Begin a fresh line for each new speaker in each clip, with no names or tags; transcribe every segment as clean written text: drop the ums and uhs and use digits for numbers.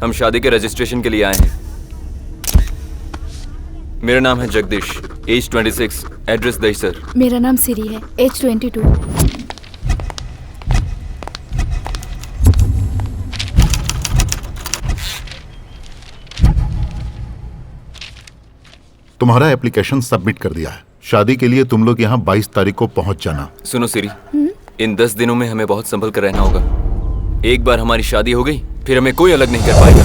हम शादी के रजिस्ट्रेशन के लिए आए हैं। मेरा नाम है जगदीश, एज 26, एड्रेस दहीसर।
मेरा नाम सिरी है, एज 22।
तुम्हारा एप्लीकेशन सबमिट कर दिया है। शादी के लिए तुम लोग यहाँ 22 तारीख को पहुँच जाना।
सुनो सिरी, इन 10 दिनों में हमें बहुत संभल कर रहना होगा। एक बार हमारी शादी हो गई फिर हमें कोई अलग नहीं कर पाएगा।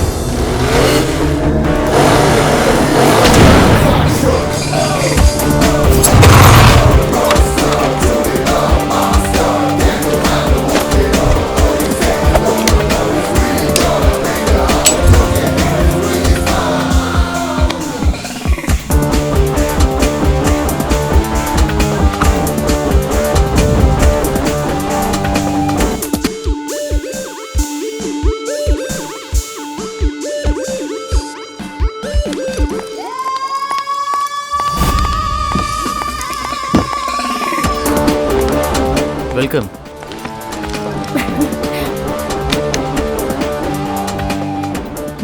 Welcome.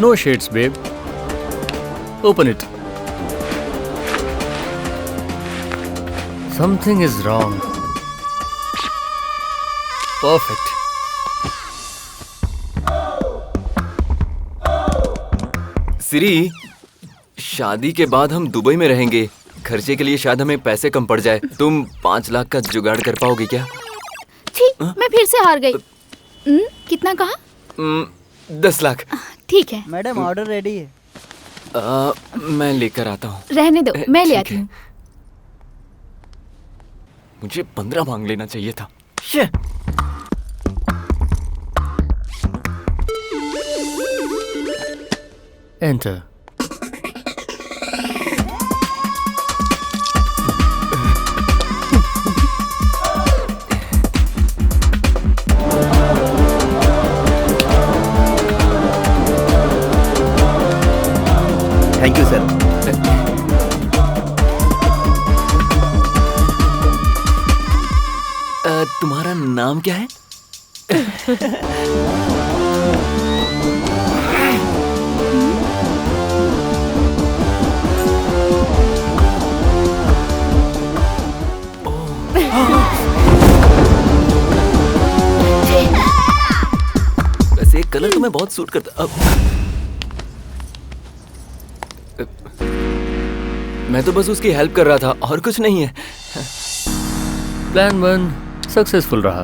No shades, babe. Open it. Something is wrong. Perfect.
सिरी, शादी के बाद हम दुबई में रहेंगे। खर्चे के लिए शायद हमें पैसे कम पड़ जाए। तुम 5 लाख का जुगाड़ कर पाओगे क्या?
ठीक, मैं फिर से हार गई। कितना कहा?
10 लाख।
ठीक है
मैडम, ऑर्डर रेडी है।
मैं लेकर आता हूँ।
रहने दो, मैं ले
ठीक
आती
है।
हूँ।
मुझे 15 मांग लेना चाहिए था।
Enter.
Thank you sir.
तुम्हारा नाम क्या है? वैसे एक कलर तुम्हें बहुत सूट करता। मैं तो बस उसकी हेल्प कर रहा था और कुछ नहीं है।
प्लान 1 सक्सेसफुल रहा।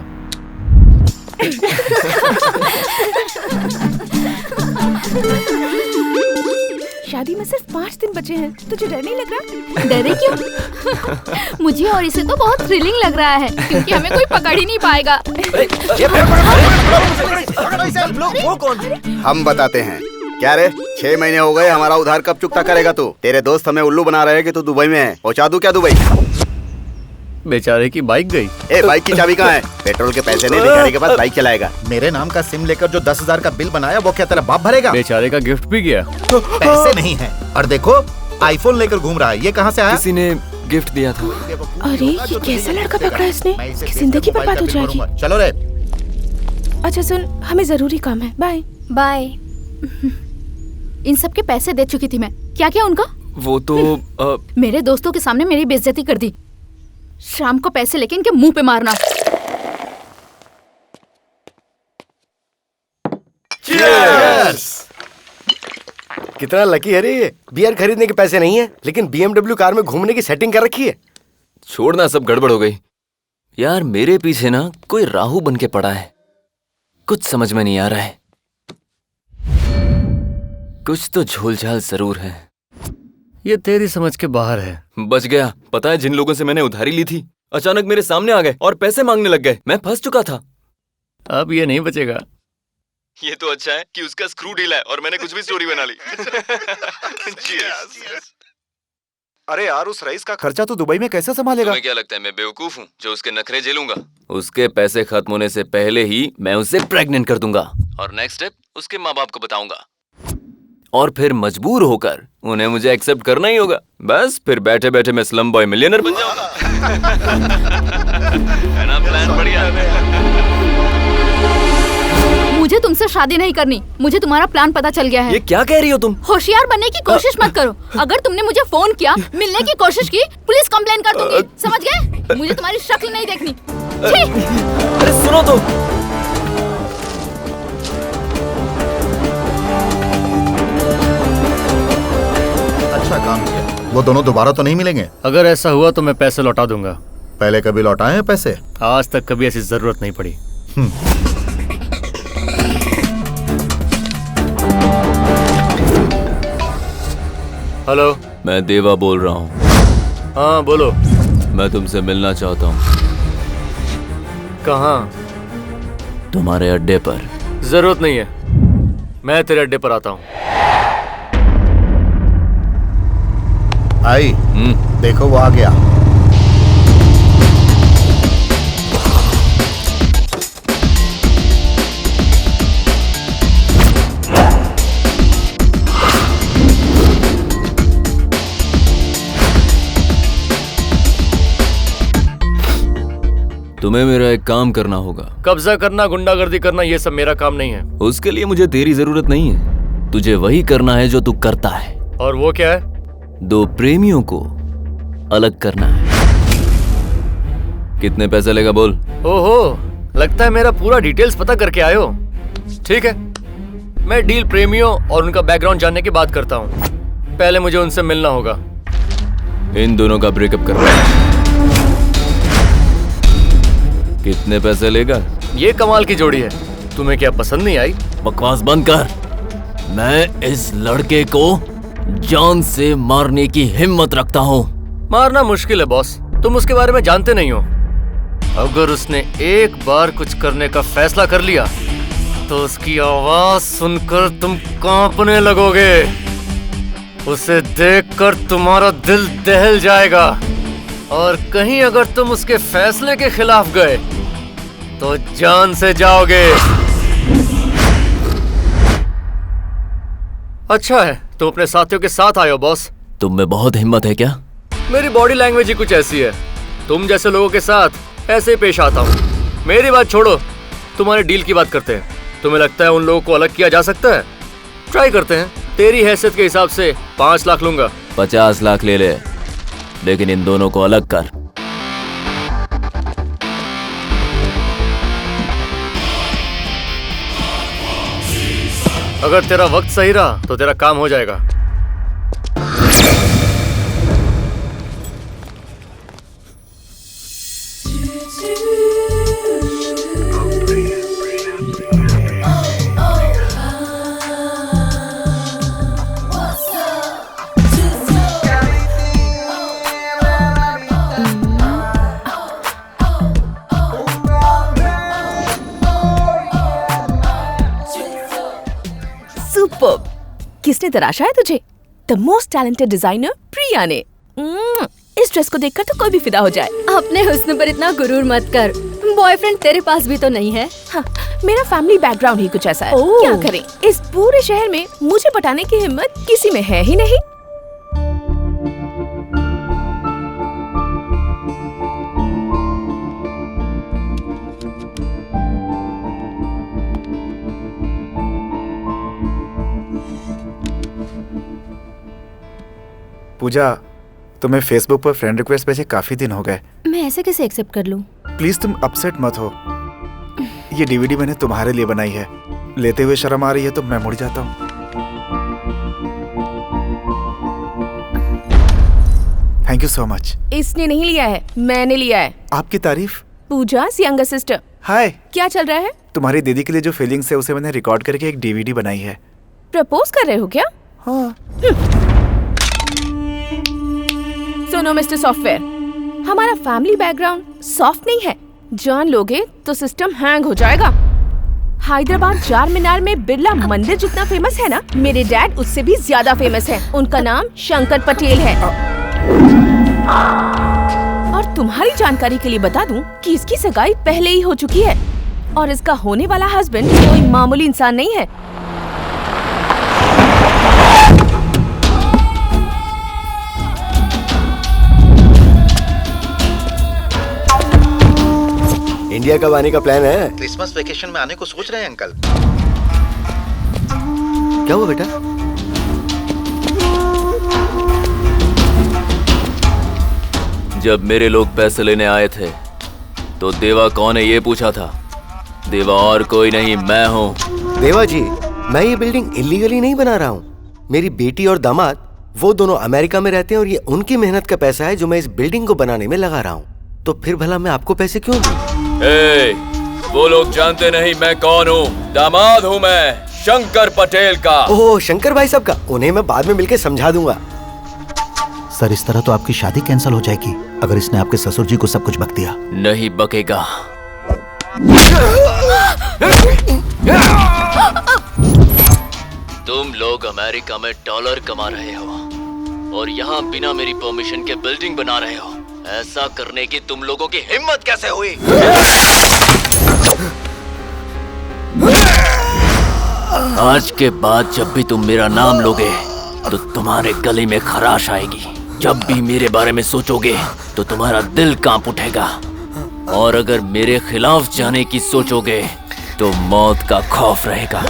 शादी में सिर्फ 5 दिन बचे हैं। तुझे डर नहीं लग रहा? डरे क्यों? मुझे और इसे तो बहुत थ्रिलिंग लग रहा है क्योंकि हमें कोई पकड़ ही नहीं पाएगा।
वो कौन?
हम बताते हैं। क्या रे, 6 महीने हो गए, हमारा उधार कब चुकता करेगा तू? तेरे दोस्त हमें उल्लू बना रहे हैं कि तू दुबई में है। पहुंचा दूं क्या दुबई?
बेचारे की बाइक गई।
ए, बाइक की चाबी कहाँ है? पेट्रोल के पैसे नहीं, भिखारी के पास बाइक चलाएगा।
मेरे नाम का सिम लेकर जो 10,000 का बिल बनाया वो क्या तेरा बाप भरेगा?
बेचारे का गिफ्ट भी गया।
पैसे नहीं है और देखो आईफोन लेकर घूम रहा है। ये कहाँ से आया?
किसी ने गिफ्ट दिया था।
अरे ये कैसा लड़का पकड़ा इसने? इसकी जिंदगी बर्बाद हो जाएगी।
चलो रे।
अच्छा सुन, हमें जरूरी काम है। Bye bye. इन सब के पैसे दे चुकी थी मैं। क्या क्या उनका?
वो तो
मेरे दोस्तों के सामने मेरी बेइज्जती कर दी। शाम को पैसे लेके इनके मुंह पे मारना।
कितना लकी है रे ये। बियर खरीदने के पैसे नहीं है लेकिन BMW कार में घूमने की सेटिंग कर रखी है।
छोड़ना, सब गड़बड़ हो गई। यार मेरे पीछे ना कोई राहु बन के पड़ा है। कुछ समझ में नहीं आ रहा है। कुछ तो झोलझाल जरूर है।
ये तेरी समझ के बाहर है।
बच गया। पता है जिन लोगों से मैंने उधारी ली थी अचानक मेरे सामने आ गए और पैसे मांगने लग गए। मैं फंस चुका था।
अब ये नहीं बचेगा।
ये तो अच्छा है कि उसका स्क्रू ढीला है और मैंने कुछ भी स्टोरी बना ली।
अरे यार, उस रईस का खर्चा तो दुबई में कैसे संभालेगा?
तुम्हें क्या लगता है मैं बेवकूफ हूँ जो उसके नखरे झेलूंगा? उसके पैसे खत्म होने से पहले ही मैं उसे प्रेग्नेंट कर दूंगा और नेक्स्ट स्टेप उसके माँ बाप को बताऊंगा और फिर मजबूर होकर उन्हें मुझे एक्सेप्ट करना ही होगा। बस फिर बैठे बैठे मैं स्लम बॉय मिलियनर बन जाऊंगा। है ना प्लान बढ़िया?
मुझे तुमसे तुमसे शादी नहीं करनी। मुझे तुम्हारा प्लान पता चल गया है।
ये क्या कह रही हो तुम?
होशियार बनने की कोशिश मत करो। अगर तुमने मुझे फोन किया, मिलने की कोशिश की, पुलिस कंप्लेन कर दूंगी। समझ गए? मुझे तुम्हारी शक्ल नहीं देखनी। छी!
अरे सुनो तो।
अच्छा काम किया। वो दोनों दोबारा तो नहीं मिलेंगे?
अगर ऐसा हुआ तो मैं पैसे लौटा दूंगा।
पहले कभी लौटाए हैं पैसे?
आज तक कभी ऐसी जरूरत नहीं पड़ी। हेलो,
मैं देवा बोल रहा हूँ।
हाँ बोलो।
मैं तुमसे मिलना चाहता हूँ।
कहाँ?
तुम्हारे अड्डे पर।
जरूरत नहीं है, मैं तेरे अड्डे पर आता हूँ।
आई देखो वो आ गया।
तुम्हें मेरा एक काम करना होगा।
कब्जा करना, गुंडागर्दी करना, ये सब मेरा काम नहीं है।
उसके लिए मुझे तेरी जरूरत नहीं है। तुझे वही करना है जो तू करता है।
और वो क्या है?
दो प्रेमियों को अलग करना है। कितने पैसे लेगा बोल?
ओहो, लगता है मेरा पूरा डिटेल्स पता करके आए हो। ठीक है, मैं डील प्रेमियों और उनका बैकग्राउंड जानने की बात करता हूँ। पहले मुझे उनसे मिलना होगा।
इन दोनों का ब्रेकअप करवा। कितने पैसे लेगा?
ये कमाल की जोड़ी है। तुम्हें क्या पसंद नहीं आई?
बकवास बंद कर। मैं इस लड़के को जान से मारने की हिम्मत रखता हूँ।
मारना मुश्किल है बॉस, तुम उसके बारे में जानते नहीं हो। अगर उसने एक बार कुछ करने का फैसला कर लिया तो उसकी आवाज सुनकर तुम कांपने लगोगे। उसे देखकर तुम्हारा दिल दहल जाएगा। और कहीं अगर तुम उसके फैसले के खिलाफ गए तो जान से जाओगे। अच्छा है तुम अपने साथियों के साथ आए हो बॉस।
तुम में बहुत हिम्मत है क्या?
मेरी बॉडी लैंग्वेज ही कुछ ऐसी है। तुम जैसे लोगों के साथ ऐसे ही पेश आता हूँ। मेरी बात छोड़ो, तुम्हारे डील की बात करते हैं। तुम्हें लगता है उन लोगों को अलग किया जा सकता है? ट्राई करते हैं। तेरी हैसियत के हिसाब से 5 लाख लूंगा।
50 लाख ले ले, लेकिन इन दोनों को अलग कर।
अगर तेरा वक्त सही रहा तो तेरा काम हो जाएगा।
सुपर्ब! किसने तराशा है तुझे? द मोस्ट टैलेंटेड डिजाइनर प्रिया ने। इस ड्रेस को देखकर तो कोई भी फिदा हो जाए।
अपने हुस्न पर इतना गुरूर मत कर। बॉयफ्रेंड तेरे पास भी तो नहीं है।
हाँ, मेरा फैमिली बैकग्राउंड ही कुछ ऐसा है।
ओह।
क्या करें, इस पूरे शहर में मुझे पटाने की हिम्मत किसी में है ही नहीं।
पूजा, तुम्हें फेसबुक पर फ्रेंड रिक्वेस्ट भेजे काफी दिन हो गए।
मैं ऐसे कैसे एक्सेप्ट कर लूं?
प्लीज तुम अपसेट मत हो। ये डीवीडी मैंने तुम्हारे लिए बनाई है। लेते हुए शर्म आ रही है तो मैं मुड़ जाता हूँ। Thank you so much.
इसने नहीं लिया है, मैंने लिया है।
आपकी तारीफ।
पूजा यंगर सिस्टर।
हाय।
क्या चल रहा है?
तुम्हारी दीदी के लिए जो फीलिंग्स है उसे मैंने रिकॉर्ड करके एक डीवीडी बनाई है।
प्रपोज कर रहे हो क्या?
हाँ।
सुनो मिस्टर सॉफ्टवेयर, हमारा फैमिली बैकग्राउंड सॉफ्ट नहीं है। जान लोगे तो सिस्टम हैंग हो जाएगा। हैदराबाद चार मीनार में बिरला मंदिर जितना फेमस है ना, मेरे डैड उससे भी ज्यादा फेमस है। उनका नाम शंकर पटेल है। और तुम्हारी जानकारी के लिए बता दूं कि इसकी सगाई पहले ही हो चुकी है और इसका होने वाला हस्बैंड कोई मामूली इंसान नहीं है।
इंडिया कब आने का प्लान है?
क्रिसमस वेकेशन में आने को सोच रहे हैं अंकल।
क्या हुआ बेटा?
जब मेरे लोग पैसे लेने आए थे तो देवा कौन है ये पूछा था। देवा और कोई नहीं, मैं हूँ।
देवा जी, मैं ये बिल्डिंग इलीगली नहीं बना रहा हूँ। मेरी बेटी और दामाद वो दोनों अमेरिका में रहते हैं और ये उनकी मेहनत का पैसा है जो मैं इस बिल्डिंग को बनाने में लगा रहा हूँ। तो फिर भला मैं आपको पैसे क्यों दूं?
वो लोग जानते नहीं मैं कौन हूँ। दामाद हूँ मैं, शंकर पटेल का।
ओह, शंकर भाई साहब का। उन्हें मैं बाद में मिलकर समझा दूंगा।
सर, इस तरह तो आपकी शादी कैंसिल हो जाएगी अगर इसने आपके ससुर जी को सब कुछ बक दिया।
नहीं बकेगा। तुम लोग अमेरिका में डॉलर कमा रहे हो और यहाँ बिना मेरी परमिशन के बिल्डिंग बना रहे हो। ऐसा करने की तुम लोगों की हिम्मत कैसे हुई? आज के बाद जब भी तुम मेरा नाम लोगे तो तुम्हारे गले में खराश आएगी। जब भी मेरे बारे में सोचोगे तो तुम्हारा दिल कांप उठेगा और अगर मेरे खिलाफ जाने की सोचोगे तो मौत का खौफ रहेगा।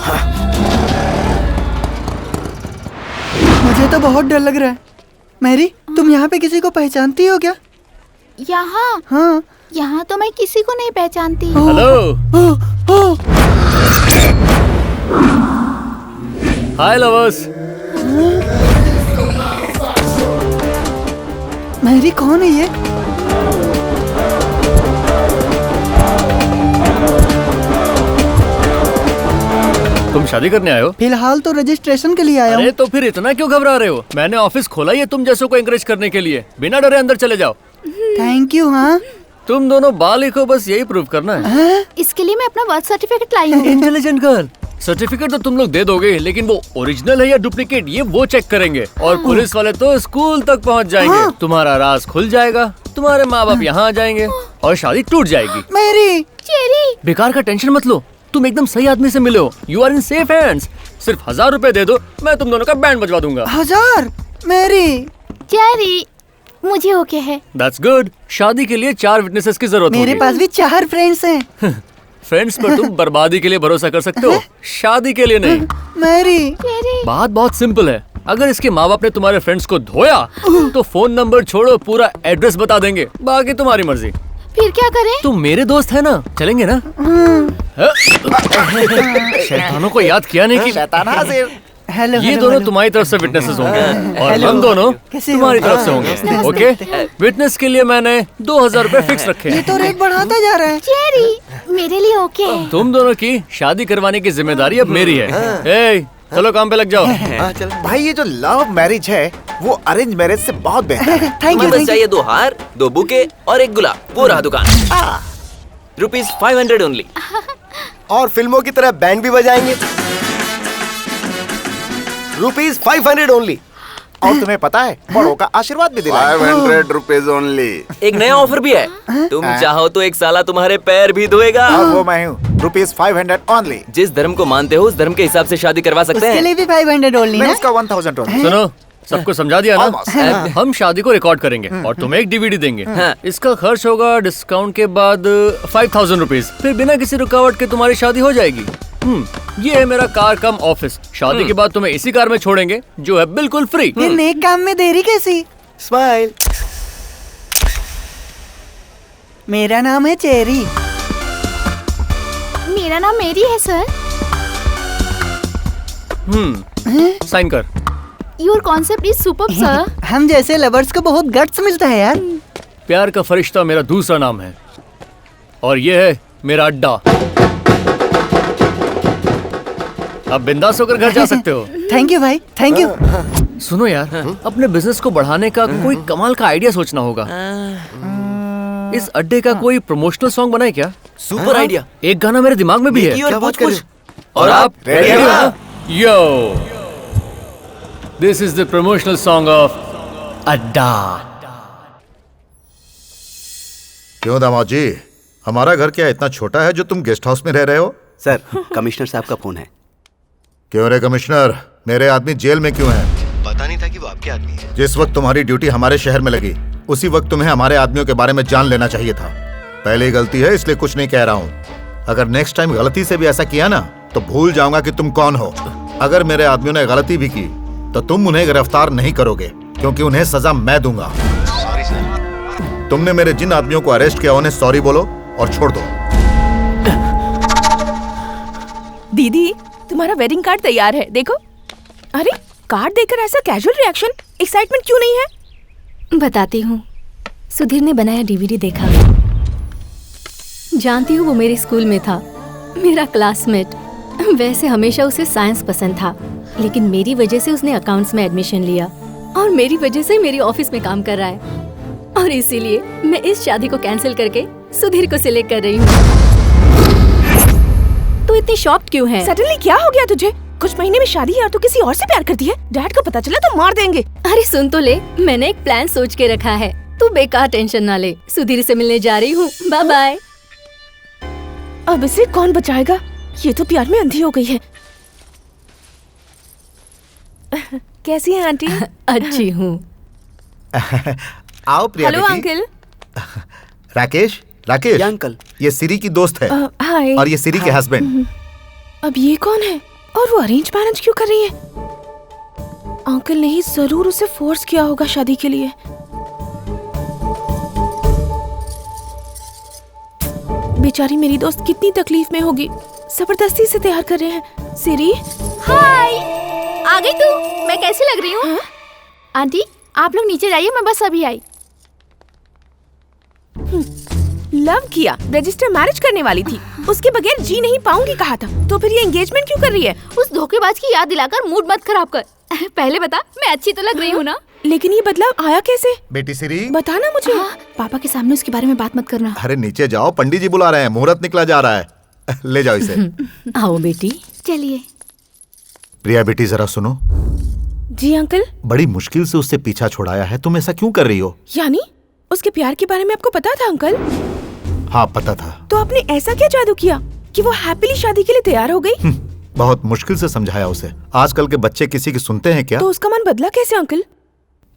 मुझे तो बहुत डर लग रहा है। मैरी, तुम यहाँ पे किसी को पहचानती हो क्या?
यहाँ?
हाँ।
यहाँ तो मैं किसी को नहीं पहचानती।
हेलो। हाय लवर्स।
मैरी, कौन है ये?
तुम शादी करने आए हो?
फिलहाल तो रजिस्ट्रेशन के लिए आया हूँ।
अरे तो फिर इतना क्यों घबरा रहे हो? मैंने ऑफिस खोला ही है तुम जैसों को एनकरेज करने के लिए। बिना डरे अंदर चले जाओ।
Thank you. हाँ,
तुम दोनों बालिक हो, बस यही प्रूव करना है।
इसके लिए मैं अपना बर्थ सर्टिफिकेट लाई हूँ।
Intelligent girl. सर्टिफिकेट तो तुम लोग दे दोगे, लेकिन वो ओरिजिनल है या डुप्लीकेट ये वो चेक करेंगे। और पुलिस वाले तो स्कूल तक पहुंच जाएंगे। तुम्हारा राज खुल जाएगा, तुम्हारे माँ बाप यहाँ आ जाएंगे और शादी टूट जाएगी।
मैरी,
चेरी,
बेकार का टेंशन मत लो, तुम एकदम सही आदमी से मिले हो। You are in safe hands. सिर्फ 1000 रुपए दे दो, मैं तुम दोनों का बैंड बजवा दूंगा।
1000? मैरी,
चेरी, मुझे ओके है।
That's good। शादी के लिए 4 विटनेसेस की जरूरत होगी।
मेरे पास भी 4 फ्रेंड्स हैं।
फ्रेंड्स पर तुम बर्बादी के लिए भरोसा कर सकते हो, शादी के लिए नहीं।
मैरी,
बात बहुत सिंपल है। अगर इसके माँ बाप ने तुम्हारे फ्रेंड्स को धोया तो फोन नंबर छोड़ो, पूरा एड्रेस बता देंगे, बाकी तुम्हारी मर्जी।
फिर क्या करें?
तुम मेरे दोस्त है ना, चलेंगे ना? शैतानों को याद किया नहीं कि
शैतान हाजिर। हेलो,
ये दोनों तुम्हारी तरफ से विटनेसेस होंगे और हम दोनों तुम्हारी तरफ से होंगे। ओके, विटनेस के लिए मैंने 2000 रुपए फिक्स रखे
ये तो रेट बढ़ाता जा रहा है।
चेरी, मेरे लिए ओके है।
तुम दोनों की शादी करवाने की जिम्मेदारी अब मेरी है। ए, चलो काम पे लग जाओ।
भाई, ये जो लव मैरिज है वो अरेंज मैरिज से बहुत बेहतर है।
Thank you.
बस चाहिए 2 हार, 2 बुके और 1 गुलाब। वो रहा दुकान। ₹500 ओनली।
और फिल्मों की तरह बैंड भी बजाएंगे। ₹500 ओनली।
और तुम्हें पता है, बड़ों का आशीर्वाद भी दिलाएंगे।
500 रुपीज ओनली।
एक नया ऑफर भी है, तुम चाहो तो एक साला तुम्हारे पैर भी धोएगा।
और वो मैं हूँ। ₹500 ओनली।
जिस धर्म को मानते हो उस धर्म के हिसाब से शादी करवा सकते
उसके
हैं।
लिए भी 500 ओनली
मैं
ना?
उसका 1000 ओनली।
सुनो, सबको समझा दिया ना?
Almost।
हम शादी को रिकॉर्ड करेंगे और तुम्हें एक DVD देंगे।
हाँ।
इसका खर्च होगा डिस्काउंट के बाद 5000 रुपीज। फिर बिना किसी रुकावट के तुम्हारी शादी हो जाएगी। ये है मेरा कार कम ऑफिस। शादी के बाद तुम्हें इसी कार में छोड़ेंगे जो है बिल्कुल फ्री।
ये नेक काम में देरी कैसी?
स्माइल।
मेरा नाम है चेरी।
मेरा नाम मेरी है सर।
साइन कर।
Your concept is superb sir.
हम जैसे लवर्स को बहुत गट्स मिलता है यार।
प्यार का फरिश्ता मेरा दूसरा नाम है और ये है मेरा अड्डा। अब बिंदास होकर घर जा सकते हो।
थैंक यू भाई, थैंक यू।
सुनो यार, अपने बिजनेस को बढ़ाने का कोई कमाल का आइडिया सोचना होगा। इस अड्डे का कोई प्रमोशनल सॉन्ग बनाए क्या?
Super idea.
एक गाना मेरे दिमाग में भी है।
और कुछ
और आप रेडी हो ना? Yo, this is the promotional song of Adda.
क्यों दामाद जी, हमारा घर क्या इतना छोटा है जो तुम गेस्ट हाउस में रह रहे हो?
सर, कमिश्नर साहब का फोन है।
क्यों रे कमिश्नर, मेरे आदमी जेल में क्यों हैं?
पता नहीं था कि वो आपके आदमी है।
जिस वक्त तुम्हारी ड्यूटी हमारे शहर में लगी उसी वक्त तुम्हें हमारे आदमियों के बारे में जान लेना चाहिए था। पहली गलती है इसलिए कुछ नहीं कह रहा हूँ। अगर नेक्स्ट टाइम गलती से भी ऐसा किया ना तो भूल जाऊंगा कि तुम कौन हो। अगर मेरे आदमियों ने गलती भी की तो तुम उन्हें गिरफ्तार नहीं करोगे, क्योंकि उन्हें सजा मैं दूंगा।
Sorry sir.
तुमने मेरे जिन आदमियों को अरेस्ट किया उन्हें सॉरी बोलो और छोड़ दो।
दीदी, तुम्हारा वेडिंग कार्ड तैयार है, देखो। अरे, कार्ड देखकर ऐसा कैजुअल रिएक्शन, एक्साइटमेंट क्यों नहीं है?
बताती हूँ। सुधीर ने बनाया डीवीडी देखा। जानती हूँ वो मेरे स्कूल में था, मेरा क्लासमेट। वैसे हमेशा उसे साइंस पसंद था, लेकिन मेरी वजह से उसने अकाउंट्स में एडमिशन लिया और मेरी वजह से मेरी ऑफिस में काम कर रहा है। और इसीलिए मैं इस शादी को कैंसिल करके सुधीर को सिलेक्ट कर रही हूँ। तू इतनी शॉक्ड क्यों है?
सडनली क्या हो गया तुझे? कुछ महीने में शादी है और तू किसी और से प्यार करती है? डैड को पता चला तो मार देंगे।
अरे सुन तो ले, मैंने एक प्लान सोच के रखा है, तू बेकार टेंशन ना ले। सुधीर से मिलने जा रही हूँ, बाय बाय।
अब इसे कौन बचाएगा? ये तो प्यार में अंधी हो गई है। कैसी है आंटी?
अच्छी हूँ।
आओ प्रिया
हेलो
बेटी।
अंकल।
राकेश, राकेश।
अंकल,
ये सिरी की दोस्त है
हाय।
और ये सिरी के हस्बैंड।
अब ये कौन है और वो अरेंज मैरिज क्यों कर रही है? अंकल ने ही जरूर उसे फोर्स किया होगा शादी के लिए। बेचारी मेरी दोस्त कितनी तकलीफ में होगी, जबरदस्ती से तैयार कर रहे हैं। सिरी,
हाय, आ गई तू? मैं कैसी लग रही हूँ? आंटी, आप लोग नीचे जाइए, मैं बस अभी आई।
लव किया, रजिस्टर मैरिज करने वाली थी, उसके बगैर जी नहीं पाऊंगी कहा था, तो फिर ये एंगेजमेंट क्यों कर रही है?
उस धोखेबाज की याद दिलाकर मूड मत खराब कर। पहले बता, मैं अच्छी तो लग रही हूँ ना?
लेकिन ये बदलाव आया कैसे?
बेटी सिरी,
बताना मुझे।
पापा के सामने उसके बारे में बात मत करना।
अरे नीचे जाओ, पंडित जी बुला रहे हैं, मुहूर्त निकला जा रहा है। ले जाओ इसे।
आओ बेटी, चलिए।
प्रिया बेटी जरा सुनो।
जी अंकल।
बड़ी मुश्किल से उससे पीछा छुड़ाया है, तुम ऐसा क्यों कर रही हो?
यानी उसके प्यार के बारे में आपको पता था अंकल?
हाँ पता था।
तो आपने ऐसा क्या जादू किया कि वो हैप्पीली शादी के लिए तैयार हो गई?
बहुत मुश्किल से समझाया उसे। आजकल के बच्चे किसी की सुनते हैं क्या?
तो उसका मन बदला कैसे अंकल?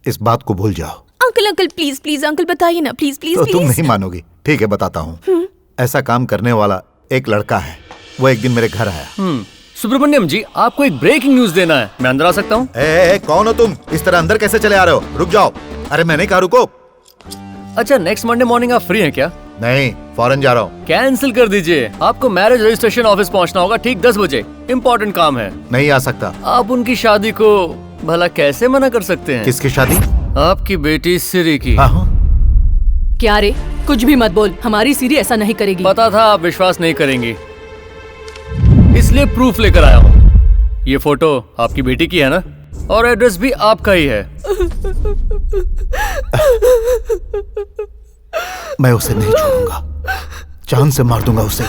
इस बात को भूल जाओ।
Uncle uncle please please uncle बताइए ना, प्लीज प्लीज
तो
प्लीज।
तुम नहीं मानोगी। ठीक है बताता हूँ। ऐसा काम करने वाला एक लड़का है, वो एक दिन मेरे घर आया।
सुब्रमण्यम जी, आपको एक ब्रेकिंग न्यूज देना है, मैं अंदर आ सकता हूँ?
कौन हो तुम? इस तरह अंदर कैसे चले आ रहे हो? रुक जाओ। अरे मैंने कहा रुको।
अच्छा, नेक्स्ट मंडे मॉर्निंग आप फ्री हैं क्या?
नहीं, फॉरेन जा रहा हूँ।
कैंसिल कर दीजिए, आपको मैरिज रजिस्ट्रेशन ऑफिस पहुंचना होगा ठीक 10 बजे। इम्पोर्टेंट काम है।
नहीं आ सकता।
आप उनकी शादी को भला कैसे मना कर सकते हैं?
किसकी शादी?
आपकी बेटी सिरी की।
हाँ।
क्या रे, कुछ भी मत बोल, हमारी सिरी ऐसा नहीं करेगी।
पता था आप विश्वास नहीं करेंगी, इसलिए प्रूफ लेकर आया हूँ। ये फोटो आपकी बेटी की है ना? और एड्रेस भी आपका ही है।
मैं उसे नहीं छोड़ूंगा, जान से मार दूंगा उसे।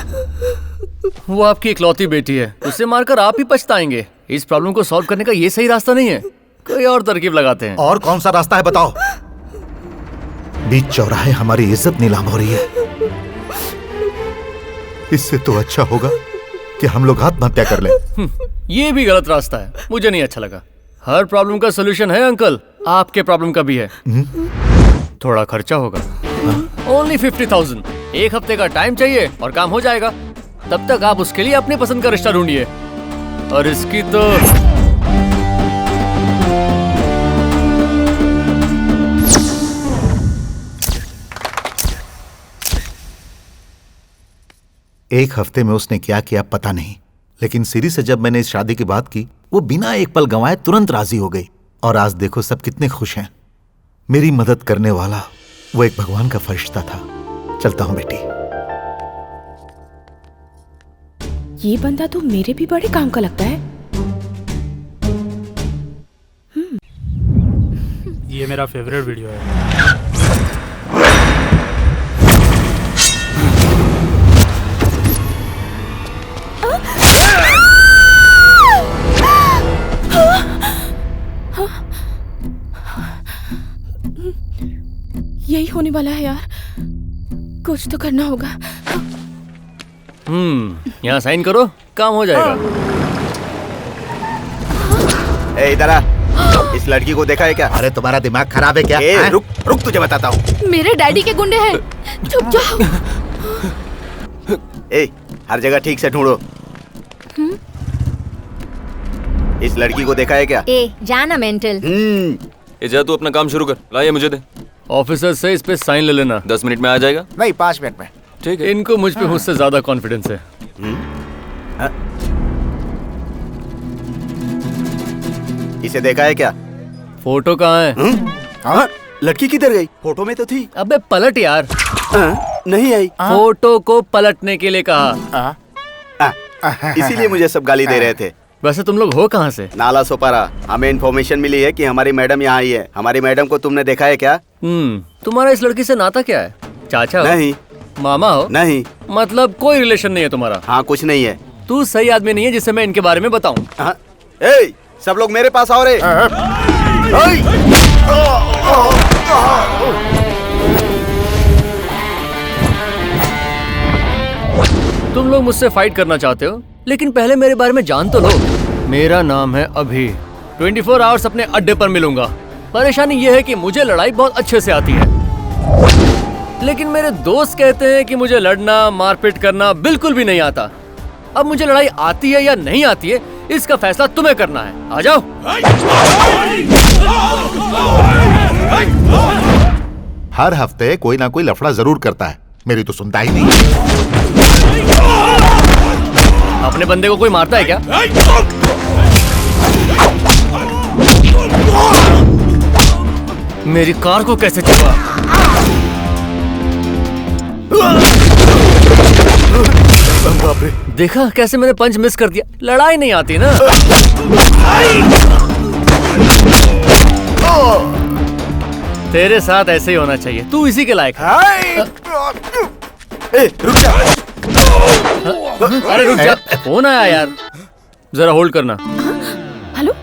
वो आपकी इकलौती बेटी है, उसे मारकर आप ही पछताएंगे। इस प्रॉब्लम को सॉल्व करने का ये सही रास्ता नहीं है, कोई और तरकीब लगाते हैं।
और कौन सा रास्ता है बताओ? बीच चौराहे हमारी इज्जत नीलाम हो रही है। इससे तो अच्छा होगा कि हम लोग आत्महत्या कर लें।
ये भी गलत रास्ता है, मुझे नहीं अच्छा लगा। हर प्रॉब्लम का सोल्यूशन है अंकल, आपके प्रॉब्लम का भी है। थोड़ा खर्चा होगा, ओनली 50,000। एक हफ्ते का टाइम चाहिए और काम हो जाएगा। तब तक आप उसके लिए अपनी पसंद का रिश्ता ढूंढिए। और इसकी तो
एक हफ्ते में उसने क्या किया पता नहीं, लेकिन सिरी से जब मैंने इस शादी की बात की, वो बिना एक पल गंवाए तुरंत राजी हो गई। और आज देखो सब कितने खुश हैं। मेरी मदद करने वाला वो एक भगवान का फरिश्ता था। चलता हूं बेटी।
ये बंदा तो मेरे भी बड़े काम का लगता है।
ये मेरा फेवरेट वीडियो है।
यही होने वाला है यार, कुछ तो करना होगा।
यहाँ साइन करो, काम हो जाएगा।
इधर आ। इस लड़की को देखा है क्या?
अरे तुम्हारा दिमाग खराब है क्या?
रुक रुक, तुझे बताता हूँ।
मेरे डैडी के गुंडे हैं, चुप जाओ।
हर जगह ठीक से ढूंढो। इस लड़की को देखा है क्या?
ए जाना मेंटल।
जा तू अपना काम शुरू कर, लाइए मुझे दे।
ऑफिसर से इस पे साइन ले लेना।
10 मिनट में आ जाएगा?
नहीं 5 मिनट में।
ठीक है।
इनको मुझ पे मुझसे ज्यादा कॉन्फिडेंस है।
इसे देखा है क्या?
फोटो कहाँ है?
हाँ, लड़की किधर गई? फोटो में तो थी।
अबे पलट यार।
नहीं आई।
फोटो को पलटने के लिए कहा।
इसीलिए मुझे सब गाली दे रहे थे।
वैसे तुम लोग हो कहाँ से?
नाला सोपारा। हमें इन्फॉर्मेशन मिली है कि हमारी मैडम यहाँ आई है। हमारी मैडम को तुमने देखा है क्या?
तुम्हारा इस लड़की से नाता क्या है? चाचा हो?
नहीं।
मामा हो?
नहीं।
मतलब कोई रिलेशन नहीं है तुम्हारा?
हाँ, कुछ नहीं है।
तू सही आदमी नहीं है जिससे मैं इनके बारे में बताऊं।
सब लोग मेरे पास आओ रे।
तुम लोग मुझसे फाइट करना चाहते हो, लेकिन पहले मेरे बारे में जान तो लो। मेरा नाम है अभी। 24 आवर्स अपने अड्डे पर मिलूंगा। परेशानी ये है कि मुझे लड़ाई बहुत अच्छे से आती है, लेकिन मेरे दोस्त कहते हैं कि मुझे लड़ना मारपीट करना बिल्कुल भी नहीं आता। अब मुझे लड़ाई आती है या नहीं आती है, इसका फैसला तुम्हें करना है। आ जाओ।
हर हफ्ते कोई ना कोई लफड़ा जरूर करता है, मेरी तो सुनता ही नहीं।
अपने बंदे को कोई मारता है क्या? मेरी कार को कैसे चुका?
बाप रे।
देखा कैसे मैंने पंच मिस कर दिया? लड़ाई नहीं आती ना। तेरे साथ ऐसे ही होना चाहिए, तू इसी के लायक है।
रुक जा।
अरे रुक जा, फोन आया यार। जरा होल्ड करना।
हेलो।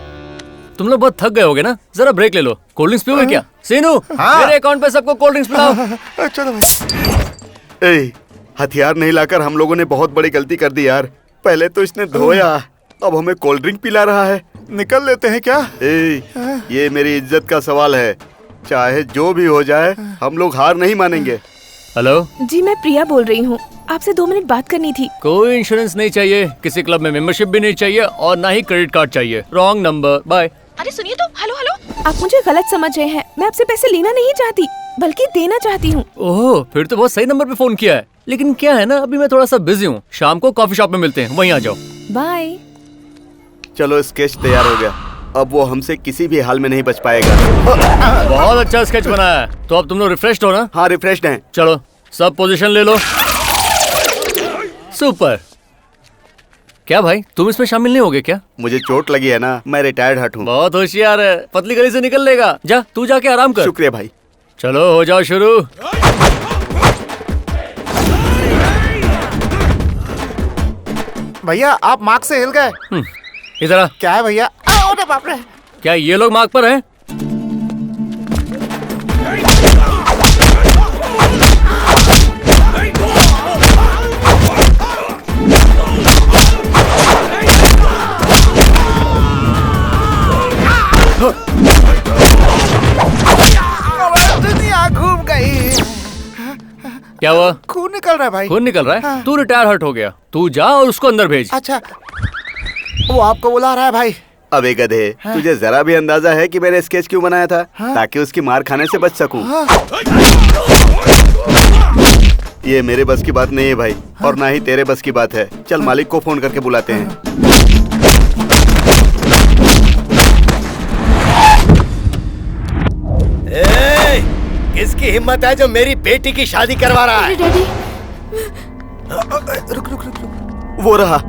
तुम लोग बहुत थक गए होगे ना, जरा ब्रेक ले लो। कोल्ड ड्रिंक्स पियोगे क्या? सीनू, मेरे अकाउंट पे सबको कोल्ड ड्रिंक्स पिलाओ।
चलो भाई। हथियार नहीं लाकर हम लोगों ने बहुत बड़ी गलती कर दी यार। पहले तो इसने धोया, अब हमें कोल्ड ड्रिंक पिला रहा है।
निकल लेते हैं क्या?
ये मेरी इज्जत का सवाल है। चाहे जो भी हो जाए, हम लोग हार नहीं मानेंगे।
हेलो
जी, मैं प्रिया बोल रही हूँ। आपसे 2 मिनट बात करनी थी।
कोई इंश्योरेंस नहीं चाहिए, किसी क्लब में मेंबरशिप भी नहीं चाहिए, और ना ही क्रेडिट कार्ड चाहिए। Wrong number. बाय।
अरे सुनिए तो। Hello hello. आप मुझे गलत समझ रहे हैं। मैं आपसे पैसे लेना नहीं चाहती, बल्कि देना चाहती हूँ।
ओह, फिर तो बहुत सही नंबर पे फोन किया है। लेकिन क्या है ना, अभी मैं थोड़ा सा बिजी हूँ। शाम को कॉफी शॉप में मिलते हैं, वहीं आ जाओ।
बाय।
चलो, स्केच तैयार हो गया। अब वो हमसे किसी भी हाल में नहीं बच पाएगा।
बहुत अच्छा स्केच बनाया है। तो अब तुम लोग रिफ्रेश्ड हो ना?
हाँ, रिफ्रेश्ड हैं।
चलो सब पोजीशन ले लो। सुपर। क्या भाई, तुम इसमें शामिल नहीं होगे क्या?
मुझे चोट लगी है ना, मैं रिटायर्ड हट हूँ।
बहुत होशियार है, पतली गली से निकल लेगा। जा, तू जाके आराम कर।
शुक्रिया भाई।
चलो हो जाओ शुरू।
भैया आप मार्ग से हिल गए।
इधर आ।
क्या है भैया? बाप रे।
क्या ये लोग मार्ग पर हैं?
दुनिया घूम गई।
क्या हुआ?
खून निकल रहा है भाई।
खून निकल रहा है?
हाँ।
तू रिटायर हर्ट हो गया। तू जा और उसको अंदर भेज।
अच्छा, वो आपको बुला रहा है भाई।
अबे गधे, तुझे जरा भी अंदाजा है कि मैंने स्केच क्यों बनाया था? ताकि उसकी मार खाने से बच सकूं। ये मेरे बस की बात नहीं है भाई, और ना ही तेरे बस की बात है। चल मालिक को फोन करके बुलाते हैं।
किसकी हिम्मत है जो मेरी बेटी की शादी करवा रहा है?
डैडी।
रुक रुक रुक रुक। वो रहा।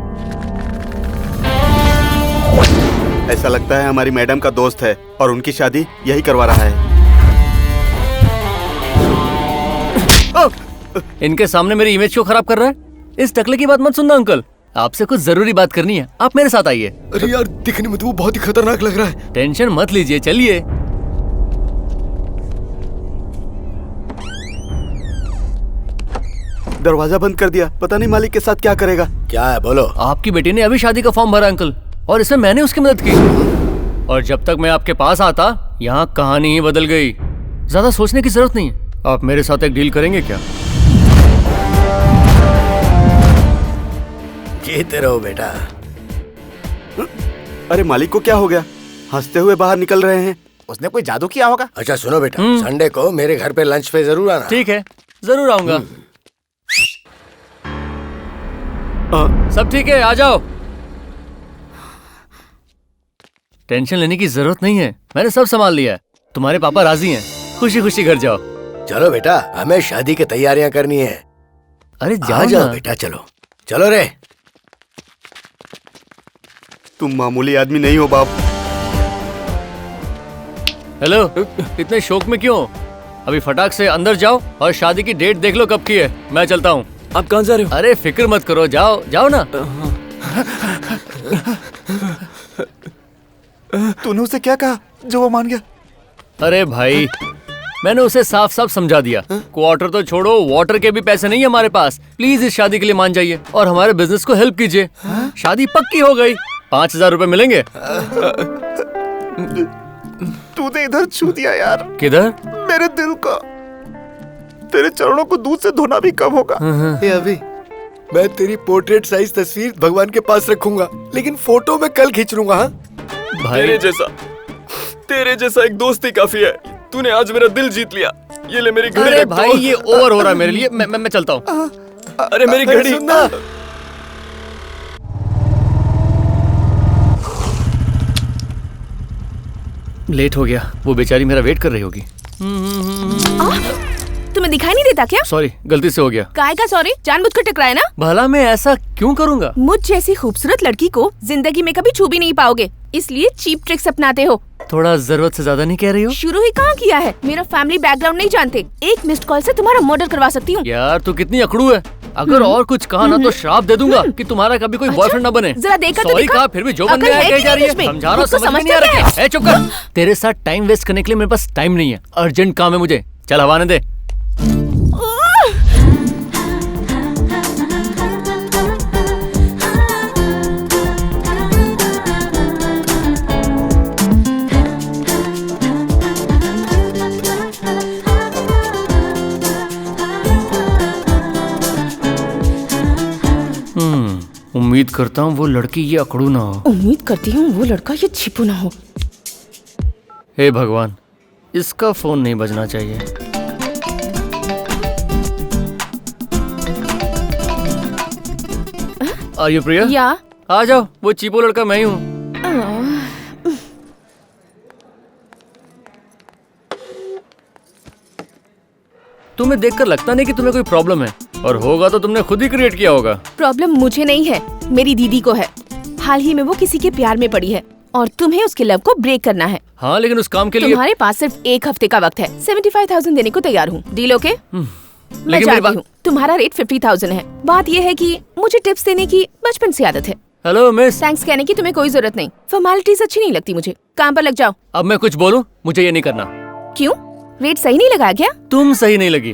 ऐसा लगता है हमारी मैडम का दोस्त है और उनकी शादी यही करवा रहा है।
इनके सामने मेरी इमेज क्यों खराब कर रहा है? इस टकले की बात मत सुनना अंकल, आपसे कुछ जरूरी बात करनी है। आप मेरे साथ आइए।
अरे यार, दिखने में तो वो बहुत ही खतरनाक लग रहा है।
टेंशन मत लीजिए, चलिए।
दरवाजा बंद कर दिया, पता नहीं मालिक के साथ क्या करेगा।
क्या है बोलो?
आपकी बेटी ने अभी शादी का फॉर्म भरा अंकल, और इसमें मैंने उसकी मदद की। और जब तक मैं आपके पास आता, यहाँ कहानी ही बदल गई। ज्यादा सोचने की जरूरत नहीं है। आप मेरे साथ एक डील करेंगे क्या?
जीते रहो बेटा।
अरे मालिक को क्या हो गया? हंसते हुए बाहर निकल रहे हैं।
उसने कोई जादू किया होगा।
अच्छा सुनो बेटा, संडे को मेरे घर पे लंच पे जरूर आना।
ठीक है, जरूर आऊंगा। सब ठीक है, आ जाओ। टेंशन लेने की जरूरत नहीं है, मैंने सब संभाल लिया है। तुम्हारे पापा राजी हैं, खुशी खुशी घर जाओ।
चलो बेटा, हमें शादी की तैयारियां करनी है।
अरे
जाओ
जाओ
बेटा, चलो चलो रे।
तुम मामूली आदमी नहीं हो बाप।
हेलो, इतने शौक में क्यों? अभी फटाक से अंदर जाओ और शादी की डेट देख लो कब की है। मैं चलता हूँ।
आप कहाँ जा रहे हो?
अरे फिक्र मत करो, जाओ जाओ ना।
तूने उसे क्या कहा जो वो मान गया?
अरे भाई, मैंने उसे साफ साफ समझा दिया। क्वार्टर तो छोड़ो, वाटर के भी पैसे नहीं है हमारे पास। प्लीज इस शादी के लिए मान जाइए और हमारे बिजनेस को हेल्प कीजिए। शादी पक्की हो गई, 5,000 रुपए मिलेंगे।
तूने इधर छू दिया यार।
किधर?
मेरे दिल को। तेरे चरणों को दूध से धोना भी कम होगा।
ये अभी मैं तेरी पोर्ट्रेट साइज तस्वीर भगवान के पास रखूंगा, लेकिन फोटो में कल खींच लूंगा। हाँ
भाई, तेरे जैसा एक दोस्त ही काफी है। तूने आज मेरा दिल जीत लिया। ये ले मेरी घड़ी।
अरे भाई, ये ओवर हो रहा है मेरे लिए। मैं चलता हूँ।
अरे मेरी घड़ी।
सुनना।
लेट हो गया, वो बेचारी मेरा वेट कर रही होगी।
तुम्हें दिखाई नहीं देता क्या?
सॉरी, गलती से हो गया।
काय का सॉरी? जानबूझकर टकराया ना?
भला मैं ऐसा क्यों करूँगा?
मुझ जैसी खूबसूरत लड़की को जिंदगी में कभी छू भी नहीं पाओगे, इसलिए चीप ट्रिक्स अपनाते हो।
थोड़ा जरूरत से ज्यादा नहीं कह रही हो?
शुरू ही कहाँ किया है? मेरा फैमिली बैकग्राउंड नहीं जानते। एक मिस्ड कॉल से तुम्हारा मर्डर करवा सकती हूँ।
यार तू कितनी अकड़ू है। अगर और कुछ कहा ना तो श्राप दे दूंगा कि तुम्हारा कभी कोई बॉयफ्रेंड ना बने।
जरा देखा तो
सॉरी
दिखा।
कहा, फिर भी जो बनने
अकल है
आया
कि
जा रही
नहीं
है।
तुझमें?
समझा रहा हूँ,
खुद को
समझ में नहीं आ
समझता
रहा।
क्या है?
चुप कर। तेरे साथ टाइम वेस्ट करने के लिए मेरे पास टाइम नहीं है। अर्जेंट काम है मुझे। चल हवाने दे। उम्मीद करता हूँ वो लड़की ये अकड़ू ना हो।
उम्मीद करती हूँ वो लड़का ये छिपू ना हो।
हे भगवान, इसका फोन नहीं बजना चाहिए। आर यू प्रिया?
या
आ जाओ, वो चीपो लड़का मैं ही हूँ। तुम्हें देखकर लगता नहीं कि तुम्हें कोई प्रॉब्लम है, और होगा तो तुमने खुद ही क्रिएट किया होगा।
प्रॉब्लम मुझे नहीं है, मेरी दीदी को है। हाल ही में वो किसी के प्यार में पड़ी है और तुम्हें उसके लव को ब्रेक करना है।
हाँ, लेकिन उस काम के लिए
तुम्हारे पास सिर्फ 1 हफ्ते का वक्त है। 75,000 देने को तैयार हूँ। Deal okay? मैं जानती हूँ तुम्हारा रेट 50,000 है। बात ये है कि मुझे टिप्स देने की बचपन से आदत है।
Hello miss.
थैंक्स कहने की तुम्हें कोई जरूरत नहीं। फॉर्मेलिटीज अच्छी नहीं लगती मुझे। काम पर लग जाओ।
अब मैं कुछ बोलूं? मुझे ये नहीं करना।
क्यों? रेट सही नहीं लगाया क्या?
तुम सही नहीं लगी।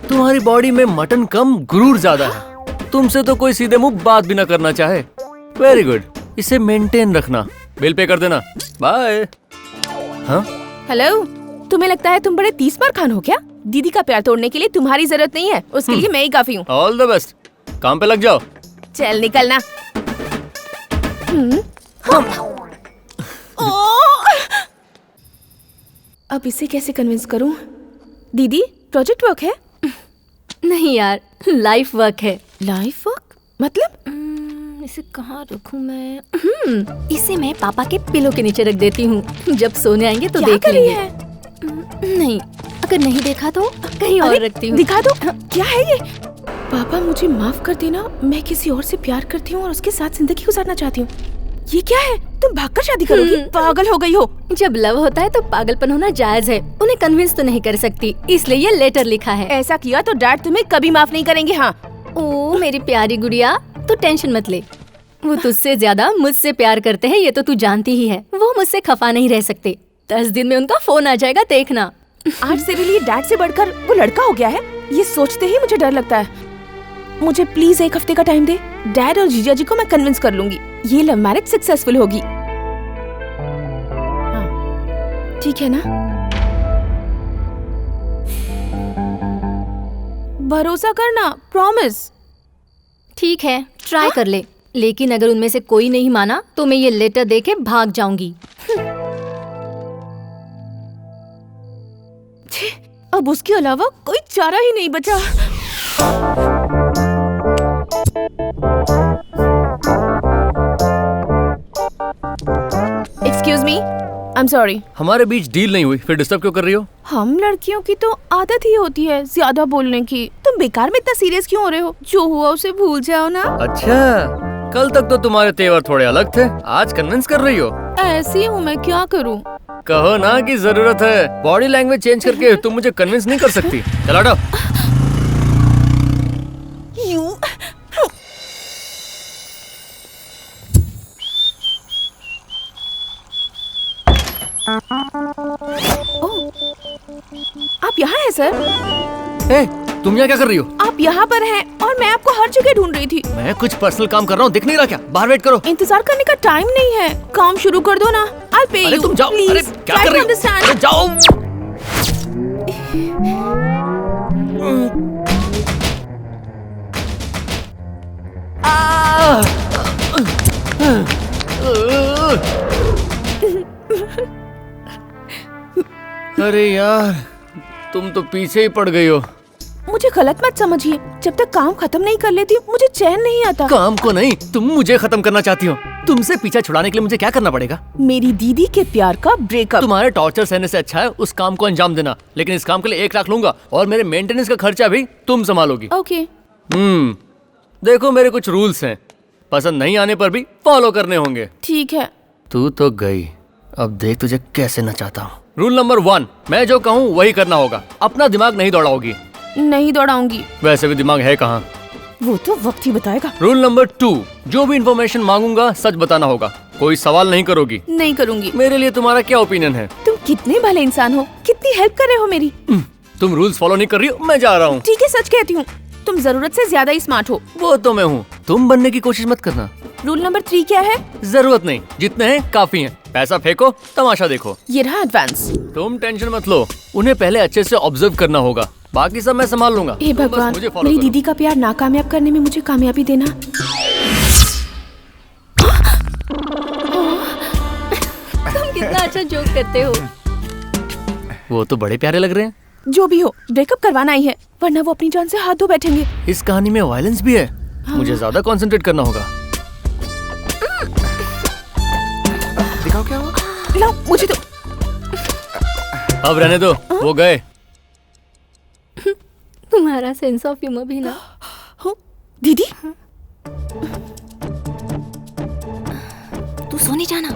तुम्हारी बॉडी में मटन कम, गुरूर ज्यादा है। तुमसे तो कोई सीधे मुंह बात भी ना करना चाहे। वेरी गुड, इसे मेंटेन रखना। बिल पे कर देना। बाय। हाँ?
हेलो, तुम्हें लगता है तुम बड़े 30 बार खान हो क्या? दीदी का प्यार तोड़ने के लिए तुम्हारी जरूरत नहीं है, उसके लिए मैं ही काफी हूँ।
All the best. काम पे लग जाओ।
चल निकलना। अब इसे कैसे कन्विंस करूं? दीदी, प्रोजेक्ट वर्क है?
नहीं यार, लाइफ वर्क है।
लाइफ वर्क मतलब?
इसे कहाँ रखूं मैं? इसे मैं पापा के पिलो के नीचे रख देती हूँ। जब सोने आएंगे तो देख लेंगे। नहीं, अगर नहीं देखा तो कहीं और रखती हूँ।
दिखा दो। क्या है ये? पापा मुझे माफ कर देना, मैं किसी और से प्यार करती हूँ और उसके साथ जिंदगी गुजारना चाहती हूँ। ये क्या है? तुम भागकर शादी करोगी? पागल हो गई हो।
जब लव होता है तो पागलपन होना जायज है। उन्हें कन्विंस तो नहीं कर सकती, इसलिए ये लेटर लिखा है।
ऐसा किया तो डैड तुम्हें कभी माफ नहीं करेंगे। हाँ।
ओ मेरी प्यारी गुड़िया, तू टेंशन मत ले। वो तुझसे ज्यादा मुझसे प्यार करते हैं, ये तो तू जानती ही है। वो मुझसे खफा नहीं रह सकते। 10 दिन में उनका फोन आ जाएगा, देखना।
आज तेरे लिए डैड से बढ़कर वो लड़का हो गया है, ये सोचते ही मुझे डर लगता है। मुझे प्लीज 1 हफ्ते का टाइम दे। डैड और जीजा जी को मैं कन्विंस कर लूंगी। ये लव मैरिज सक्सेसफुल होगी। हाँ, ठीक है ना? भरोसा करना, प्रॉमिस।
ठीक है, ट्राई कर ले। लेकिन अगर उनमें से कोई नहीं माना तो मैं ये लेटर दे के भाग जाऊंगी।
अब उसके अलावा कोई चारा ही नहीं बचा। Excuse me, I am sorry.
हमारे बीच डील नहीं हुई, फिर डिस्टर्ब क्यों कर रही हो?
हम लड़कियों की तो आदत ही होती है ज्यादा बोलने की। तुम बेकार में इतना सीरियस क्यों हो रहे हो? जो हुआ उसे भूल जाओ ना।
अच्छा, कल तक तो तुम्हारे तेवर थोड़े अलग थे, आज कन्विंस कर रही हो?
ऐसी हूँ मैं, क्या करूँ?
कहो ना कि जरूरत है। बॉडी लैंग्वेज चेंज करके तुम मुझे कन्विंस नहीं कर सकती। चलो हटो।
आप यहाँ हैं सर?
ए, तुम यहाँ क्या कर रही हो?
आप यहाँ पर हैं और मैं आपको हर जगह ढूंढ रही थी।
मैं कुछ पर्सनल काम कर रहा हूँ, दिख नहीं रहा क्या? बाहर वेट करो।
इंतजार करने का टाइम नहीं है, काम शुरू कर दो ना। I'll pay
अरे
you.
तुम जाओ।
Please,
अरे क्या
try
कर
to
रही हो?
understand.
अरे जाओ। अरे यार, तुम तो पीछे ही पड़ गई हो।
मुझे गलत मत समझिए, जब तक काम खत्म नहीं कर लेती मुझे चैन नहीं आता।
काम को नहीं, तुम मुझे खत्म करना चाहती हो। तुमसे पीछा छुड़ाने के लिए मुझे क्या करना पड़ेगा?
मेरी दीदी के प्यार का ब्रेकअप।
तुम्हारे टॉर्चर सहने से अच्छा है उस काम को अंजाम देना। लेकिन इस काम के लिए 1 लाख लूंगा और मेरे मेंटेनेंस का खर्चा भी तुम संभालोगी।
ओके।
देखो मेरे कुछ रूल्स हैं, पसंद नहीं आने पर भी फॉलो करने होंगे।
ठीक है।
तू तो गई, अब देख तुझे कैसे नचाता हूँ। रूल नंबर 1, मैं जो कहूँ वही करना होगा। अपना दिमाग नहीं दौड़ाओगी।
नहीं दौड़ाऊंगी।
वैसे भी दिमाग है कहाँ?
वो तो वक्त ही बताएगा।
रूल नंबर 2, जो भी इन्फॉर्मेशन मांगूंगा सच बताना होगा। कोई सवाल नहीं करोगी।
नहीं करूंगी।
मेरे लिए तुम्हारा क्या ओपिनियन है?
तुम कितने भले इंसान हो, कितनी हेल्प कर रहे हो मेरी।
तुम रूल्स फॉलो नहीं कर रही हो, मैं जा रहा हूँ।
ठीक है, सच कहती हूँ, तुम जरूरत से ज्यादा ही स्मार्ट हो।
वो तो मैं हूँ, तुम बनने की कोशिश मत करना।
रूल नंबर 3 क्या है?
जरूरत नहीं, जितने हैं काफी हैं। पैसा फेंको, तमाशा देखो।
ये रहा एडवांस।
तुम टेंशन मत लो, उन्हें पहले अच्छे से ऑब्जर्व करना होगा, बाकी सब मैं संभाल लूंगा।
हे भगवान, मेरी दीदी का प्यार नाकामयाब करने में मुझे कामयाबी देना।
तुम कितना अच्छा जोक करते हो।
वो तो बड़े प्यारे लग रहे हैं।
जो भी हो, ब्रेकअप करवाना ही है, वरना वो अपनी जान से हाथ धो बैठेंगे।
इस कहानी में वायलेंस भी है। मुझे ज्यादा कंसंट्रेट करना होगा।
दिखाओ क्या हुआ?
लाओ, मुझे तो।
अब रहने दो, वो गए।
तुम्हारा सेंस ऑफ ह्यूमर भी ना।
दीदी,
तू सोने जाना।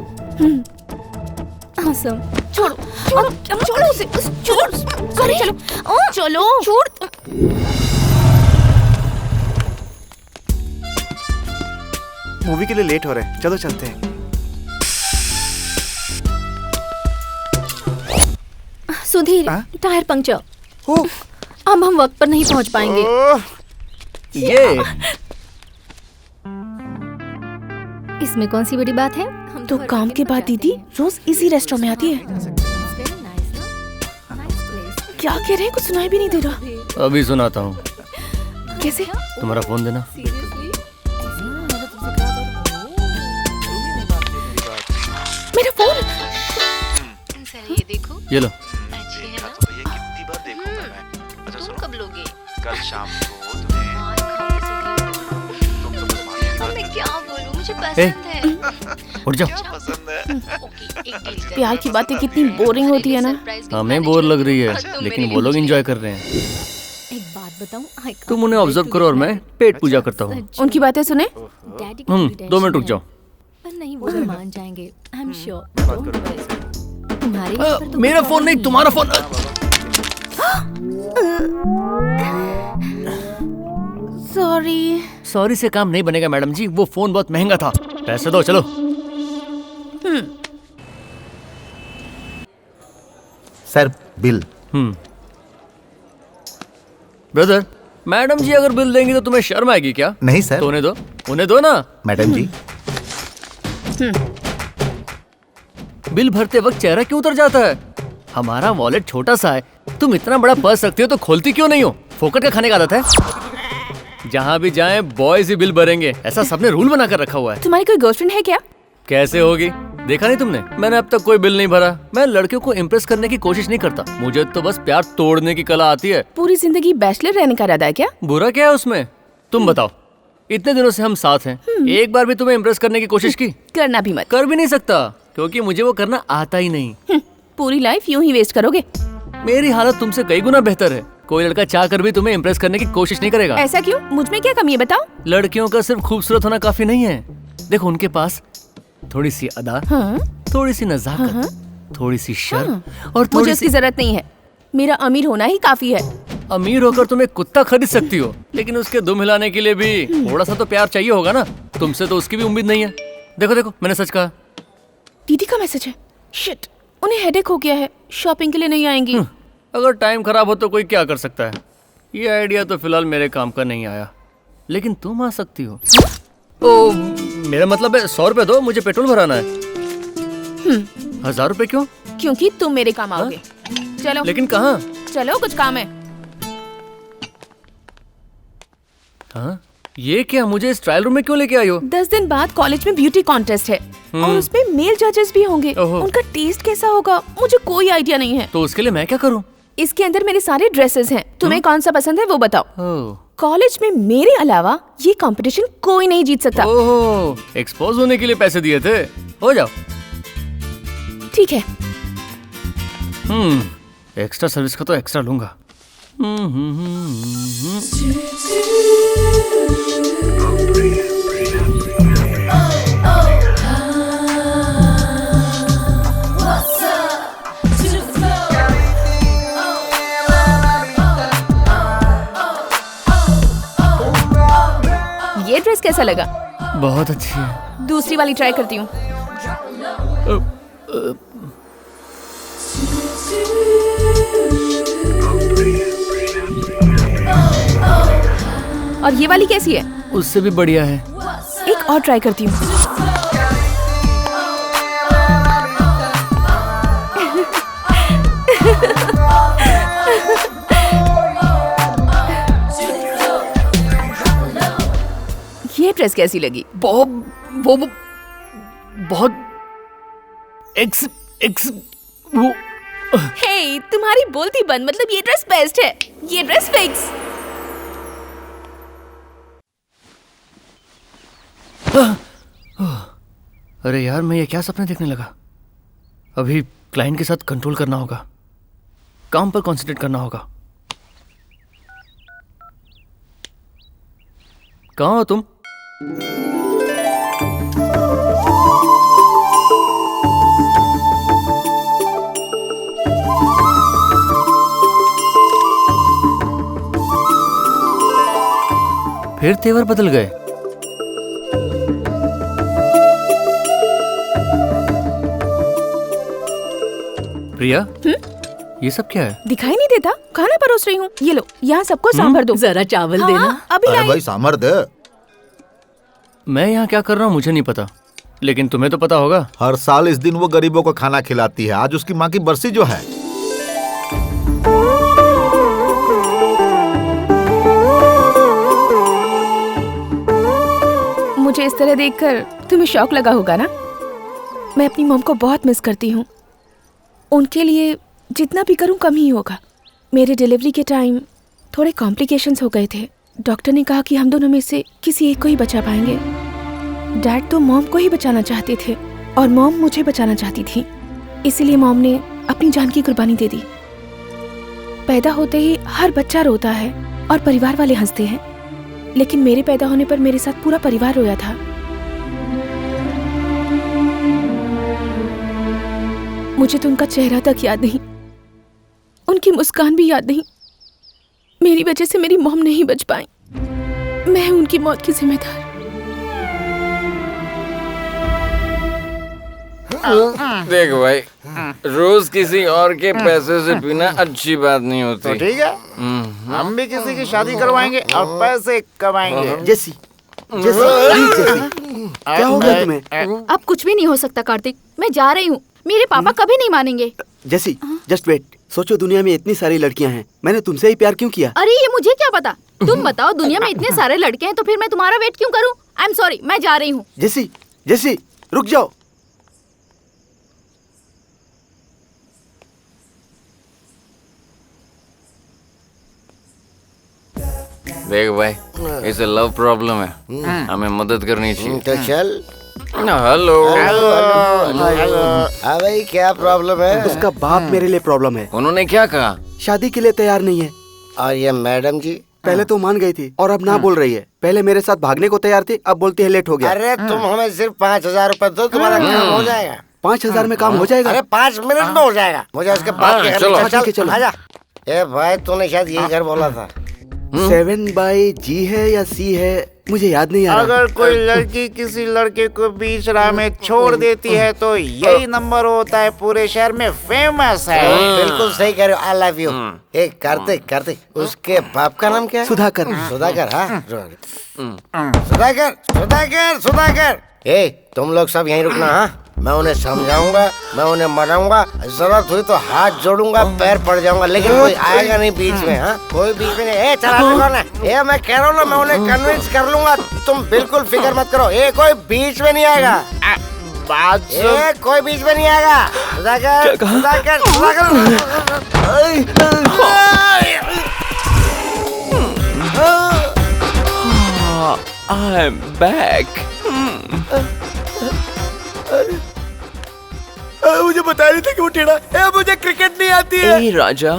awesome.
छोड़ो छोड़ो छोड़ो उसे, छोड़। सॉरी, चलो चलो, छोड़।
मूवी के लिए लेट हो रहे हैं, चलो चलते हैं।
Sudhir, tyre puncture. अब हम वक्त पर नहीं पहुंच पाएंगे।
ये
इसमें कौन सी बड़ी बात है?
तो काम के बाद दीदी रोज इसी रेस्टोरेंट में आती है। क्या कह रहे हैं? कुछ सुनाई भी नहीं दे रहा।
अभी सुनाता हूँ।
कैसे?
तुम्हारा फोन देना।
मेरा फोन।
ये देखो।
ये लो।
तुम कब लोगे?
कल शाम को
मैं क्या बोलूं, मुझे पसंद है।
उठ जाओ।
प्यार की बातें कितनी बोरिंग होती है ना।
हमें बोर लग रही है, लेकिन वो लोग एंजॉय कर रहे हैं।
एक बात बताऊं,
तुम उन्हें ऑब्जर्व करो और मैं पेट पूजा करता हूँ।
उनकी बातें सुने।
2 मिनट रुक जाओ।
पर नहीं, वो मान जाएंगे। I am sure. तुम्हारे
मेरा फोन नहीं, तुम्हारा फोन। सॉरी से काम नहीं बनेगा मैडम जी, वो फोन बहुत महंगा था। पैसे दो, चलो।
Sir, bill.
ब्रदर, मैडम जी अगर बिल देंगी तो तुम्हें शर्म आएगी क्या?
नहीं सर।
तो उन्हें दो ना।
मैडम जी।
बिल भरते वक्त चेहरा क्यों उतर जाता है? हमारा वॉलेट छोटा सा है, तुम इतना बड़ा पर्स रखती हो तो खोलती क्यों नहीं हो? फोकट का खाने का आदत है? जहाँ भी जाएं बॉयज ही बिल भरेंगे, ऐसा सबने रूल बना कर रखा हुआ है।
तुम्हारी कोई गर्लफ्रेंड है क्या?
कैसे होगी? देखा नहीं तुमने? मैंने अब तक कोई बिल नहीं भरा। मैं लड़कियों को इम्प्रेस करने की कोशिश नहीं करता, मुझे तो बस प्यार तोड़ने की कला आती है।
पूरी जिंदगी बैचलर रहने का इरादा है क्या?
बुरा क्या है उसमें? तुम बताओ, इतने दिनों से हम साथ हैं, एक बार भी तुम्हें इम्प्रेस करने की कोशिश की?
करना भी मत।
कर भी नहीं सकता, क्योंकि मुझे वो करना आता ही नहीं।
पूरी लाइफ यूं ही वेस्ट करोगे।
मेरी हालत तुमसे कई गुना बेहतर है। कोई लड़का चाह कर भी तुम्हें इम्प्रेस करने की कोशिश नहीं करेगा।
ऐसा क्यों? मुझ में क्या कमी है बताओ?
लड़कियों का सिर्फ खूबसूरत होना काफी नहीं है। देखो, उनके पास थोड़ी सी अदा, थोड़ी सी नजाकत, थोड़ी सी शर्म और
मुझे उसकी जरूरत नहीं है। मेरा अमीर होना ही काफी है।
अमीर होकर तुम एक कुत्ता खरीद सकती हो, लेकिन उसके दुम हिलाने के लिए भी थोड़ा सा तो प्यार चाहिए होगा ना। तुमसे तो उसकी भी उम्मीद नहीं है। देखो देखो, मैंने सच कहा।
दीदी का मैसेज है। शिट, उन्हें हेडेक हो गया है, शॉपिंग के लिए नहीं आएंगी।
अगर टाइम खराब हो तो कोई क्या कर सकता है। ये आइडिया तो फिलहाल मेरे काम का नहीं आया, लेकिन तुम आ सकती हो। ओ, मेरा मतलब है 100 रुपए दो, मुझे पेट्रोल भराना है। 1000 रुपए क्यों?
क्योंकि तुम मेरे काम आओगे। चलो।
लेकिन कहाँ?
चलो, कुछ काम है।
हाँ, ये क्या? मुझे इस ट्रायल रूम में क्यों लेके आई हो?
10 दिन बाद कॉलेज में ब्यूटी कॉन्टेस्ट है और उसमें मेल जजेस भी होंगे। उनका टेस्ट कैसा होगा मुझे कोई आइडिया नहीं है।
तो उसके लिए मैं क्या करूँ?
इसके अंदर मेरे सारे ड्रेसेस हैं, तुम्हें कौन सा पसंद है वो बताओ। कॉलेज में मेरे अलावा ये कंपटीशन कोई नहीं जीत सकता।
ओह, एक्सपोज होने के लिए पैसे दिए थे। हो जाओ।
ठीक है।
एक्स्ट्रा सर्विस का तो एक्स्ट्रा लूंगा।
ये ड्रेस कैसा लगा?
बहुत अच्छी है।
दूसरी वाली ट्राई करती हूँ। और ये वाली कैसी है?
उससे भी बढ़िया है।
एक और ट्राई करती हूँ। ये ड्रेस कैसी लगी?
बहुत वो।
हे, तुम्हारी बोलती बंद, मतलब ये ड्रेस बेस्ट है। ये ड्रेस फिक्स।
अरे यार, मैं ये क्या सपने देखने लगा। अभी क्लाइंट के साथ कंट्रोल करना होगा, काम पर कंसंट्रेट करना होगा। कहाँ हो तुम? फिर तेवर बदल गए। प्रिया, ये सब क्या है?
दिखाई नहीं देता? खाना परोस रही हूँ। ये लो, यहाँ सबको सांभर दो।
जरा चावल
हाँ,
देना।
अभी
अरे
लाई।
भाई सांभर दे।
मैं यहाँ क्या कर रहा हूँ मुझे नहीं पता, लेकिन तुम्हें तो पता होगा।
हर साल इस दिन वो गरीबों को खाना खिलाती है। आज उसकी माँ की बरसी जो है।
मुझे इस तरह देखकर तुम्हें शौक लगा होगा ना? मैं अपनी मॉम को बहुत मिस करती हूँ। उनके लिए जितना भी करूँ कम ही होगा। मेरे डिलीवरी के टाइम थोड़े कॉम्प्लिकेशंस हो गए थे। डॉक्टर ने कहा कि हम दोनों में से किसी एक को ही बचा पाएंगे। डैड तो मॉम को ही बचाना चाहते थे और मॉम मुझे बचाना चाहती थी। इसीलिए मॉम ने अपनी जान की कुर्बानी दे दी। पैदा होते ही हर बच्चा रोता है और परिवार वाले हंसते हैं, लेकिन मेरे पैदा होने पर मेरे साथ पूरा परिवार रोया था। मुझे तो उनका चेहरा तक याद नहीं, उनकी मुस्कान भी याद नहीं। मेरी वजह से मेरी मॉम नहीं बच पाई। मैं उनकी मौत की जिम्मेदार।
देख भाई, रोज किसी और के पैसे से पीना अच्छी बात नहीं होती।
तो ठीक है, हम भी किसी की शादी करवाएंगे और पैसे कमाएंगे।
जेसी, क्या हो गया तुम्हें?
अब कुछ भी नहीं हो सकता कार्तिक। मैं जा रही हूँ, मेरे पापा कभी नहीं मानेंगे।
जेसी, जस्ट वेट,
सोचो दुनिया में इतनी सारी लड़कियां हैं, मैंने तुमसे ही प्यार क्यों किया?
अरे ये मुझे क्या पता। तुम बताओ, दुनिया में इतने सारे लड़के हैं तो फिर मैं तुम्हारा वेट क्यों करूं? आई एम सॉरी, मैं जा रही हूँ।
जेसी, जेसी, रुक जाओ।
देख भाई, इसे लव प्रॉब्लम है, हमें मदद करनी चाहिए।
तो चल।
हेलो।
हाँ भाई, क्या प्रॉब्लम है?
उसका बाप मेरे लिए प्रॉब्लम है।
उन्होंने क्या कहा?
शादी के लिए तैयार नहीं है।
और ये मैडम जी?
पहले तो मान गई थी और अब ना बोल रही है। पहले मेरे साथ भागने को तैयार थी, अब बोलती है लेट हो गया।
अरे तुम हमें सिर्फ 5,000 रूपए दो, तुम्हारा काम हो जाएगा।
5,000 में काम हो जाएगा?
अरे 5 मिनट में हो जाएगा। मुझे उसके बाद के घर में
ठीक है, चलो।
आजा। ए भाई, तूने शायद यही घर बोला था।
7/G है या C है, मुझे याद नहीं आ रहा।
अगर कोई लड़की किसी लड़के को बीच राह में छोड़ देती है तो यही नंबर होता है, पूरे शहर में फेमस है।
बिल्कुल सही कह रहे हो। I love you. एक कार्तिक, कार्तिक, उसके बाप का नाम क्या है?
सुधाकर।
सुधाकर, हाँ। सुधाकर, सुधाकर, सुधाकर। ए, तुम लोग सब यहीं रुकना। हाँ, मैं उन्हें समझाऊंगा, मैं उन्हें मनाऊंगा, जरूरत हुई तो हाथ जोड़ूंगा, पैर पड़ जाऊंगा, लेकिन कोई आएगा नहीं बीच में। हाँ, कोई बीच में नहीं। ए, चला कौन है? ए, मैं कह रहा हूँ ना, मैं उन्हें कन्विंस कर लूंगा। तुम बिल्कुल फिक्र मत करो। ए, कोई बीच में नहीं आएगा। ए, कोई बीच में नहीं आएगा। Sudhakar, Sudhakar,
I am back.
मुझे बता रही थी कि वो टेढ़ा है। मुझे क्रिकेट नहीं आती है।
ए राजा,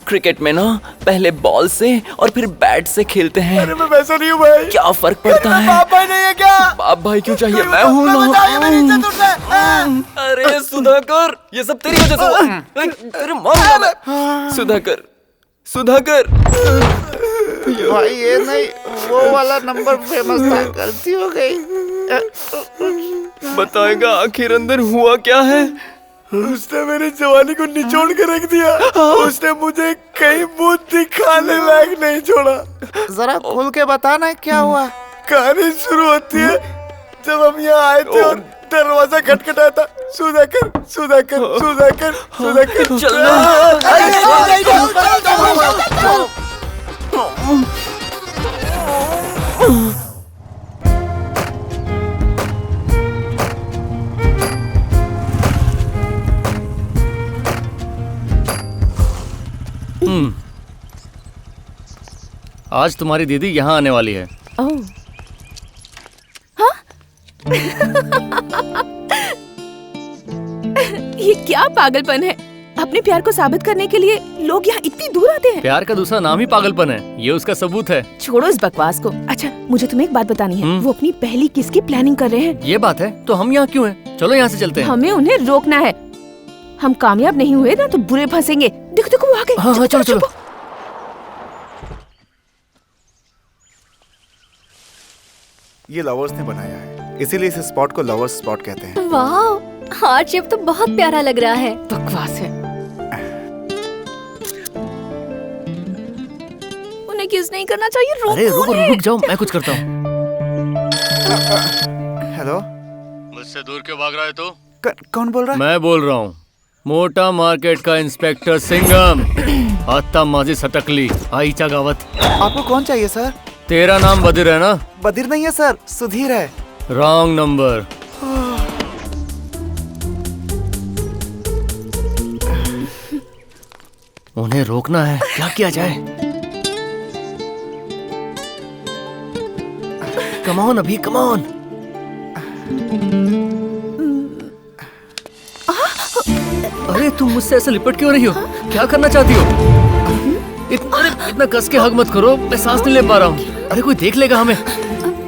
क्रिकेट में ना पहले बॉल से और फिर बैट से खेलते हैं।
अरे मैं वैसा नहीं हूँ भाई।
क्या फर्क पड़ता है?
बाप भाई नहीं है क्या?
बाप भाई क्यों चाहिए? मैं हूँ ना। अरे सुधाकर, ये सब तेरी वजह से हुआ। अरे मारूंगा मैं। सुधाकर, सुधाकर।
भाई ये नहीं, वो वाला नंबर फेमस था, गलती हो गई।
बताएगा आखिर अंदर हुआ क्या है?
उसने मेरी जवानी को निचोड़ के रख दिया। उसने मुझे कहीं मुंह दिखाने लायक नहीं छोड़ा।
जरा खुल के बताना क्या हुआ।
कहानी शुरू होती है जब हम यहाँ आए थे और दरवाजा खटखटाया था। सुधाकर, सुधाकर, सुधाकर, सुधाकर।
आज तुम्हारी दीदी यहाँ आने वाली है।
ओह, हाँ? ये क्या पागलपन है? अपने प्यार को साबित करने के लिए लोग यहाँ इतनी दूर आते हैं।
प्यार का दूसरा नाम ही पागलपन है, ये उसका सबूत है।
छोड़ो इस बकवास को। अच्छा, मुझे तुम्हें एक बात बतानी है। वो अपनी पहली किस की प्लानिंग कर रहे हैं।
ये बात है तो हम यहाँ क्यों हैं? चलो यहाँ से चलते हैं।
हमें उन्हें रोकना है। हम कामयाब नहीं हुए ना तो बुरे फंसेंगे। देखो देखो वो आ गए।
हाँ, चलो चलो।
ये लवर्स ने बनाया है, इसीलिए इस स्पॉट को लवर्स स्पॉट कहते हैं।
वाह, हार्ट शेप तो बहुत प्यारा लग रहा है।
बकवास है। उन्हें किस नहीं करना चाहिए। रोको।
अरे रुको, रुक जाओ, मैं कुछ करता हूँ।
हेलो,
मुझसे दूर क्यों भाग रहा है तू?
कौन बोल रहा है?
मैं बोल रहा हूँ, मोटा मार्केट का इंस्पेक्टर सिंघम। आत्ता माझी सटकली आईचा गावत।
आपको कौन चाहिए सर?
तेरा नाम बदिर है ना?
बदिर नहीं है सर, सुधीर है।
Wrong number. उन्हें रोकना है, क्या किया जाए? कम ऑन अभी, कम ऑन। अरे तुम मुझसे ऐसे लिपट क्यों रही हो? क्या करना चाहती हो? इतना कस के हग मत करो, मैं सांस नहीं ले पा रहा हूँ। अरे कोई देख लेगा हमें।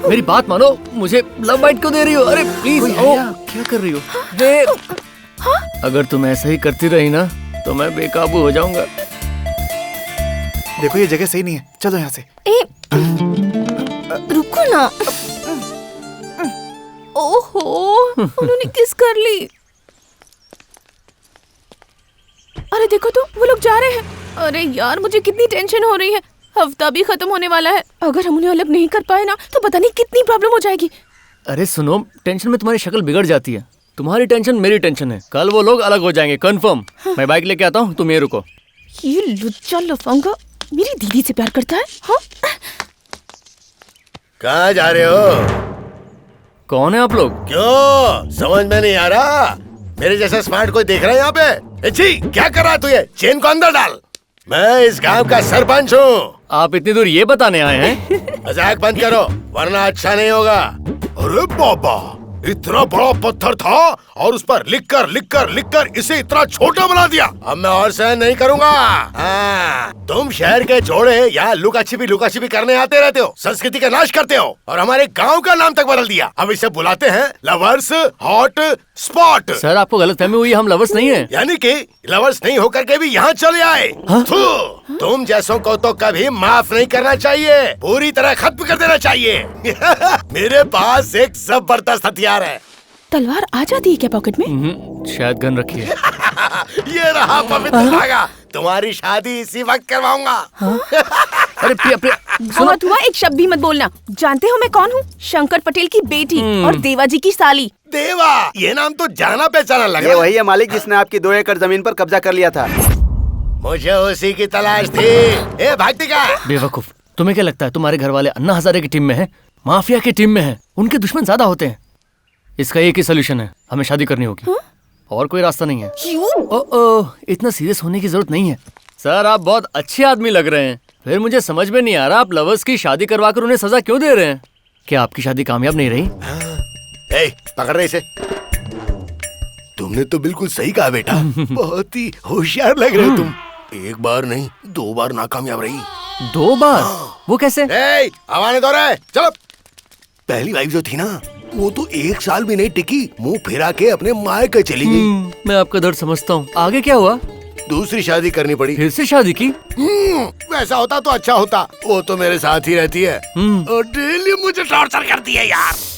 मेरी बात मानो, मुझे लव बाइट क्यों दे रही हो? अरे प्लीज। क्या कर रही हो? अगर तुम ऐसा ही करती रही ना तो मैं बेकाबू हो जाऊंगा।
देखो ये जगह सही नहीं है, चलो यहाँ से।
रुको ना। ओहो, उन्होंने किस कर ली। अरे देखो तो, वो लोग जा रहे हैं। अरे यार, मुझे कितनी टेंशन हो रही है। हफ्ता भी खत्म होने वाला है। अगर हम उन्हें अलग नहीं कर पाए ना तो पता नहीं कितनी प्रॉब्लम हो जाएगी।
अरे सुनो, टेंशन में तुम्हारी शक्ल बिगड़ जाती है। तुम्हारी टेंशन मेरी टेंशन है। कल वो लोग अलग हो जाएंगे, कंफर्म। मैं बाइक लेके आता हूँ, तुम ये रुको।
ये लुच्चा लफंगा मेरी दीदी से प्यार करता है। हाँ?
कहाँ जा रहे हो?
कौन है आप लोग?
क्यों समझ में नहीं आ रहा? मेरे जैसा स्मार्ट कोई देख रहा है यहाँ पे? जी क्या कर रहा है तू? ये चेन को अंदर डाल। मैं इस गांव का सरपंच हूँ।
आप इतनी दूर ये बताने आए हैं?
मजाक बंद करो वरना अच्छा नहीं होगा। अरे बाबा, इतना बड़ा पत्थर था और उस पर लिख कर इसे इतना छोटा बना दिया। अब मैं और सहन नहीं करूँगा। तुम शहर के जोड़े यहाँ लुका छिपी करने आते रहते हो, संस्कृति का नाश करते हो और हमारे गांव का नाम तक बदल दिया। अब इसे बुलाते हैं लवर्स हॉट स्पॉट।
सर आपको गलतफहमी हुई, हम लवर्स नहीं हैं।
यानी कि लवर्स नहीं होकर के भी यहाँ चले आए। तुम जैसों को तो कभी माफ नहीं करना चाहिए, पूरी तरह खत्म कर देना चाहिए। मेरे पास एक जबरदस्त हथियार है।
तलवार आ जाती है क्या पॉकेट में?
शायद गन रखी है।
ये रहा पवित्र धागा, तुम्हारी शादी इसी वक्त करवाऊंगा।
अरे प्रिया
बहुत हुआ, एक शब्द भी मत बोलना। जानते हो मैं कौन हूँ? शंकर पटेल की बेटी और देवा जी की साली।
देवा, ये नाम तो जाना पहचाना लग रहा है।
ये वही है मालिक जिसने आपकी 2 एकड़ जमीन पर कब्जा कर लिया था।
मुझे उसी की तलाश थी। ए भागती का
बेवकूफ, तुम्हें क्या लगता है तुम्हारे घर वाले अन्ना हजारे की टीम में हैं, माफिया की टीम में हैं? उनके दुश्मन ज्यादा होते हैं। इसका एक ही सोल्यूशन है, हमें शादी करनी होगी। और कोई रास्ता नहीं है। ओह, इतना सीरियस होने की जरूरत नहीं है। सर आप बहुत अच्छे आदमी लग रहे हैं, फिर मुझे समझ में नहीं आ रहा आप लवर्स की शादी करवा कर उन्हें सजा क्यों दे रहे हैं? क्या आपकी शादी कामयाब नहीं रही?
पकड़ रहे इसे। तुमने तो बिल्कुल सही कहा बेटा। बहुत ही होशियार लग रहे हो तुम। एक बार नहीं 2 बार नाकामयाब रही।
2 बार? वो कैसे?
आवाज़ दो रहे। चलो, पहली वाइफ जो थी ना, वो तो 1 साल भी नहीं टिकी, मुंह फिरा के अपने मायके चली गई।
मैं आपका दर्द समझता हूँ। आगे क्या हुआ?
दूसरी शादी करनी पड़ी।
फिर से शादी की?
वैसा होता तो अच्छा होता। वो तो मेरे साथ ही रहती है और डेली मुझे टॉर्चर करती है यार।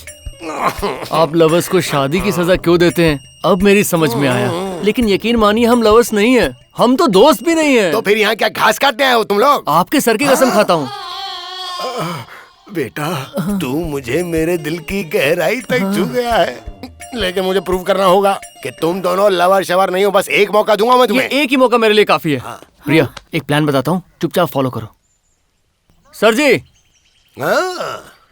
आप लवर्स को शादी की सजा क्यों देते हैं अब मेरी समझ में आया। लेकिन यकीन मानिए हम लवर्स नहीं है, हम तो दोस्त भी नहीं है।
तो फिर यहाँ क्या घास काटने आए हो तुम लोग?
आपके सर की कसम खाता हूँ।
बेटा तू मुझे मेरे दिल की गहराई तक छू गया है, लेकिन मुझे प्रूव करना होगा कि तुम दोनों लवर शवर नहीं हो। बस एक मौका दूंगा मैं तुम्हें।
ये एक ही मौका मेरे लिए काफी है। प्रिया एक प्लान बताता हूँ, चुपचाप फॉलो करो। सर जी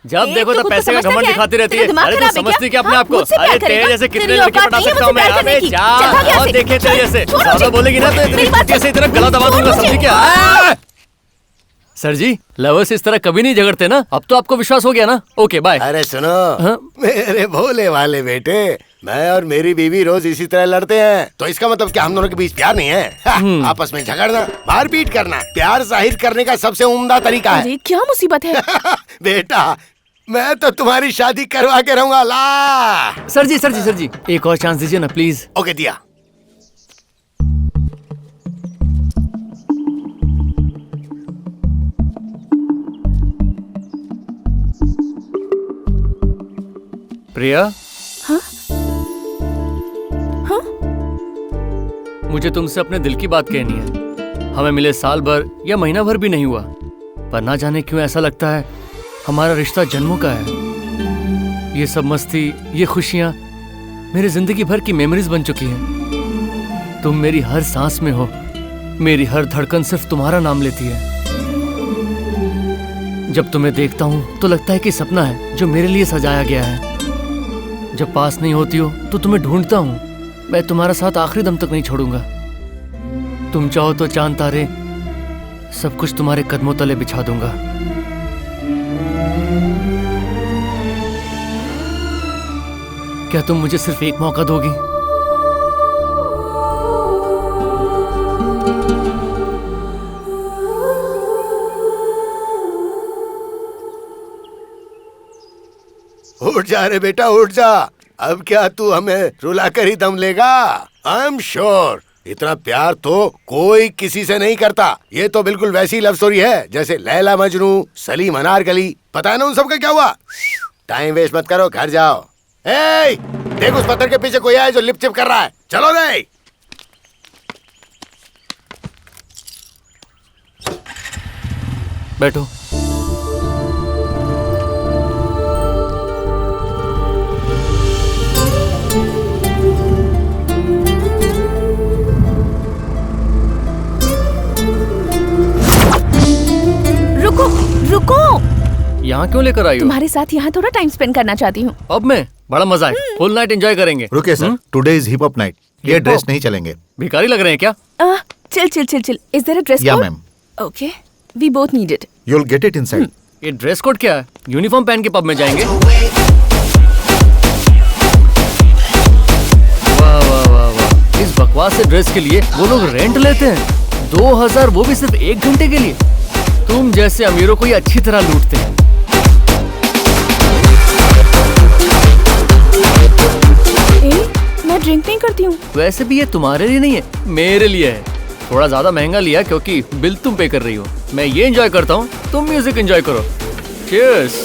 जब देखो तो पैसे का घमंड दिखाती रहती है। अरे तू समझती क्या अपने आप को? अरे तेरे जैसे कितने लड़के पटा सकता हूँ मैं। अबे जा और देखे तेरे जैसे ज्यादा बोलेगी ना तो इतनी चुटकी से इतना गला दबा दूंगा, समझी क्या? सर जी लवर्स इस तरह कभी नहीं झगड़ते ना, अब तो आपको विश्वास हो गया ना? Okay bye.
अरे सुनो मेरे भोले वाले बेटे, मैं और मेरी बीवी रोज इसी तरह लड़ते हैं, तो इसका मतलब क्या हम दोनों के बीच प्यार नहीं है? आपस में झगड़ना, मारपीट करना प्यार जाहिर करने का सबसे उम्दा तरीका है।
अरे क्या मुसीबत है?
बेटा मैं तो तुम्हारी शादी करवा के रहूंगा। ला
सर जी एक और चांस दीजिए ना प्लीज।
ओके दिया।
प्रिया
हाँ? हाँ?
मुझे तुमसे अपने दिल की बात कहनी है। हमें मिले साल भर या महीना भर भी नहीं हुआ, पर ना जाने क्यों ऐसा लगता है हमारा रिश्ता जन्मों का है। ये सब मस्ती, ये खुशियां मेरी जिंदगी भर की मेमोरीज बन चुकी हैं। तुम मेरी हर सांस में हो, मेरी हर धड़कन सिर्फ तुम्हारा नाम लेती है। जब तुम्हें देखता हूँ तो लगता है कि सपना है जो मेरे लिए सजाया गया है। जब पास नहीं होती हो तो तुम्हें ढूंढता हूँ। मैं तुम्हारा साथ आखिरी दम तक नहीं छोड़ूंगा। तुम चाहो तो चांद तारे सब कुछ तुम्हारे कदमों तले बिछा दूंगा। क्या तुम मुझे सिर्फ एक मौका दोगी?
उठ जा रे बेटा उठ जा। अब क्या तू हमें रुला कर ही दम लेगा? आई एम श्योर इतना प्यार तो कोई किसी से नहीं करता। ये तो बिल्कुल वैसी लव स्टोरी है जैसे लैला मजनू, सलीम अनारकली। पता है ना उन सबका क्या हुआ? टाइम वेस्ट मत करो, घर जाओ। ए, देख उस पत्थर के पीछे कोई है जो लिप चिप कर रहा है। चलो रे।
बैठो। यहाँ क्यों लेकर आई हो?
तुम्हारे साथ यहाँ थोड़ा टाइम स्पेंड करना चाहती हूँ।
अब मैं बड़ा मजा है, फुल नाइट एंजॉय करेंगे।
रुके sir, today is hip hop night, ये ड्रेस नहीं चलेंगे।
भिखारी लग रहे हैं क्या?
Chill. Is there a dress code?
या ma'am.
Okay, we both need it.
You will get it inside.
ये ड्रेस कोड क्या है? यूनिफॉर्म पहन के पब में जाएंगे? वाह वाह वाह वाह, इस बकवास से ड्रेस के लिए वो लोग रेंट लेते हैं 2000, वो भी सिर्फ 1 घंटे के लिए। तुम जैसे अमीरों को ये अच्छी तरह लूटते हैं।
मैं ड्रिंक नहीं करती हूँ।
वैसे भी ये तुम्हारे लिए नहीं है, मेरे लिए है। थोड़ा ज्यादा महंगा लिया क्योंकि बिल तुम पे कर रही हो। मैं ये एंजॉय करता हूँ, तुम म्यूजिक एंजॉय करो। चीयर्स।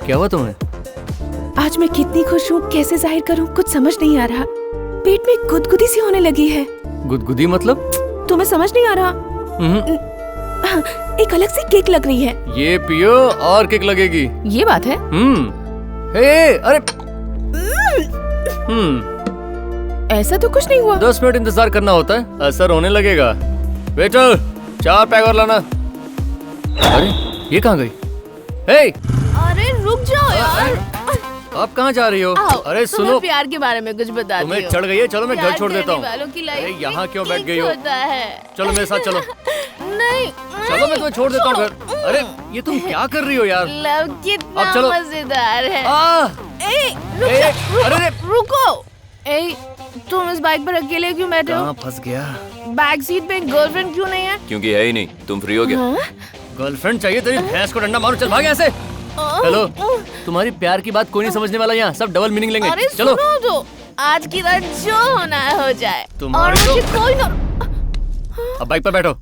क्या हुआ तुम्हें?
आज मैं कितनी खुश हूँ, कैसे जाहिर करूँ, कुछ समझ नहीं आ रहा। पेट में गुदगुदी सी होने लगी है।
गुदगुदी मतलब?
तुम्हें समझ नहीं आ रहा? एक अलग सी किक लग रही है।
ये पियो और किक लगेगी।
ये बात है?
अरे
ऐसा तो कुछ नहीं हुआ।
10 मिनट इंतजार करना होता है, असर होने लगेगा। वेटर, 4 पैक और लाना। अरे ये कहाँ गई?
अरे रुक जाओ यार।
आप कहाँ जा रही हो? अरे सुनो,
प्यार के बारे में कुछ बता दो।
तुम्हें चढ़ गई है, चलो मैं घर छोड़ देता हूँ। अरे यहाँ क्यों बैठ गई हो? चलो मेरे साथ चलो।
नहीं
चलो मैं तुम्हें छोड़ देता हूँ घर। अरे ये तुम क्या कर रही हो यार?
लव कितना
अब चलो।
मजेदार है।
अरे
रुको। तुम इस बाइक पर अकेले क्यों बैठे हो?
कहाँ फंस गया?
बैक सीट पे गर्लफ्रेंड क्यों नहीं है?
क्योंकि है ही नहीं। तुम फ्री हो गया?
गर्लफ्रेंड चाहिए तेरी भैंस को डंडा मारो, चल भाग यहाँ से। हेलो, तुम्हारी प्यार की बात कोई नहीं समझने वाला यहाँ, सब डबल मीनिंग लेंगे।
अरे
चलो
सुनो तो, आज की रात जो होना है हो जाए।
तुम्हारे
और मुझे
तो-
कोई ना।
अब बाइक पर बैठो।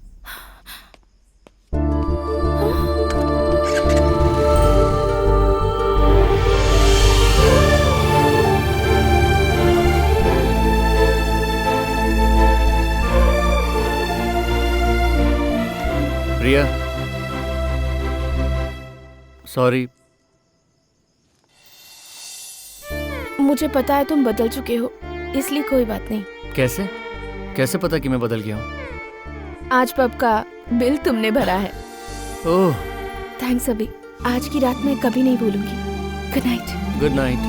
प्रिया, सॉरी।
मुझे पता है तुम बदल चुके हो, इसलिए कोई बात नहीं।
कैसे कैसे पता कि मैं बदल गया हूँ?
आज पब का बिल तुमने भरा है।
ओह
थैंक्स अभी, आज की रात मैं कभी नहीं भूलूंगी। Good night.
Good night.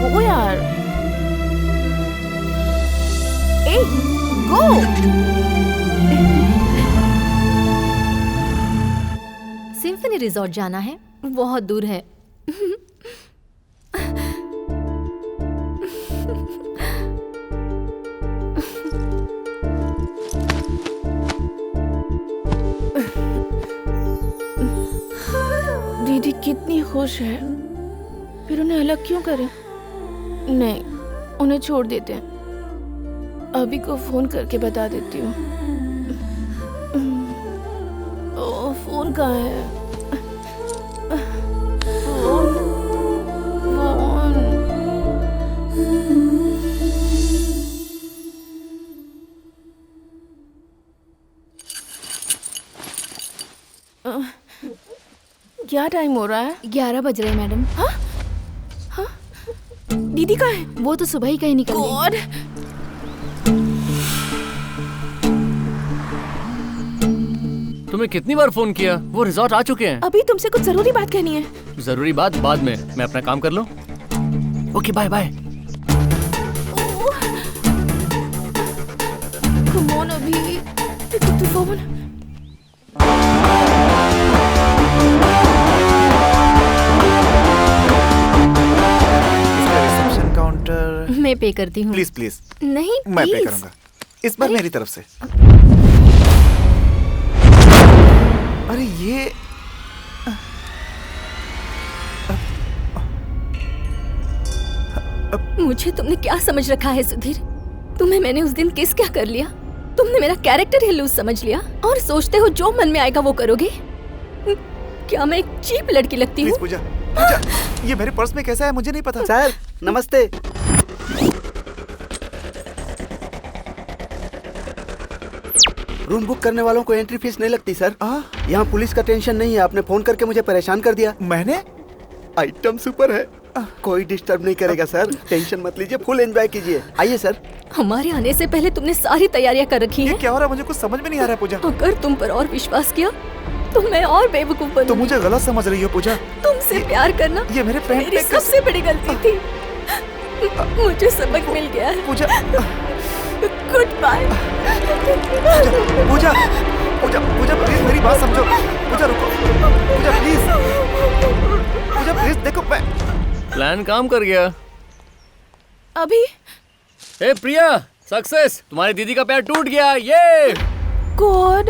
ओ यार, ए गो।
सिम्फनी रिजॉर्ट जाना है, बहुत दूर है।
दीदी कितनी खुश है, फिर उन्हें अलग क्यों करें? नहीं, उन्हें छोड़ देते हैं। अभी को फोन करके बता देती हूँ। ओ, फोन कहाँ है? Phone, phone. क्या टाइम हो रहा है?
11 बज रहे हैं मैडम।
हाँ? हाँ? दीदी कहाँ है?
वो तो सुबह ही कहीं निकल गई।
गॉड!
तुम्हें कितनी बार फोन किया? वो रिजॉर्ट आ चुके हैं।
अभी तुमसे कुछ जरूरी बात कहनी है।
जरूरी बात बाद में, मैं अपना काम कर लूं। Okay bye bye.
Come on अभी, तू फोन।
Reception counter.
मैं पे करती हूँ।
Please please.
नहीं
मैं पे
प्लीज।
करूंगा इस बार मेरी तरफ से। अरे ये
मुझे तुमने क्या समझ रखा है सुधीर? तुम्हें मैंने उस दिन किस क्या कर लिया? तुमने मेरा कैरेक्टर ही लूज समझ लिया और सोचते हो जो मन में आएगा वो करोगे। क्या मैं एक चीप लड़की लगती हूँ?
पूजा ये मेरे पर्स में कैसा है मुझे नहीं पता।
सर नमस्ते। रूम बुक करने वालों को एंट्री फीस नहीं लगती सर। यहाँ पुलिस का टेंशन नहीं है। आपने फोन करके मुझे परेशान कर दिया।
मैंने?
आइटम सुपर है, कोई डिस्टर्ब नहीं करेगा सर। टेंशन मत लीजिए, फुल एंजॉय कीजिए। आइए सर।
हमारे आने से पहले तुमने सारी तैयारियां कर रखी हैं।
क्या हो रहा है मुझे कुछ समझ में नहीं आ रहा है पूजा।
अगर तुम पर और विश्वास किया तो मैं और बेवकूफ बनूंगी।
तुम मुझे गलत समझ रही हो पूजा।
तुमसे प्यार करना
ये मेरे पैंट
मेरी सबसे बड़ी गलती थी। मुझे सबक मिल गया है।
Pooja
goodbye.
Pooja Pooja Pooja please मेरी बात समझो। पूजा रुको, पूजा प्लीज, पूजा प्लीज देखो।
प्लान काम कर गया।
अभी
ए प्रिया, सक्सेस, तुम्हारी दीदी का पैर टूट गया। ये
गॉड,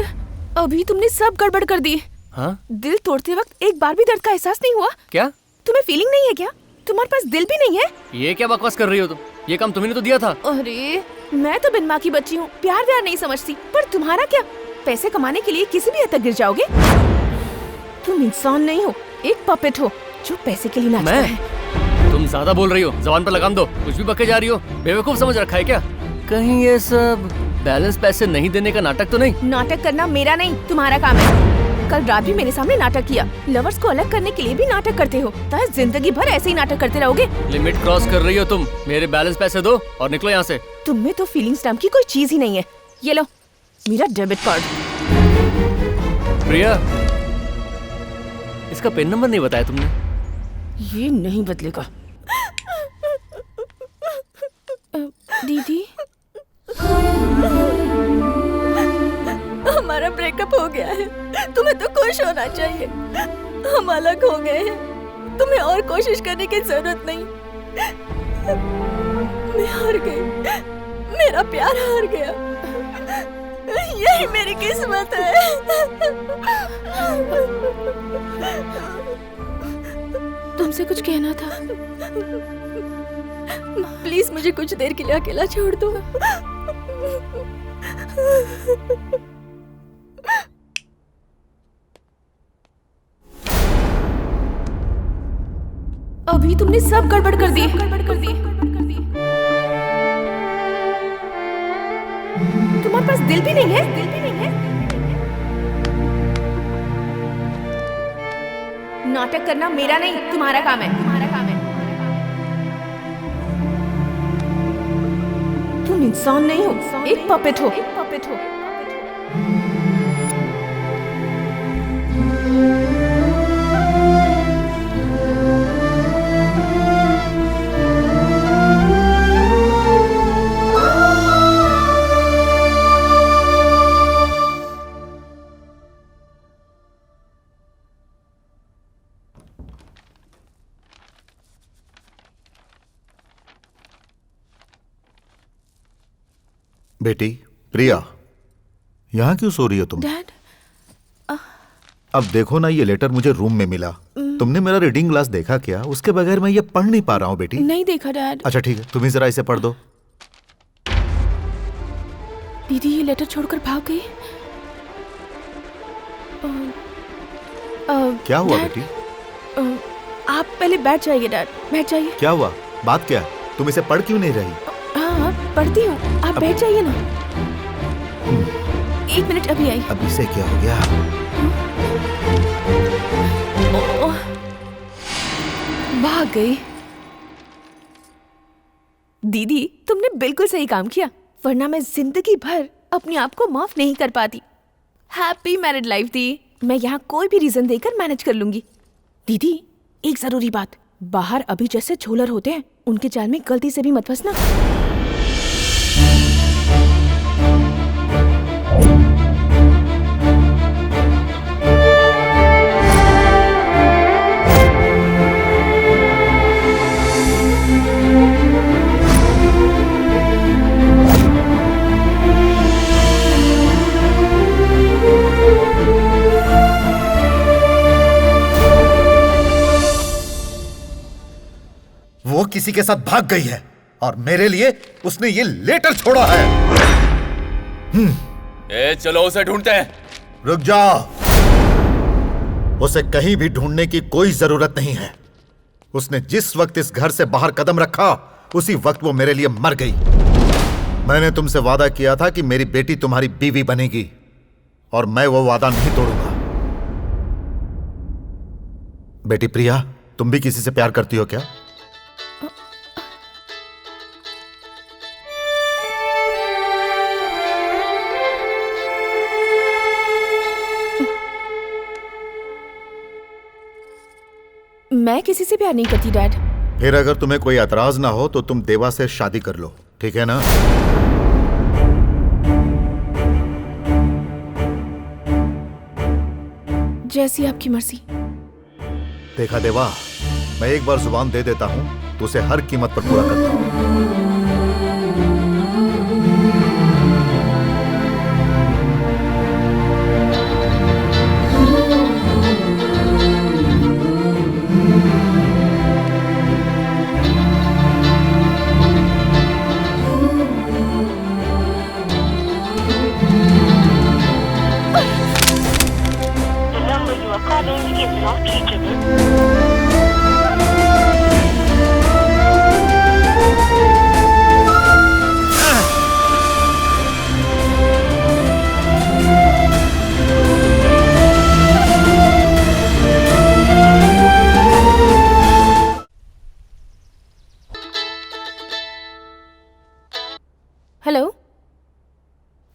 अभी तुमने सब गड़बड़ कर दी।
हाँ?
दिल तोड़ते वक्त एक बार भी दर्द का एहसास नहीं हुआ?
क्या
तुम्हें फीलिंग नहीं है क्या? तुम्हारे पास दिल भी नहीं है?
ये क्या बकवास कर रही हो तुम? ये काम तुम्ही ने तो दिया था।
अरे मैं तो बिन माँ की बच्ची हूँ, प्यार व्यार नहीं समझती। पर तुम्हारा क्या, पैसे कमाने के लिए किसी भी हद तक गिर जाओगे? तुम इंसान नहीं हो, एक पपेट हो जो पैसे के लिए नाचता है।
तुम ज्यादा बोल रही हो, जबान पर लगाम दो। कुछ भी बके जा रही हो, बेवकूफ समझ रखा है क्या? कहीं ये सब बैलेंस पैसे नहीं देने का नाटक तो नहीं?
नाटक करना मेरा नहीं, तुम्हारा काम है। कल रात भी मेरे सामने नाटक किया। लवर्स को अलग करने के लिए भी नाटक करते हो, तो जिंदगी भर ऐसे ही नाटक करते रहोगे।
लिमिट क्रॉस कर रही हो तुम। मेरे बैलेंस पैसे दो और निकलो यहाँ से।
तुम में तो फीलिंग्स नाम की कोई चीज ही नहीं है। ये लो मेरा डेबिट कार्ड।
प्रिया, इसका पिन नंबर नहीं बताया तुमने?
ये नहीं बदलेगा। दीदी,
हमारा ब्रेकअप हो गया है। तुम्हें तो खुश होना चाहिए। हम अलग हो गए हैं, तुम्हें और कोशिश करने की जरूरत नहीं। मैं हार गई, मेरा प्यार हार गया। यही मेरी किस्मत है।
तुमसे कुछ कहना था।
प्लीज मुझे कुछ देर के लिए अकेला छोड़ दो।
अभी तुमने सब गड़बड़ कर दी। तुम्हारे पास दिल भी नहीं है? नाटक करना मेरा नहीं, तुम्हारा काम है। तुम इंसान नहीं हो, एक पपेट हो।
बेटी प्रिया, यहाँ क्यों सो रही हो तुम?
डैड,
अब देखो ना, ये लेटर मुझे रूम में मिला। तुमने मेरा रीडिंग ग्लास देखा क्या? उसके बगैर मैं ये पढ़ नहीं पा रहा हूँ बेटी।
नहीं देखा डैड।
अच्छा ठीक है, तुम ही जरा इसे पढ़ दो।
दीदी ये लेटर छोड़कर भाग गई।
क्या हुआ
डैड,
बेटी?
आप पहले बैठ जाइए डैड, बैठ जाइए।
क्या हुआ? बात क्या? तुम इसे पढ़ क्यों नहीं रही?
हाँ पढ़ती हूँ, आप बैठ जाइए ना। एक मिनट, अभी आई।
अब इसे क्या हो गया?
भाग गई। दीदी तुमने बिल्कुल सही काम किया, वरना मैं जिंदगी भर अपने आप को माफ नहीं कर पाती। हैप्पी मैरिड लाइफ दी। मैं यहाँ कोई भी रीजन देकर मैनेज कर लूंगी। दीदी एक जरूरी बात, बाहर अभी जैसे झोलर होते हैं, उनके जाल में गलती से भी मत फंसना।
वो किसी के साथ भाग गई है और मेरे लिए उसने ये लेटर छोड़ा है।
चलो उसे ढूंढते हैं।
रुक जा, उसे कहीं भी ढूंढने की कोई जरूरत नहीं है। उसने जिस वक्त इस घर से बाहर कदम रखा उसी वक्त वो मेरे लिए मर गई। मैंने तुमसे वादा किया था कि मेरी बेटी तुम्हारी बीवी बनेगी और मैं वो वादा नहीं तोड़ूंगा। बेटी प्रिया, तुम भी किसी से प्यार करती हो क्या?
मैं किसी से प्यार नहीं करती डैड।
फिर अगर तुम्हें कोई एतराज ना हो तो तुम देवा से शादी कर लो, ठीक है ना?
जैसी आपकी मर्जी।
देखा देवा, मैं एक बार जुबान दे देता हूं तो उसे हर कीमत पर पूरा करता हूं।
हेलो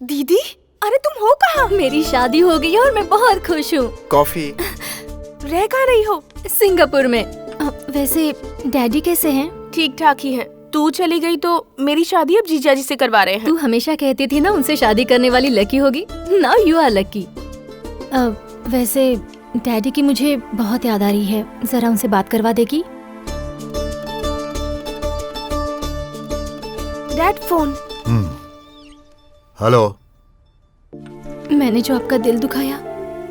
दीदी, अरे तुम हो कहाँ?
मेरी शादी हो गई है और मैं बहुत खुश हूँ।
कॉफी।
रह कहाँ रही हो?
सिंगापुर में। वैसे डैडी कैसे हैं?
ठीक ठाक ही हैं। तू चली गई तो मेरी शादी अब जीजा जी से करवा रहे हैं।
तू हमेशा कहती थी ना उनसे शादी करने वाली लकी होगी। Now you are lucky. वैसे डैडी की मुझे बहुत याद आ रही है, जरा उनसे बात करवा देगी?
Dad phone.
हेलो।
मैंने जो आपका दिल दुखाया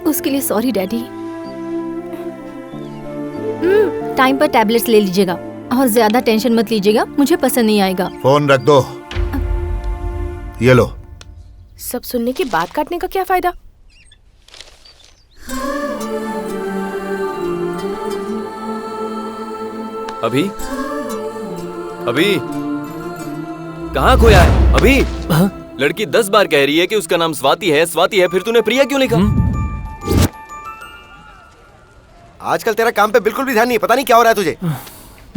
उसके लिए सॉरी डैडी। टाइम पर टैबलेट्स ले लीजिएगा और ज्यादा टेंशन मत लीजिएगा, मुझे पसंद नहीं आएगा।
फोन रख दो। ये लो।
सब सुनने के बाद काटने का क्या फायदा?
अभी अभी कहाँ खोया है? अभी लड़की 10 बार कह रही है कि उसका नाम स्वाति है, स्वाति है, फिर तूने प्रिया क्यों लिखा?
आजकल तेरा काम पे बिल्कुल भी ध्यान नहीं है, पता नहीं क्या हो रहा है तुझे।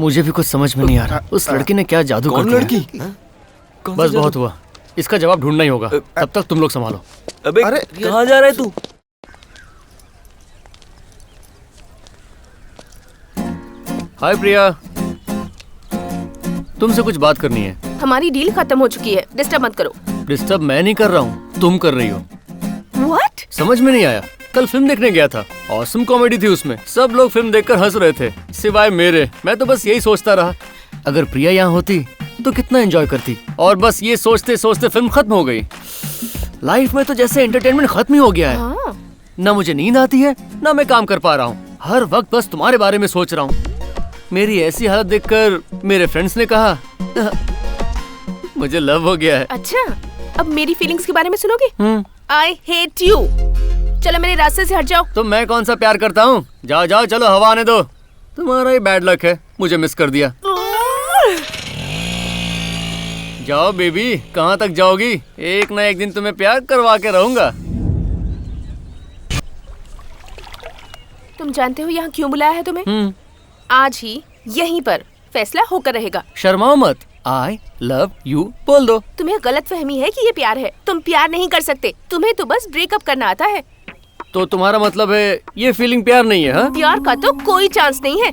मुझे भी कुछ समझ में नहीं आ रहा, उस लड़की ने क्या जादू कर दिया।
लड़की?
बस बहुत हुआ, इसका जवाब ढूंढना ही होगा। तब तक तुम लोग संभालो।
अबे कहाँ जा रहा है तू?
हाय प्रिया, तुमसे कुछ बात करनी है।
हमारी डील खत्म हो चुकी है, डिस्टर्ब मत करो।
डिस्टर्ब मैं नहीं कर रहा हूँ, तुम कर रही हो।
What?
समझ में नहीं आया? कल फिल्म देखने गया था, ऑसम कॉमेडी थी उसमें। सब लोग फिल्म देखकर हंस रहे थे सिवाय मेरे। मैं तो बस यही सोचता रहा, अगर प्रिया यहाँ होती तो कितना एंजॉय करती। और बस ये सोचते सोचते फिल्म खत्म हो गई। लाइफ में तो जैसे एंटरटेनमेंट खत्म ही हो गया है। ना मुझे नींद आती है, ना मैं काम कर पा रहा हूँ। हर वक्त बस तुम्हारे बारे में सोच रहा हूँ। मेरी ऐसी हालत देखकर मेरे फ्रेंड्स ने कहा मुझे लव हो गया है।
अच्छा, अब मेरी फीलिंग्स के बारे में सुनोगे? I hate you। चलो मेरे रास्ते से हट जाओ।
तो मैं कौन सा प्यार करता हूँ? जाओ जाओ, चलो हवा आने दो। तुम्हारा ही बैड लक है, मुझे मिस कर दिया। जाओ बेबी, कहाँ तक जाओगी? एक ना एक दिन तुम्हें प्यार करवा के रहूंगा।
तुम जानते हो यहाँ क्यों बुलाया है तुम्हें? आज ही यहीं पर फैसला होकर रहेगा।
शर्माओ मत, I love you बोल दो।
तुम्हें गलत फहमी है कि ये प्यार है। तुम प्यार नहीं कर सकते, तुम्हें तो बस ब्रेकअप करना आता है।
तो तुम्हारा मतलब है ये फीलिंग प्यार नहीं है? हाँ?
प्यार का तो कोई चांस नहीं है।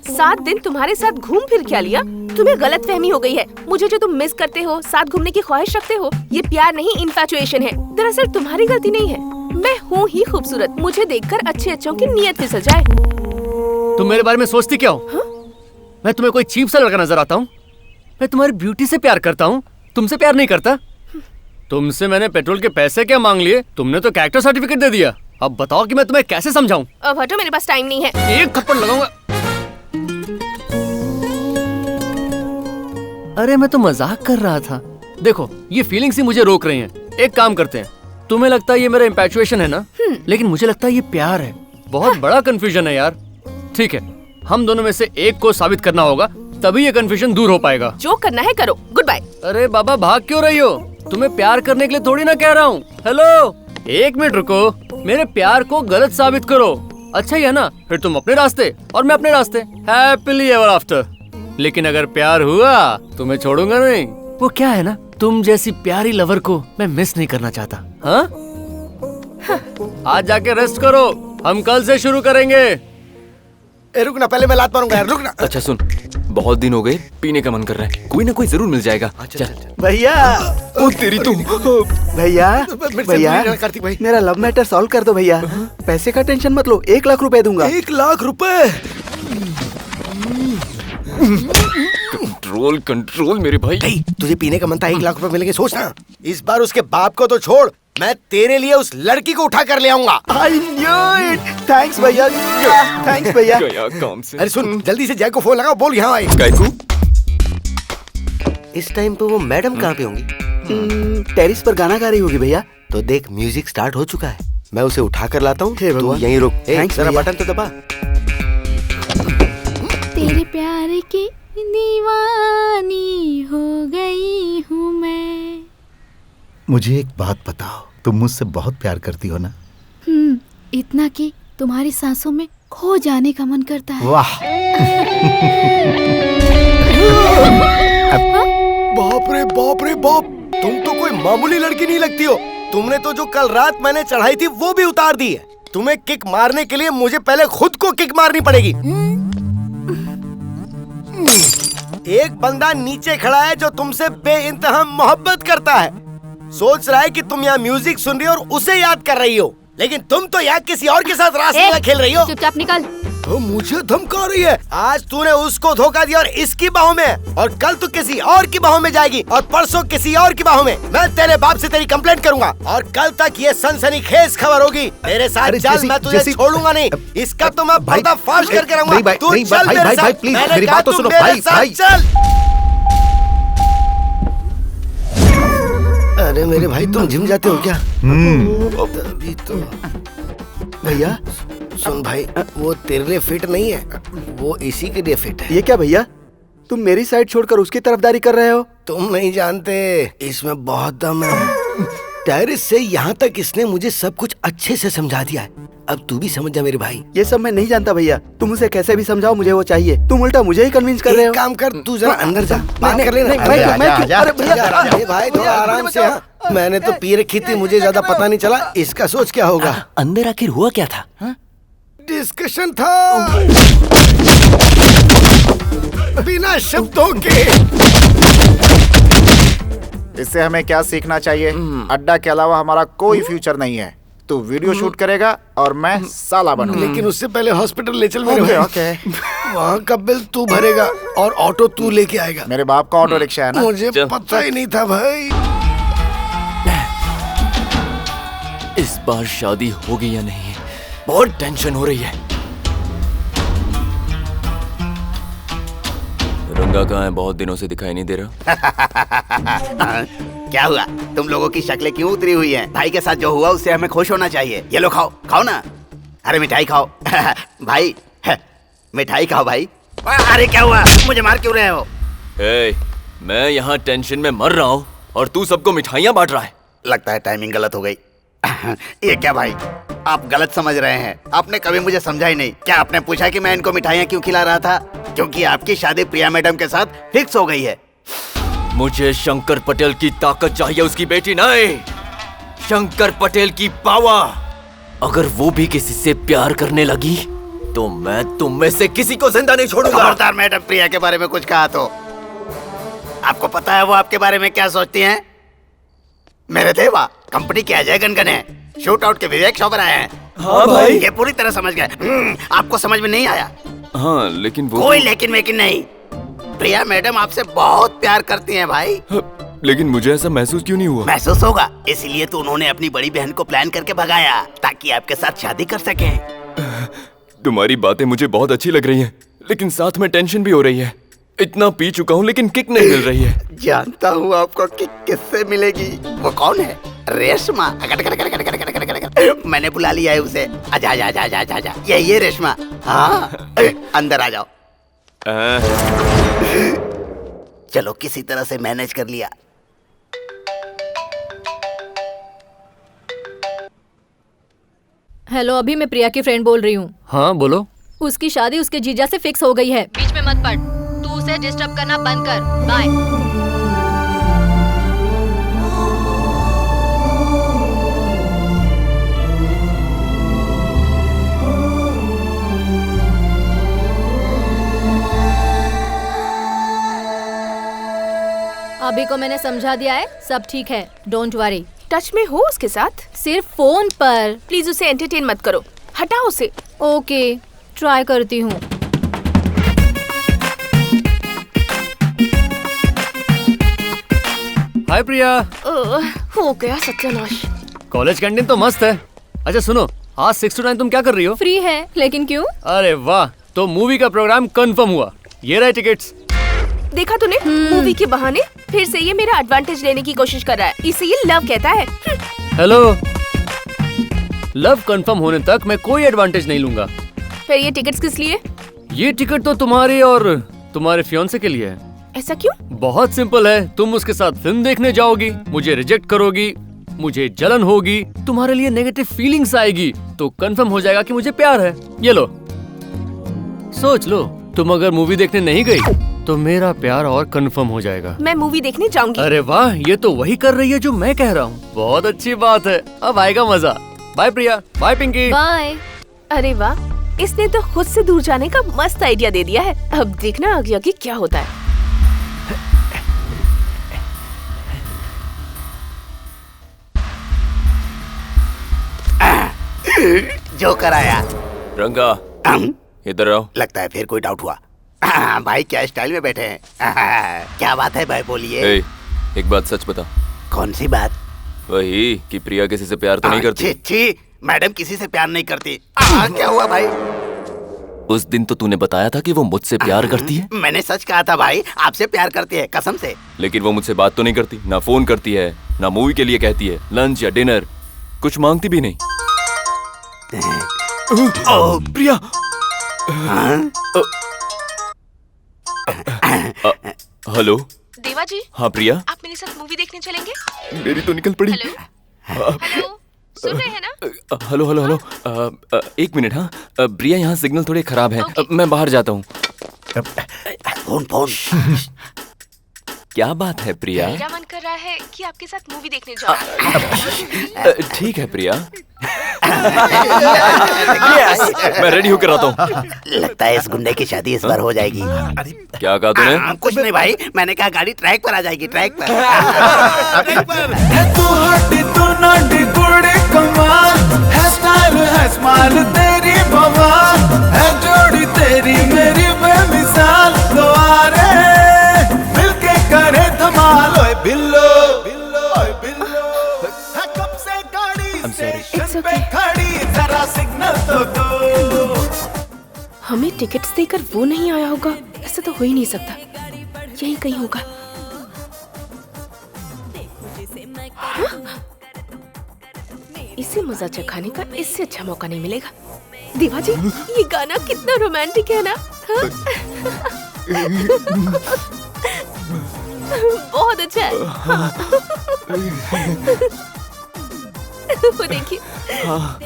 7 दिन तुम्हारे साथ घूम फिर क्या लिया? तुम्हें गलत फहमी हो गई है। मुझे जो तुम मिस करते हो, साथ घूमने की ख्वाहिश रखते हो, ये प्यार नहीं इन्फैचुएशन है। दरअसल तुम्हारी गलती नहीं है, मैं हूँ ही खूबसूरत। मुझे देखकर अच्छे अच्छों की नीयत फिसल जाए।
तुम मेरे बारे में सोचती क्या हो? मैं तुम्हें कोई चीप सा लड़का नजर आता हूँ? मैं तुम्हारी ब्यूटी से प्यार करता हूँ, तुमसे प्यार नहीं करता। तुमसे मैंने पेट्रोल के पैसे क्या मांग लिए? तुमने तो कैरेक्टर सर्टिफिकेट दे दिया। अब बताओ कि मैं तुम्हें कैसे समझाऊं?
अब हटो, मेरे पास टाइम नहीं है।
एक थप्पड़ लगाऊंगा। अरे मैं तो मजाक कर रहा था। देखो, ये फीलिंग्स ही मुझे रोक रही हैं। एक काम करते हैं, तुम्हें लगता है ये मेरा इंपैचुएशन है ना? लेकिन मुझे लगता है ये प्यार है। बहुत बड़ा कंफ्यूजन है यार। ठीक है, हम दोनों में से एक को साबित करना होगा, तभी ये कंफ्यूजन दूर हो पाएगा।
जो करना है करो, गुड बाय।
अरे बाबा भाग क्यों रही हो? तुम्हें प्यार करने के लिए थोड़ी ना कह रहा हूँ। हेलो, एक मिनट रुको, मेरे प्यार को गलत साबित करो। अच्छा ही है ना, फिर तुम अपने रास्ते और मैं अपने रास्ते, हैप्पीली एवर आफ्टर। लेकिन अगर प्यार हुआ तो मैं छोड़ूंगा नहीं। वो क्या है ना, तुम जैसी प्यारी लवर को मैं मिस नहीं करना चाहता। हाँ, आज जाके रेस्ट करो, हम कल से शुरू करेंगे।
रुकना, पहले मैं लात मारूंगा यार, रुकना।
अच्छा सुन, बहुत दिन हो गए, पीने का मन कर रहा है, कोई ना कोई जरूर मिल जाएगा। चल।
भैया,
ओ तेरी तुम।
भैया भैया,
कार्तिक भाई,
मेरा लव मैटर सॉल्व कर दो भैया। पैसे का टेंशन मत लो, 1 लाख रुपए दूंगा।
1 लाख रुपए?
कंट्रोल कंट्रोल मेरे भाई।
तुझे पीने का मन था, 1 लाख रुपए मिलेंगे, सोचना। इस बार उसके बाप को तो छोड़, मैं तेरे लिए उस लड़की को उठा कर ले आऊंगा।
I knew it! Thanks भैया, थैंक्स भैया।
गया काम से।
अरे सुन, जल्दी से जय को फोन लगा, बोल यहाँ आए।
कैकू?
इस टाइम पे वो मैडम कहाँ पे होंगी?
टेरिस पर गाना गा रही होगी भैया।
तो देख, म्यूजिक स्टार्ट हो चुका है, मैं उसे उठा कर लाता हूँ,
हे
तू
भगवान।
यहीं रुक।
Thanks
जरा
भैया।
बटन तो दबा।
तेरे प्यार की दीवानी हो गई हूँ मैं।
मुझे एक बात बताओ, तुम मुझसे बहुत प्यार करती हो ना?
इतना कि तुम्हारी सांसों में खो जाने का मन करता है।
वाह।
बाप रे बाप रे बाप, तुम तो कोई मामूली लड़की नहीं लगती हो। तुमने तो जो कल रात मैंने चढ़ाई थी वो भी उतार दी है। तुम्हें किक मारने के लिए मुझे पहले खुद को किक मारनी पड़ेगी। एक बंदा नीचे खड़ा है जो तुमसे बेइंतहा मोहब्बत करता है, सोच रहा है कि तुम यहाँ म्यूजिक सुन रही हो और उसे याद कर रही हो, लेकिन तुम तो यहाँ किसी और के साथ रासलीला खेल रही हो।
चुपचाप निकल।
तो मुझे धमका रही है। आज तूने उसको धोखा दिया और इसकी बाहों में, और कल तू किसी और की बाहों में जाएगी, और परसों किसी और की बाहों में। मैं तेरे बाप से तेरी कंप्लेंट करूंगा, और कल तक ये सनसनीखेज खबर होगी। मेरे साथ चल, मैं तुझे छोड़ूंगा नहीं। इसका तो मैं पर्दाफाश करके रहूंगा। तू चल मेरे साथ।
प्लीज
मैंने
मेरी
कहा
बात तो
तू
सुनो
मेरे
भाई।
साथ
भाई
चल। अरे मेरे भाई, तुम जिम जाते हो क्या? अभी तो भैया सुन भाई, वो तेरे लिए फिट नहीं है, वो इसी के लिए फिट है।
ये क्या भैया, तुम मेरी साइड छोड़कर उसकी तरफदारी कर रहे हो?
तुम नहीं जानते, इसमें बहुत दम है। टेरिस से यहाँ तक इसने मुझे सब कुछ अच्छे से समझा दिया है। अब तू भी समझ जा मेरे भाई।
ये सब मैं नहीं जानता भैया, तुम उसे कैसे भी समझाओ, मुझे वो चाहिए। तुम उल्टा मुझे ही कन्विंस कर रहे हो।
काम कर, तू जरा अंदर जा, बात कर लेना। अरे भाई थोड़ा आराम से। मैंने तो पी रखी थी, मुझे ज्यादा पता नहीं चला, इसका सोच क्या होगा।
अंदर आखिर हुआ क्या था?
डिस्कशन था बिना शब्दों के।
इससे हमें क्या सीखना चाहिए? अड्डा के अलावा हमारा कोई फ्यूचर नहीं है। तू वीडियो शूट करेगा और मैं साला बनूंगा।
लेकिन उससे पहले हॉस्पिटल ले चल मेरे भाई।
ओके।
वहाँ का बिल तू भरेगा और ऑटो तू लेके आएगा।
मेरे बाप का ऑटो रिक्शा है ना।
मुझे पता ही नहीं था भाई।
इस बार शादी होगी या नहीं, बहुत टेंशन हो रही है। रंगा कहाँ है? बहुत दिनों से दिखाई नहीं दे रहा।
क्या हुआ, तुम लोगों की शक्लें क्यों उतरी हुई हैं? भाई के साथ जो हुआ उससे हमें खुश होना चाहिए। ये लो खाओ, खाओ ना। अरे मिठाई खाओ। भाई मिठाई खाओ भाई। अरे क्या हुआ, मुझे मार क्यों रहे हो?
मैं यहाँ टेंशन में मर रहा हूँ और तू सबको मिठाइयाँ बांट रहा है।
लगता है टाइमिंग गलत हो गई। ये क्या भाई, आप गलत समझ रहे हैं। आपने कभी मुझे समझा ही नहीं। क्या आपने पूछा कि मैं इनको मिठाइयाँ क्यों खिला रहा था? क्योंकि आपकी शादी प्रिया मैडम के साथ फिक्स हो गई है।
मुझे शंकर पटेल की ताकत चाहिए, उसकी बेटी नहीं। शंकर पटेल की पावर। अगर वो भी किसी से प्यार करने लगी तो मैं तुम में से किसी को जिंदा नहीं छोड़ूंगा।
खबरदार मैडम प्रिया के बारे में कुछ कहा तो। आपको पता है वो आपके बारे में क्या सोचती हैं? मेरे देवा, कंपनी के अजय गनगन है, शूट आउट के विवेक चोपड़ा हैं।
हाँ भाई।
ये पूरी तरह समझ गए। आपको समझ में नहीं आया?
हाँ लेकिन वो
कोई लेकिन वेकिन नहीं। प्रिया मैडम आपसे बहुत प्यार करती हैं भाई।
लेकिन मुझे ऐसा महसूस क्यों नहीं हुआ?
महसूस होगा, इसलिए तो उन्होंने अपनी बड़ी बहन को प्लान करके भगाया ताकि आपके साथ शादी कर सके।
तुम्हारी बातें मुझे बहुत अच्छी लग रही हैं, लेकिन साथ में टेंशन भी हो रही है। इतना पी चुका हूँ लेकिन किक नहीं मिल रही है। जानता हूँ आपको किक किससे मिलेगी। वो कौन है? रेशमा। मैंने बुला लिया है उसे। आजा आजा आजा आजा आजा। ये रेशमा,
हाँ अंदर आ जाओ। चलो किसी तरह से मैनेज कर लिया।
हेलो, अभी मैं प्रिया की फ्रेंड बोल रही हूँ।
हाँ बोलो।
उसकी शादी उसके जीजा से फिक्स हो गई है। बीच में मत पड़, तू उसे डिस्टर्ब करना बंद कर। बाय। अभी को मैंने समझा दिया है, सब ठीक है, डोंट वरी।
टच में हो उसके साथ?
सिर्फ फोन पर।
प्लीज उसे एंटरटेन मत करो, हटाओ उसे।
ओके, ट्राई करती हूँ।
हाय प्रिया।
हो गया सत्यानाश।
कॉलेज कैंटीन तो मस्त है। अच्छा सुनो, आज 6 to 9 तुम क्या कर रही हो?
फ्री है, लेकिन क्यों?
अरे वाह, तो मूवी का प्रोग्राम कंफर्म हुआ। ये रहे टिकट्स।
देखा तूने, मूवी के बहाने फिर से ये मेरा एडवांटेज लेने की कोशिश कर रहा है। इसे ये लव कहता है।
हेलो, लव कंफर्म होने तक मैं कोई एडवांटेज नहीं लूंगा।
फिर ये टिकट्स किस लिए?
ये टिकट तो तुम्हारे और तुम्हारे फियांसे के लिए है।
ऐसा क्यों?
बहुत सिंपल है, तुम उसके साथ फिल्म देखने जाओगी, मुझे रिजेक्ट करोगी, मुझे जलन होगी, तुम्हारे लिए नेगेटिव फीलिंग्स आएगी, तो कंफर्म हो जाएगा कि मुझे प्यार है। ये लो, सोच लो, तुम अगर मूवी देखने नहीं गई तो मेरा प्यार और कंफर्म हो जाएगा।
मैं मूवी देखने जाऊंगी।
अरे वाह, ये तो वही कर रही है जो मैं कह रहा हूँ। बहुत अच्छी बात है, अब आएगा मजा। बाय प्रिया। बाय पिंकी।
बाय।
अरे वाह, इसने तो खुद से दूर जाने का मस्त आइडिया दे दिया है। अब देखना आगे आगे क्या होता है।
जो कराया।
रंगा, इधर आओ।
लगता है फिर कोई डाउट हुआ। भाई क्या स्टाइल में बैठे हैं। क्या बात है भाई, बोलिए।
एक बात सच बता।
कौन सी बात?
वही कि प्रिया किसी से प्यार तो नहीं करती।
छी, मैडम किसी से प्यार नहीं करती। क्या हुआ भाई?
उस दिन तो तूने बताया था कि वो मुझसे प्यार करती है।
मैंने सच कहा था भाई, आपसे प्यार करती है, कसम से।
लेकिन वो मुझसे बात तो नहीं करती, ना फोन करती है, ना मूवी के लिए कहती है, लंच या डिनर कुछ मांगती भी नहीं। प्रिया। हेलो
देवा जी।
हाँ प्रिया,
आप मेरे साथ मूवी देखने चलेंगे?
मेरी तो निकल पड़ी।
हेलो, सुन रहे हैं ना?
हेलो हेलो हेलो, एक मिनट। हाँ प्रिया, यहाँ सिग्नल थोड़े खराब है, मैं बाहर जाता हूँ।
फोन।
क्या बात है प्रिया?
मेरा मन कर रहा है कि आपके साथ मूवी देखने जाऊं।
ठीक है प्रिया। मैं रेडी होकर आता हूँ।
लगता है इस गुंडे की शादी इस बार हो जाएगी।
क्या कहा तूने?
कुछ नहीं भाई, मैंने कहा गाड़ी ट्रैक पर आ जाएगी, ट्रैक पर।
तू हटी तू नाटी कुड़ी कमाल है, स्टाइल है स्माइल तेरी बवाल है, जोड़ी तेरी मेरी बेमिसाल। दोबारे मिलके करे धमाल। ओए बिल्लो ओए बिल्लो, है कब से गाड़ी स्टेशन पे खड़ी, जरा सिग्नल तो दो।
हमें टिकट्स देकर वो नहीं आया होगा? ऐसा तो हो ही नहीं सकता, यही कहीं होगा। इसे मजा चखाने का इससे अच्छा मौका नहीं मिलेगा। देवा जी, ये गाना कितना रोमांटिक है ना? बहुत अच्छा है। वो देखिए।
हाँ,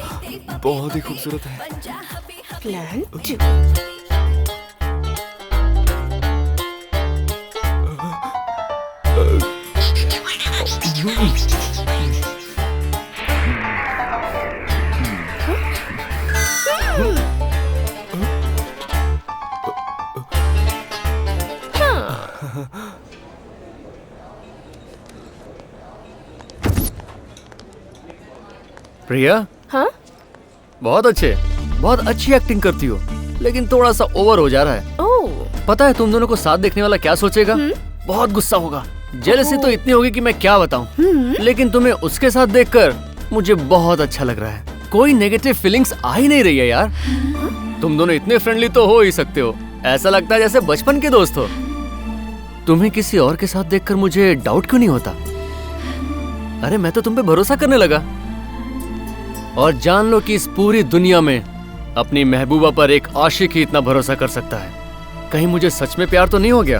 बहुत ही खूबसूरत है।
प्लान 2।
प्रिया।
हाँ?
बहुत अच्छे, बहुत अच्छी एक्टिंग करती हो, लेकिन थोड़ा सा ओवर हो जा रहा है।
ओह।
पता है तुम दोनों को साथ देखने वाला क्या सोचेगा? बहुत गुस्सा होगा, जेलसी तो इतनी होगी कि मैं क्या बताऊं। लेकिन तुम्हें उसके साथ देखकर मुझे बहुत अच्छा लग रहा है। कोई नेगेटिव फीलिंग्स आ ही नहीं रही है यार। तुम दोनों इतने फ्रेंडली तो हो ही सकते हो, ऐसा लगता है जैसे बचपन के दोस्त हो। तुम्हें किसी और के साथ देखकर मुझे डाउट क्यों नहीं होता? अरे मैं तो तुम पे भरोसा करने लगा। और जान लो कि इस पूरी दुनिया में अपनी महबूबा पर एक आशिक ही इतना भरोसा कर सकता है। कहीं मुझे सच में प्यार तो नहीं हो गया?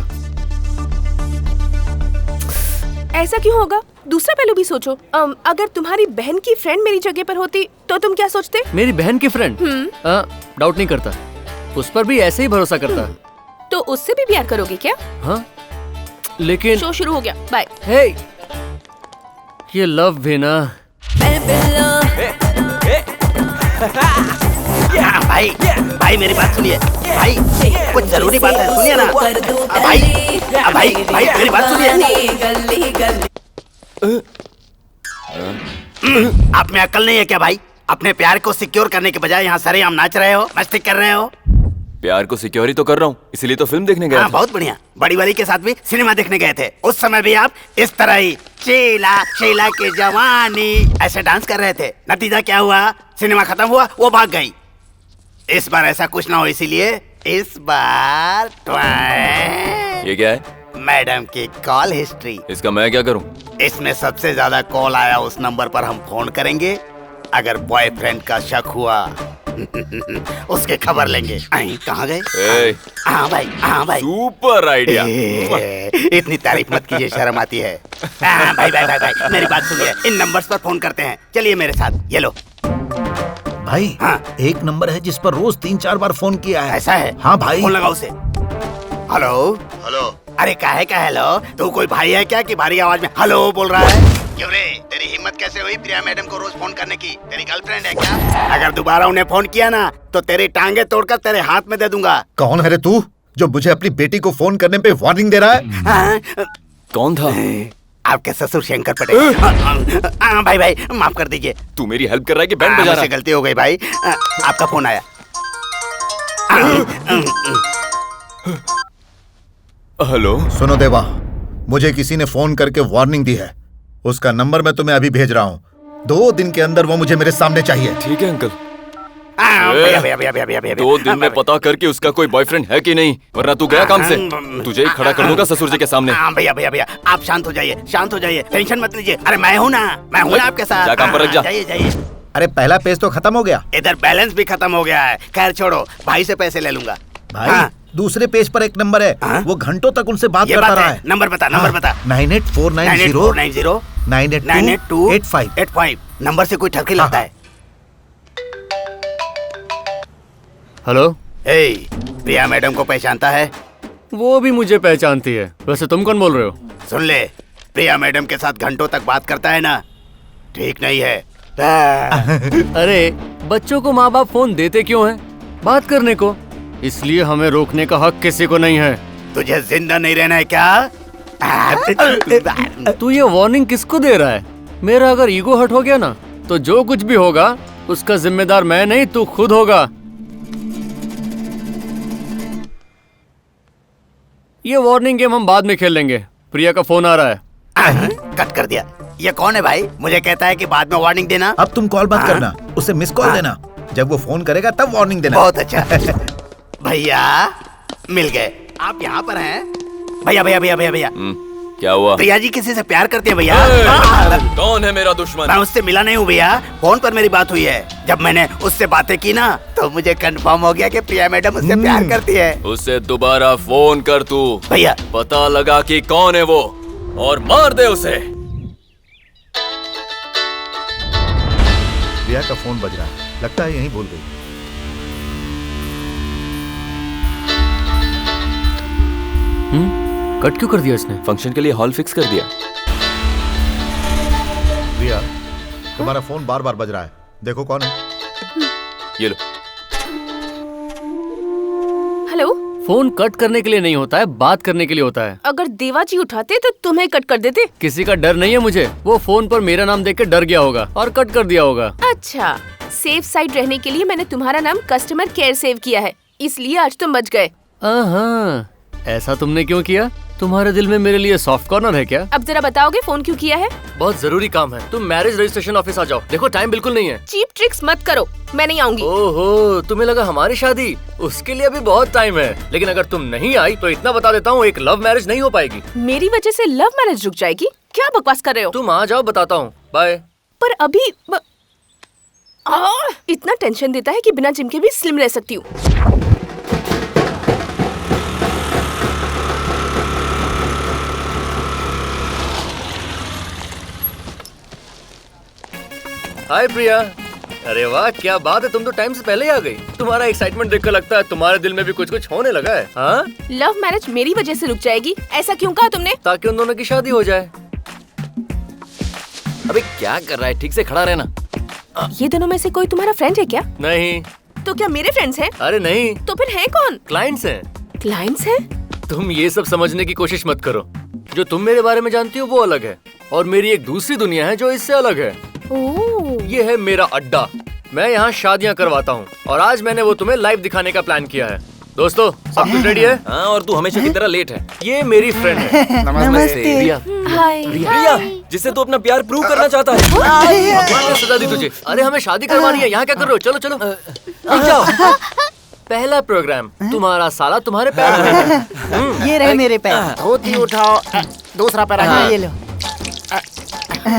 ऐसा क्यों होगा? दूसरा पहलू भी सोचो। अगर तुम्हारी बहन की फ्रेंड मेरी जगह पर होती तो तुम क्या सोचते?
मेरी बहन की फ्रेंड? डाउट नहीं करता, उस पर भी ऐसे ही भरोसा करता।
तो उससे भी प्यार करोगे क्या?
हाँ, लेकिन
शो शुरू हो गया, बाय।
हे, ये लव भी ना।
भाई भाई मेरी बात सुनिए भाई, कुछ जरूरी बात है, सुनिए ना भाई। भाई भाई मेरी बात सुनिए। आप में अक्ल नहीं है क्या भाई? अपने प्यार को सिक्योर करने के बजाय यहाँ सरेआम नाच रहे हो, मस्ती कर रहे हो।
प्यार को सिक्योर ही तो कर रहा हूँ, इसीलिए तो फिल्म देखने गया था।
बहुत बढ़िया। बड़ी वाली के साथ भी सिनेमा देखने गए थे, उस समय भी आप इस तरह ही शीला शीला की जवानी ऐसे डांस कर रहे थे। नतीजा क्या हुआ? सिनेमा खत्म हुआ, वो भाग गई। इस बार ऐसा कुछ ना हो, इसीलिए इस बार
ये क्या है?
मैडम की कॉल हिस्ट्री।
इसका मैं क्या करूं?
इसमें सबसे ज्यादा कॉल आया उस नंबर पर हम फोन करेंगे। अगर बॉयफ्रेंड का शक हुआ उसके खबर लेंगे। कहाँ गए? हाँ भाई, हाँ भाई,
सुपर आइडिया।
इतनी तारीफ मत कीजिए, शर्म आती है। भाई भाई भाई भाई मेरी बात सुनिए, इन नंबर्स पर फोन करते हैं। चलिए मेरे साथ, ये लो।
भाई हाँ, एक नंबर है जिस पर रोज 3-4 बार फोन किया है।
ऐसा है?
हाँ भाई।
फोन लगाओ उसे। Hello hello. अरे काहे का हेलो? तू कोई भाई है क्या कि भारी आवाज में हेलो बोल रहा है? क्यों रे, तेरी हिम्मत कैसे हुई प्रिया मैडम को रोज फोन करने की? तेरी गर्लफ्रेंड है क्या? अगर दोबारा उन्हें फोन किया ना तो तेरी टांगे तोड़कर तेरे हाथ में दे दूंगा।
कौन है रे तू जो मुझे अपनी बेटी को फोन करने पे वार्निंग दे रहा है?
कौन था?
आपके ससुर शंकर पटेल। भाई भाई माफ कर दीजिए।
तू मेरी हेल्प कर रहा है कि बैंड बजा रहा है?
गलती हो गई भाई। आपका फोन आया।
हेलो।
सुनो देवा, मुझे किसी ने फोन करके वार्निंग दी है। उसका नंबर मैं तुम्हें अभी भेज रहा हूँ। 2 दिन के अंदर वो मुझे मेरे सामने चाहिए।
ठीक है अंकल।
भैया
2 दिन में पता करके उसका कोई बॉयफ्रेंड है कि नहीं, वरना तू गया काम से। तुझे ही खड़ा कर दूंगा ससुर जी के सामने।
भैया भैया भैया आप शांत हो जाइए, शांत हो जाइए, टेंशन मत लीजिए। अरे मैं हूँ ना, मैं हूँ ना आपके साथ।
जा काम पर लग जा।
जाइए जाइए।
अरे पहला पेज तो खत्म हो गया।
इधर बैलेंस भी खत्म हो गया है। खैर छोड़ो, भाई से पैसे ले लूंगा।
भाई दूसरे पेज पर एक नंबर है। वो घंटों तक उनसे बात करता रहा है।
नंबर बता, नंबर बता।
9849098285।
982885। नंबर से कोई ठरकी लगता है।
हेलो।
प्रिया मैडम को पहचानता है?
वो भी मुझे पहचानती है। वैसे तुम कौन बोल रहे हो?
सुन ले, प्रिया मैडम के साथ घंटों तक बात करता है ना, ठीक नहीं है।
अरे बच्चों को माँ बाप फोन देते क्यों हैं? बात करने को। इसलिए हमें रोकने का हक किसी को नहीं है।
तुझे जिंदा नहीं रहना है क्या?
तू ये वार्निंग किसको दे रहा है? मेरा अगर ईगो हर्ट हो गया ना तो जो कुछ भी होगा उसका जिम्मेदार मैं नहीं, तू खुद होगा। ये वार्निंग गेम हम बाद में खेल लेंगे। प्रिया का फोन आ रहा है।
कट कर दिया। ये कौन है भाई? मुझे कहता है कि बाद में वार्निंग देना।
अब तुम कॉल बंद करना, उसे मिस कॉल देना। जब वो फोन करेगा तब वार्निंग देना।
बहुत अच्छा। भैया मिल गए। आप यहाँ पर हैं? भैया भैया भैया भैया भैया
क्या हुआ?
प्रिया जी किसी से प्यार करते हैं भैया।
कौन है मेरा दुश्मन?
मैं उससे मिला नहीं हूँ भैया, फोन पर मेरी बात हुई है। जब मैंने उससे बातें की ना तो मुझे कंफर्म हो गया कि प्रिया मैडम उससे प्यार करती है।
उससे दोबारा फोन कर तू
भैया,
पता लगा कि कौन है वो और मार दे उसे।
प्रिया का फोन बज रहा है, लगता है यहीं भूल गई।
कट क्यों कर दिया इसने?
फंक्शन के लिए हॉल फिक्स कर दिया।
प्रिया, तुम्हारा फोन बार बार बज रहा है, देखो कौन है।
ये लो।
हेलो।
फोन कट करने के लिए नहीं होता है, बात करने के लिए होता है।
अगर देवाजी उठाते तो तुम्हें कट कर देते।
किसी का डर नहीं है मुझे। वो फोन पर मेरा नाम देख के डर गया होगा और कट कर दिया होगा।
अच्छा, सेफ साइड रहने के लिए मैंने तुम्हारा नाम कस्टमर केयर सेव किया है, इसलिए आज तुम बच गए।
ऐसा तुमने क्यों किया? तुम्हारे दिल में मेरे लिए सॉफ्ट कॉर्नर है क्या?
अब जरा बताओगे फोन क्यों किया है?
बहुत जरूरी काम है। तुम मैरिज रजिस्ट्रेशन ऑफिस आ जाओ। देखो टाइम बिल्कुल नहीं है।
चीप ट्रिक्स मत करो, मैं नहीं आऊंगी।
ओहो, तुम्हें लगा हमारी शादी? उसके लिए अभी बहुत टाइम है। लेकिन अगर तुम नहीं आई तो इतना बता देता हूँ, एक लव मैरिज नहीं हो पाएगी।
मेरी वजह से लव मैरिज रुक जाएगी? क्या बकवास कर रहे हो?
तुम आ जाओ, बताता हूँ। बाय।
पर अभी इतना टेंशन देता है कि बिना जिम के भी स्लिम रह सकती हूँ।
हाय प्रिया। अरे वाह क्या बात है, तुम तो टाइम से पहले ही आ गई। तुम्हारा एक्साइटमेंट देखकर लगता है तुम्हारे दिल में भी कुछ कुछ होने लगा है। हाँ,
लव मैरिज मेरी वजह से रुक जाएगी, ऐसा क्यों कहा तुमने?
ताकि उन दोनों की शादी हो जाए।
अबे क्या कर रहा है, ठीक से खड़ा रहना।
ये दोनों में से कोई तुम्हारा फ्रेंड है क्या?
नहीं।
तो क्या मेरे फ्रेंड्स हैं?
अरे नहीं।
तो फिर है कौन?
क्लाइंट्स हैं।
क्लाइंट्स हैं?
तुम ये सब समझने की कोशिश मत करो। जो तुम मेरे बारे में जानती हो वो अलग है, और मेरी एक दूसरी दुनिया है जो इससे अलग है। ये है मेरा अड्डा। मैं यहाँ शादियाँ करवाता हूँ, और आज मैंने वो तुम्हें लाइव दिखाने का प्लान किया है। दोस्तों सब कुछ रेडी है?
हाँ, और तू हमेशा की तरह लेट है।
ये मेरी फ्रेंड है।
नमस्ते प्रिया।
हाय।
प्रिया, जिससे तू अपना प्यार प्रूव करना चाहता है।
भगवान ने सजा दी तुझे। अरे हमें शादी करवानी है, यहाँ क्या कर रहे हो? चलो चलो रुक जाओ। पहला प्रोग्राम, तुम्हारा साला तुम्हारे पैर धरेगा।
ये रहे मेरे पैर।
धोती उठाओ, दूसरा पैर
हाँ, ये लो।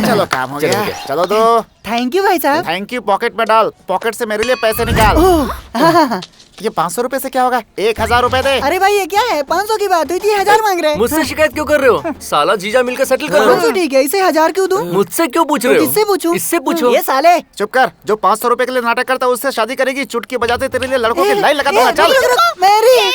चलो काम हो गया। चलो दो।
थैंक यू भाई साहब।
थैंक यू पॉकेट में डाल, पॉकेट से मेरे लिए पैसे निकाल। ये 500 रुपए से क्या होगा? 1000 रुपए दे।
अरे भाई ये क्या है, 500 की बात हुई थी, 1000 मांग रहे हैं।
मुझसे शिकायत क्यों कर रहे हो? साला जीजा मिलकर सेटल कर लो।
तो ठीक है, इसे 1000 क्यों दूं?
मुझसे क्यों पूछ रहे हो?
किससे पूछूं?
इससे पूछो।
ये साले।
चुप कर। जो 500 रुपए के लिए नाटक करता है उससे शादी करेगी। चुटकी बजाते तेरे लिए लड़कों की लाइन लगा दूंगा। चल।
मेरी।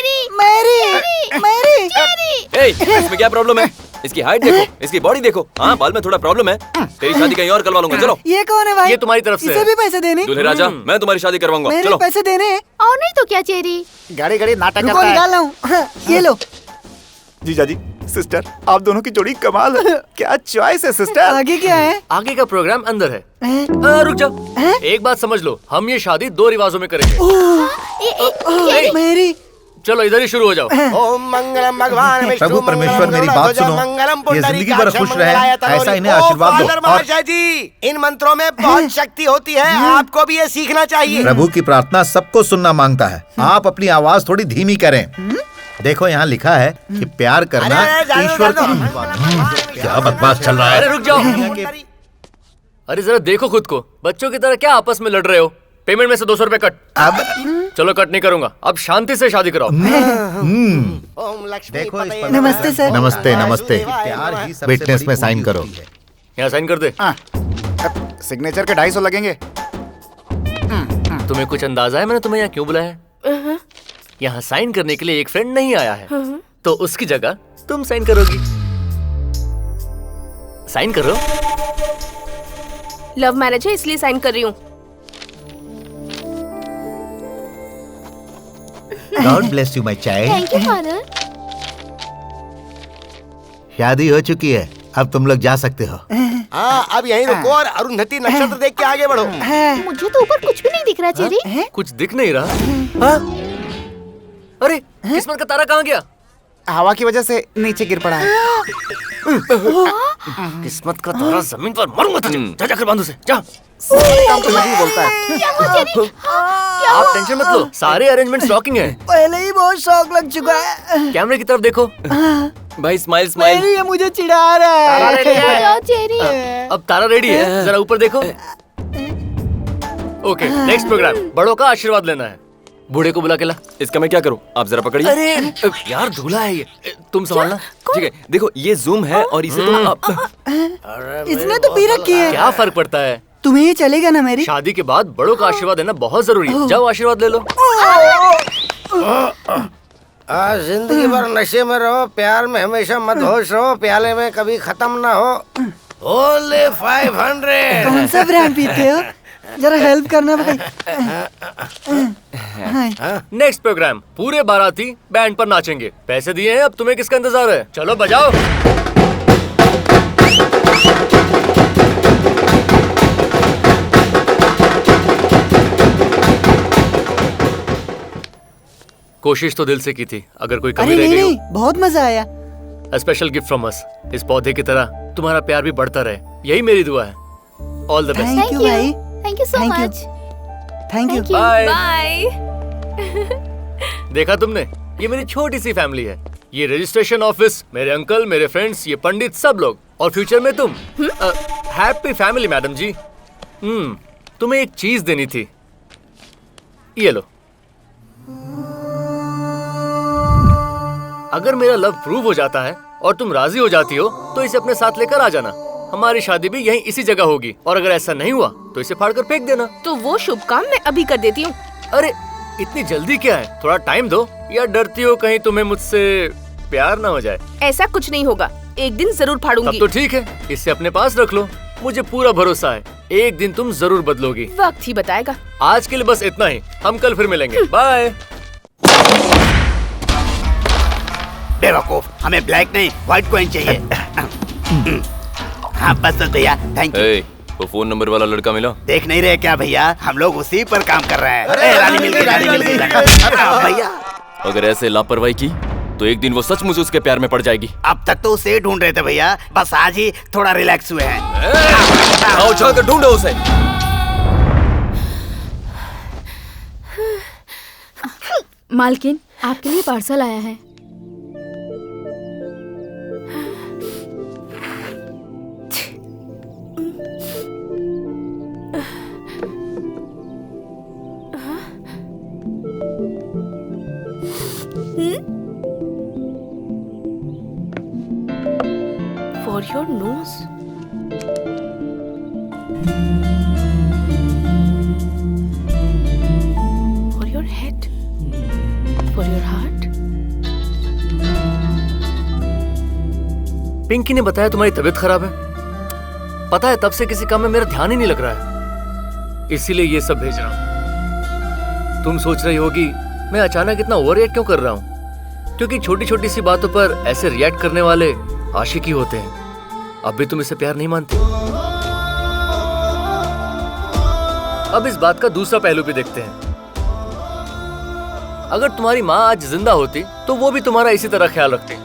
ए, इसमें क्या प्रॉब्लम है? इसकी हाइट देखो, इसकी बॉडी देखो। हाँ, बाल में थोड़ा प्रॉब्लम है। तेरी शादी कहीं और करवा लूंगा। चलो।
ये कौन है भाई?
ये तुम्हारी तरफ से
इसे भी पैसे देने?
दूल्हे राजा, मैं तुम्हारी शादी करवाऊंगा।
मेरे
चलो।
पैसे देने?
और नहीं तो क्या चेरी?
गाड़ी गाड़ी नाटक
रुको,
करता है।
निकाल रहा हूँ। हाँ, ये लो।
जीजा जी, सिस्टर, आप दोनों की जोड़ी कमाल है। क्या चॉइस है सिस्टर।
आगे क्या है?
आगे का प्रोग्राम अंदर है। रुक जाओ। एक बात समझ लो, हम ये शादी 2 रिवाजों में करेंगे।
मेरी।
चलो इधर ही शुरू हो जाओ।
ओम मंगलम भगवान विष्णु
प्रभु परमेश्वर मेरी बात सुनो। ये जिंदगी भर खुश रहे, ऐसा इन्हें आशीर्वाद दो। और
महाशय जी, इन मंत्रों में बहुत शक्ति होती है, आपको भी ये सीखना चाहिए।
प्रभु की प्रार्थना सबको सुनना मांगता है। आप अपनी आवाज थोड़ी धीमी करें। देखो यहाँ लिखा है कि प्यार करना ईश्वर की। क्या बकवास चल रहा है?
अरे रुक जाओ। अरे जरा देखो खुद को, बच्चों की तरह क्या आपस में लड़ रहे हो? पेमेंट में से 200 रुपए कट।
अब
चलो कट नहीं करूंगा, अब शांति से शादी कराओ।
ओम लक्ष्मी
देखो इस
पतये
पर-
नमस्ते सर।
नमस्ते नमस्ते।
प्यार ही
विटनेस में साइन करो।
यहाँ साइन कर दे।
सिग्नेचर के 250 लगेंगे।
तुम्हें कुछ अंदाजा है मैंने तुम्हें यहाँ क्यों बुलाया है? यहाँ साइन करने के लिए एक फ्रेंड नहीं आया है, तो उसकी जगह तुम साइन करोगी। साइन करो।
लव मैरिज है इसलिए साइन कर रही हूँ।
God bless you my child.
Thank you father.
शादी हो चुकी है, अब तुम लोग जा सकते हो।
हाँ, अब यहीं रुको और अरुंधति नक्षत्र देख के आगे बढ़ो।
मुझे तो ऊपर कुछ भी नहीं दिख रहा चेरी।
कुछ दिख नहीं रहा। अरे किस्मत का तारा कहाँ गया?
हवा की वजह से नीचे गिर पड़ा है।
किस्मत का तारा जमीन पर मारूंगा तुझे। जा जाकर बांध उसे, जा।
काम तो नहीं बोलता है।
आप टेंशन मत लो, सारे अरेंजमेंट्स रॉकिंग हैं।
पहले ही बहुत शौक लग चुका है।
कैमरे की तरफ देखो।
भाई स्माइल स्माइल।
मेरी, ये मुझे चिढ़ा रहा है।
चेरी।
अब तारा रेडी है, जरा ऊपर देखो। ओके, नेक्स्ट प्रोग्राम, बड़ों का आशीर्वाद लेना है। बूढ़े को बुला के ला।
इसका मैं क्या करूँ? आप जरा पकड़िए।
अरे यार दूल्हा है ये, तुम संभालना।
ठीक है, देखो ये जूम है और इसे तुम
इसने तो पी रखी है।
क्या फर्क पड़ता है?
तुम्हें ये चलेगा ना मेरी?
शादी के बाद बड़ों का आशीर्वाद लेना बहुत जरूरी है। जाओ आशीर्वाद ले लो।
जिंदगी भर नशे में रहो, प्यार में हमेशा मदहोश रहो, प्याले में कभी खत्म ना हो। ओले 500।
कौन सा ब्रांड पीते हो? जरा हेल्प करना भाई।
नेक्स्ट प्रोग्राम, पूरे बाराती बैंड पर नाचेंगे। पैसे दिए हैं, अब तुम्हें किसका इंतजार है? चलो बजाओ। कोशिश तो दिल से की थी, अगर कोई कमी
अरे
रह
नहीं
गई
नहीं, बहुत मजा आया।
हो, स्पेशल गिफ्ट फ्रॉम अस। इस पौधे की तरह तुम्हारा प्यार भी बढ़ता रहे, यही मेरी दुआ है। All the best.
Thank you भाई।
Thank you so
Thank you.
Much.
Thank you.
Bye.
Bye.
देखा तुमने, ये मेरी छोटी सी फैमिली है। ये रजिस्ट्रेशन ऑफिस, मेरे अंकल, मेरे फ्रेंड्स, ये पंडित, सब लोग, और फ्यूचर में तुम। Happy family madam ji. तुम्हें एक चीज देनी थी, ये लो। अगर मेरा लव प्रूव हो जाता है और तुम राजी हो जाती हो तो इसे अपने साथ लेकर आ जाना। हमारी शादी भी यहीं इसी जगह होगी, और अगर ऐसा नहीं हुआ तो इसे फाड़ कर फेंक देना।
तो वो शुभ काम मैं अभी कर देती हूँ।
अरे इतनी जल्दी क्या है, थोड़ा टाइम दो। या डरती हो कहीं तुम्हें मुझसे प्यार ना हो जाए?
ऐसा कुछ नहीं होगा, एक दिन जरूर फाड़ूंगी।
तब तो ठीक है, इसे अपने पास रख लो। मुझे पूरा भरोसा है एक दिन तुम जरूर बदलोगी।
वक्त ही बताएगा।
आज के लिए बस इतना ही, हम कल फिर मिलेंगे। बाय।
बेवकूफ, हमें ब्लैक नहीं व्हाइट कॉइन चाहिए। हाँ बस भैया, थैंक यू।
वो फोन नंबर वाला लड़का मिला?
देख नहीं रहे क्या भैया, हम लोग उसी पर काम कर रहे हैं। रानी मिल गई, रानी मिल गई भैया।
अगर ऐसे लापरवाही की तो एक दिन वो सचमुच उसके प्यार में पड़ जाएगी।
अब तक तो उसे ढूंढ रहे थे भैया, बस आज ही थोड़ा रिलैक्स हुए हैं।
आओ जाकर ढूंढो उसे।
मालकिन, आपके लिए पार्सल आया है।
For your nose. For your head. For your heart.
Pinky ने बताया तुम्हारी तबीयत खराब है। पता है तब से किसी काम में मेरा ध्यान ही नहीं लग रहा है, इसीलिए ये सब भेज रहा हूँ। तुम सोच रही होगी मैं अचानक इतना ओवर रिएक्ट क्यों कर रहा हूँ, क्योंकि छोटी छोटी सी बातों पर ऐसे रिएक्ट करने वाले आशिक ही होते हैं। अब भी तुम इसे प्यार नहीं मानती। अब इस बात का दूसरा पहलू भी देखते हैं। अगर तुम्हारी माँ आज जिंदा होती तो वो भी तुम्हारा इसी तरह ख्याल रखती।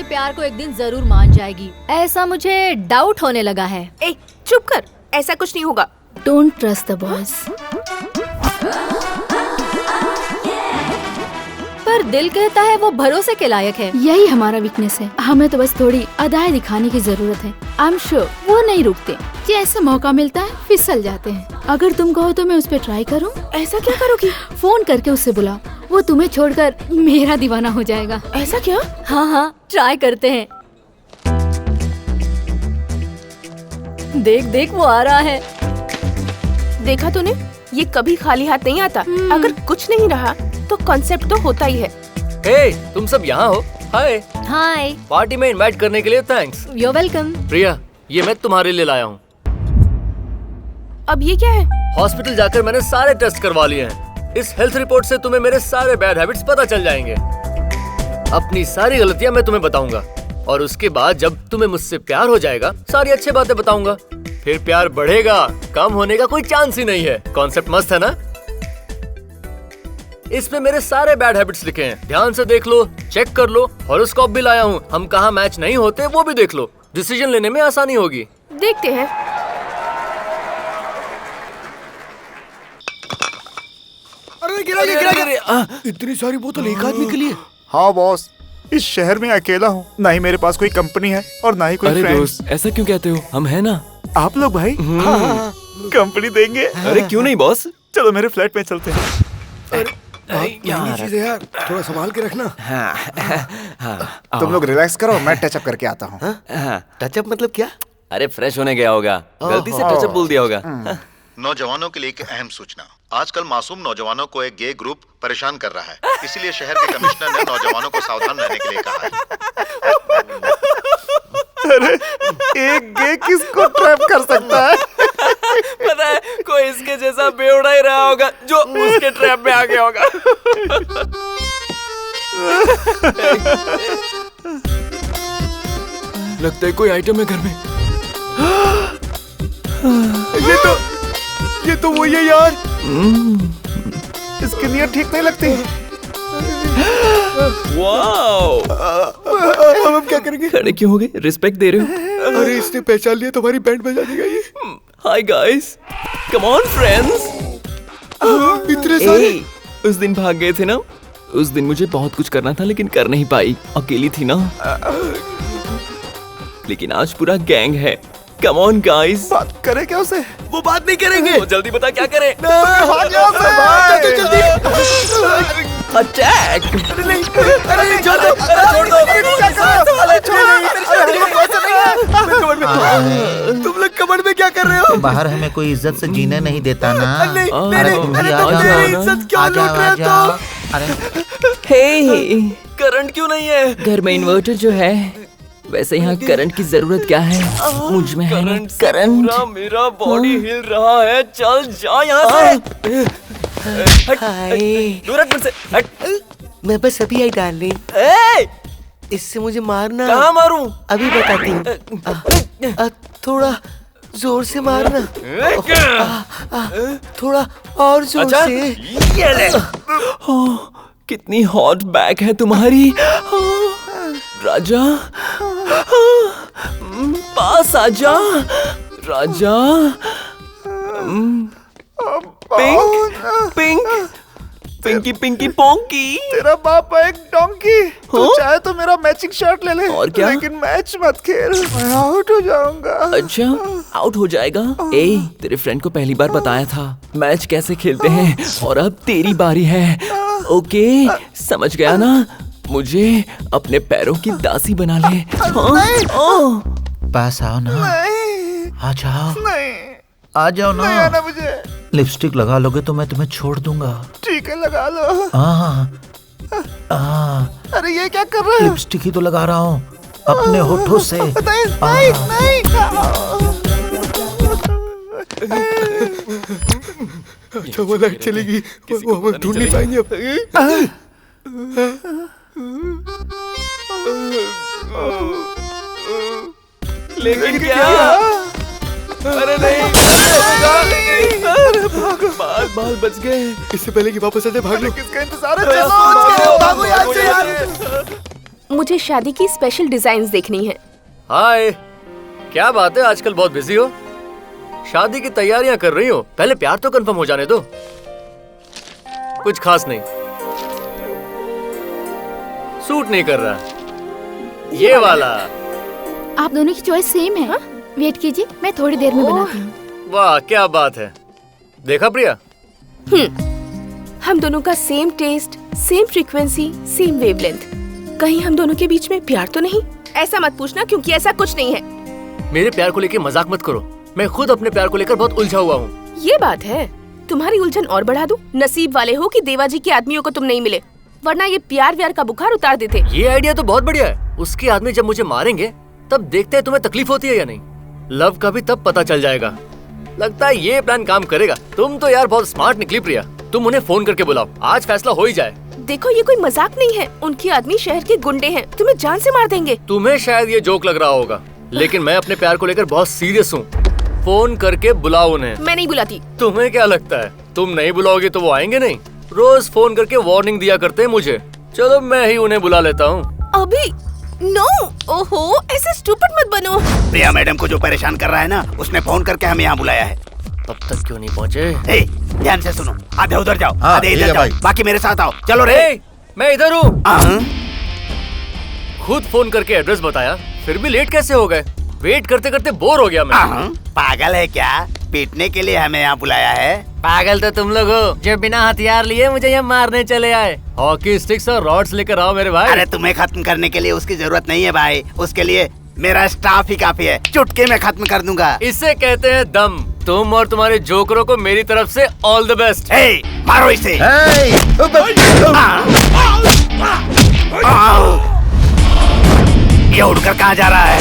प्यार को एक दिन जरूर मान जाएगी, ऐसा मुझे डाउट होने लगा है।
ए, चुप कर, ऐसा कुछ नहीं होगा।
Don't trust the boys. पर दिल कहता है वो भरोसे के लायक है। यही हमारा वीकनेस है, हमें तो बस थोड़ी अदाएं दिखाने की जरूरत है। आई एम श्योर वो नहीं रुकते, जैसे मौका मिलता है फिसल जाते हैं। अगर तुम कहो तो मैं उस पर ट्राई करूं।
ऐसा क्या करोगी?
फोन करके उससे बुला, वो तुम्हें छोड़कर मेरा दीवाना हो जाएगा।
ऐसा क्या?
हाँ हाँ, ट्राई करते हैं। देख देख वो आ रहा है।
देखा तूने, ये कभी खाली हाथ नहीं आता। अगर कुछ नहीं रहा तो कॉन्सेप्ट तो होता ही है।
हे, तुम सब यहाँ हो? हाय।
हाय।
पार्टी में इनवाइट करने के लिए थैंक्स।
You welcome.
प्रिया, ये मैं तुम्हारे लिए लाया हूँ।
अब ये क्या है?
हॉस्पिटल जाकर मैंने सारे टेस्ट करवा लिए हैं। इस हेल्थ रिपोर्ट से तुम्हें मेरे सारे बैड हैबिट्स पता चल जाएंगे। अपनी सारी गलतियां मैं तुम्हें बताऊंगा, और उसके बाद जब तुम्हें मुझसे प्यार हो जाएगा सारी अच्छी बातें बताऊंगा। फिर प्यार बढ़ेगा, कम होने का कोई चांस ही नहीं है। कॉन्सेप्ट मस्त है ना? इसमें मेरे सारे बैड हैबिट्स लिखे हैं, ध्यान से देख लो, चेक कर लो। हॉरोस्कोप भी लाया हूँ, हम कहाँ मैच नहीं होते वो भी देख लो। डिसीजन लेने में आसानी होगी।
देखते हैं।
अरे गिरा। इतनी सारी बोतल एक आदमी के लिए?
हाँ बॉस, इस शहर में अकेला हूँ, ना ही मेरे पास कोई कंपनी है और ना ही कोई फ्रेंड्स।
दोस्त, ऐसा क्यों कहते हो? हम है ना।
आप लोग भाई कंपनी देंगे?
अरे क्यों नहीं बॉस,
चलो मेरे फ्लैट में चलते हैं।
यार थोड़ा संभाल के रखना।
तुम लोग रिलैक्स करो, मैं टचअप करके आता हूँ।
टचअप मतलब क्या?
अरे फ्रेश होने गया होगा, गलती से टचअप बोल दिया होगा।
नौजवानों के लिए एक अहम सूचना। आजकल मासूम नौजवानों को एक गे ग्रुप परेशान कर रहा है, इसीलिए शहर के कमिश्नर ने नौजवानों को सावधान रहने के लिए कहा है।
अरे एक गे किसको ट्रैप कर सकता है?
पता है, कोई इसके जैसा बेवड़ा ही रहा होगा जो उसके ट्रैप में आ गया होगा। लगता है कोई आइटम है घर में।
ये तो वही है यार। इसकी नियत ठीक नहीं लगती।
वाओ,
अब हम क्या करेंगे?
खड़े क्यों हो गए? रिस्पेक्ट दे रहे हो?
अरे इसने पहचान लिया, तुम्हारी बैंड बजा देगा ये।
Hi guys, come on friends.
इतने सारे।
उस दिन भाग गए थे ना, उस दिन मुझे बहुत कुछ करना था लेकिन कर नहीं पाई, अकेली थी ना। लेकिन आज पूरा गैंग है। Come on guys.
बात करे क्या उसे?
वो बात नहीं करेंगे। तो जल्दी बता क्या करें।
भाग जाओ से, भाग जल्दी।
अटैक।
अरे छोड़ दो, तुम लोग कमर में क्या कर रहे हो?
बाहर हमें कोई इज्जत से जीने नहीं देता ना।
अरे
मेरी
इज्जत क्यों लूट रहे हो तुम?
हे, करंट क्यों नहीं है? घर में इन्वर्टर जो है, वैसे यहाँ करंट की जरूरत क्या है? मुझ में है ना करंट। मेरा बॉडी हिल रहा है। चल जा यहाँ से। दूर हट मुझसे, हट।
मैं बस अभी आई डार्लिंग, इससे मुझे मारना।
कहाँ मारूं?
अभी बताती हूँ। थोड़ा जोर से मारना। थोड़ा और जोर
अच्छा?
से।
ये ले। कितनी हॉट बैक है तुम्हारी राजा। पास आजा राजा। Pink pink pinky pinky ponky.
तेरा बाप है एक डोंकी। तू चाहे तो मेरा मैचिंग शर्ट ले ले।
और क्या?
लेकिन मैच मत खेल, मैं आउट हो जाऊंगा।
अच्छा, आउट हो जाएगा? ए, तेरे फ्रेंड को पहली बार बताया था मैच कैसे खेलते हैं, और अब तेरी बारी है। ओके, समझ गया ना? मुझे अपने पैरों की दासी बना ले।
पास आओ ना। आ जाओ। आ जाओ ना।
नहीं आना मुझे।
लिपस्टिक लगा लोगे तो मैं तुम्हें छोड़ दूंगा।
ठीक है, लगा लो। अरे ये क्या कर रहा है?
लिपस्टिक ही तो लगा रहा हूँ अपने होठों से।
नहीं। अच्छा, वो लाइट चलेगी, वो हम ढूंढ नहीं पाएंगे अब।
लेकिन क्या? अरे नहीं, बाल बच गए।
इससे पहले कि वापस आ जाए, भाग लो। किसका इंतजार है? चलो भागो यहाँ से यार।
मुझे शादी की स्पेशल डिजाइन्स देखनी है।
हाय, क्या बात है, आजकल बहुत बिजी हो? शादी की तैयारियां कर रही हो? पहले प्यार तो कंफर्म हो जाने दो। कुछ खास नहीं, सूट नहीं कर रहा ये वाला।
आप दोनों की चॉइस सेम है। वेट कीजिए, मैं थोड़ी देर में बनाती हूँ।
वाह, क्या बात है। देखा प्रिया,
हम दोनों का same taste, same frequency, same wavelength. कहीं हम दोनों के बीच में प्यार तो नहीं? ऐसा मत पूछना, क्योंकि ऐसा कुछ नहीं है।
मेरे प्यार को लेकर मजाक मत करो। मैं खुद अपने प्यार को लेकर बहुत उलझा हुआ हूँ।
ये बात है, तुम्हारी उलझन और बढ़ा दूं? नसीब वाले हो कि देवाजी के आदमियों को तुम नहीं मिले, वरना ये प्यार व्यार का बुखार उतार देते।
ये आइडिया तो बहुत बढ़िया है। उसके आदमी जब मुझे मारेंगे तब देखते हैं तुम्हें तकलीफ होती है या नहीं। लव का भी तब पता चल जाएगा। लगता है ये प्लान काम करेगा। तुम तो यार बहुत स्मार्ट निकली प्रिया। तुम उन्हें फोन करके बुलाओ, आज फैसला हो ही जाए।
देखो, ये कोई मजाक नहीं है। उनके आदमी शहर के गुंडे हैं, तुम्हें जान से मार देंगे।
तुम्हें शायद ये जोक लग रहा होगा, लेकिन मैं अपने प्यार को लेकर बहुत सीरियस हूँ। फोन करके बुलाओ उन्हें।
मैं नहीं बुलाती।
तुम्हें क्या लगता है तुम नहीं बुलाओगे तो वो आएंगे नहीं? रोज फोन करके वार्निंग दिया करते हैं मुझे। चलो मैं ही उन्हें बुला लेता हूँ।
अभी? नो। ओहो, ऐसे स्टूपिड मत बनो।
प्रिया मैडम को जो परेशान कर रहा है ना, उसने फोन करके हमें यहाँ बुलाया है।
अब तक क्यों नहीं पहुँचे?
ध्यान से सुनो, आधे उधर जाओ, आधे इधर जाओ, बाकी मेरे साथ आओ। चलो रे।
मैं इधर हूँ। खुद फोन करके एड्रेस बताया, फिर भी लेट कैसे हो गए? वेट करते करते बोर हो गया मैं।
पागल है क्या? पीटने के लिए हमें यहाँ बुलाया है?
पागल तो तुम लोग हो जो बिना हथियार लिए मुझे यहाँ मारने चले आए। हॉकी स्टिक्स और रॉड्स लेकर आओ मेरे भाई।
अरे तुम्हें खत्म करने के लिए उसकी जरूरत नहीं है भाई, उसके लिए मेरा स्टाफ ही काफी है। चुटकी में खत्म कर दूंगा।
इसे कहते हैं दम। तुम और तुम्हारे जोकरों को मेरी तरफ से ऑल द बेस्ट।
मारो इसे। ये उड़कर कहाँ जा रहा है?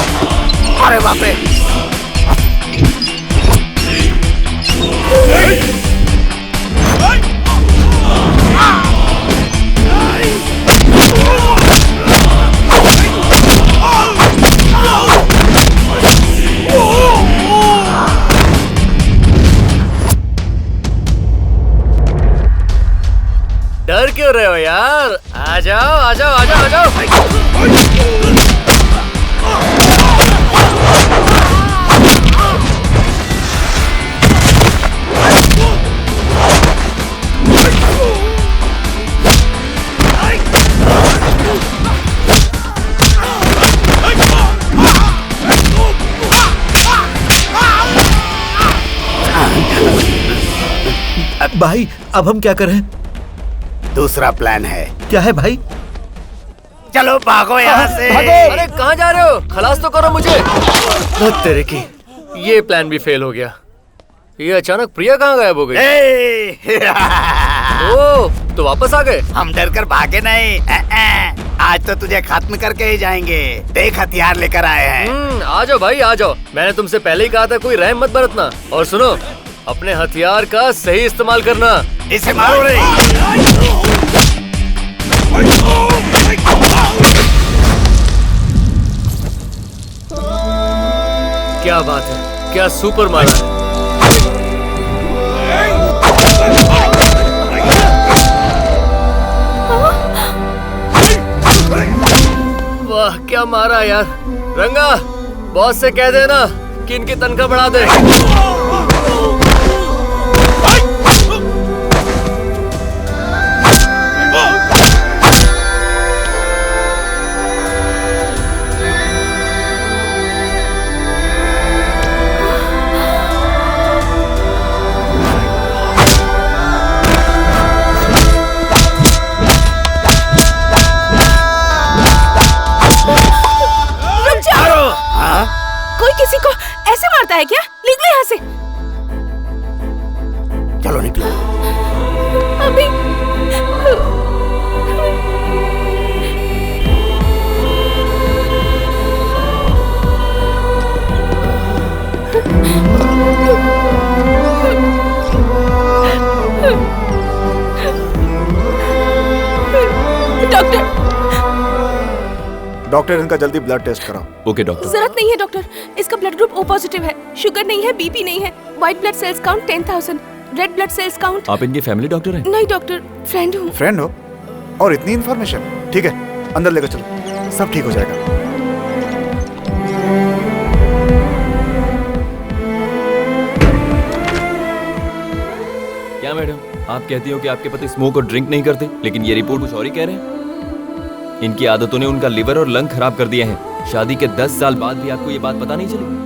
अरे बाप रे।
डर क्यों रहे हो यार? आ जाओ आ जाओ आ जाओ आ जाओ।
भाई अब हम क्या करें?
दूसरा प्लान है।
क्या है भाई?
चलो भागो यहाँ से।
अरे कहाँ जा रहे हो? खलास तो करो मुझे। तेरे की ये प्लान भी फेल हो गया। ये अचानक प्रिया कहाँ गायब हो गई? ओह, तो वापस आ गए?
हम डर कर भागे नहीं। आज तो तुझे खत्म करके ही जाएंगे। देख हथियार लेकर आए हैं।
आ जाओ भाई आ जाओ। मैंने तुमसे पहले ही कहा था कोई रहम मत बरतना। और सुनो, अपने हथियार का सही इस्तेमाल करना।
इसे मारो रे।
क्या बात है, क्या सुपर मारा है। वाह क्या मारा यार। रंगा, बॉस से कह देना कि इनकी तनख्वाह बढ़ा दे।
कोई किसी को ऐसे मारता है क्या? निकलो यहाँ से।
चलो निकलो।
अभी
डॉक्टर इनका जल्दी ब्लड टेस्ट कराओ।
Okay doctor.
जरूरत नहीं है डॉक्टर, इसका ब्लड ग्रुप ओ पॉजिटिव है। शुगर नहीं है, बीपी नहीं है। White blood cells count 10,000, red blood cells count.
आप इनके फैमिली डॉक्टर हैं?
नहीं डॉक्टर, फ्रेंड हूँ।
फ्रेंड हो और इतनी इन्फॉर्मेशन? ठीक है, अंदर लेकर चलो, सब ठीक हो जाएगा।
क्या मैडम, आप कहती हो कि आपके पति स्मोक और ड्रिंक नहीं करते, लेकिन ये रिपोर्ट कुछ और ही कह रहे हैं। इनकी आदतों ने उनका लिवर और लंग खराब कर दिए हैं। शादी के 10 साल बाद भी आपको ये बात पता नहीं चली?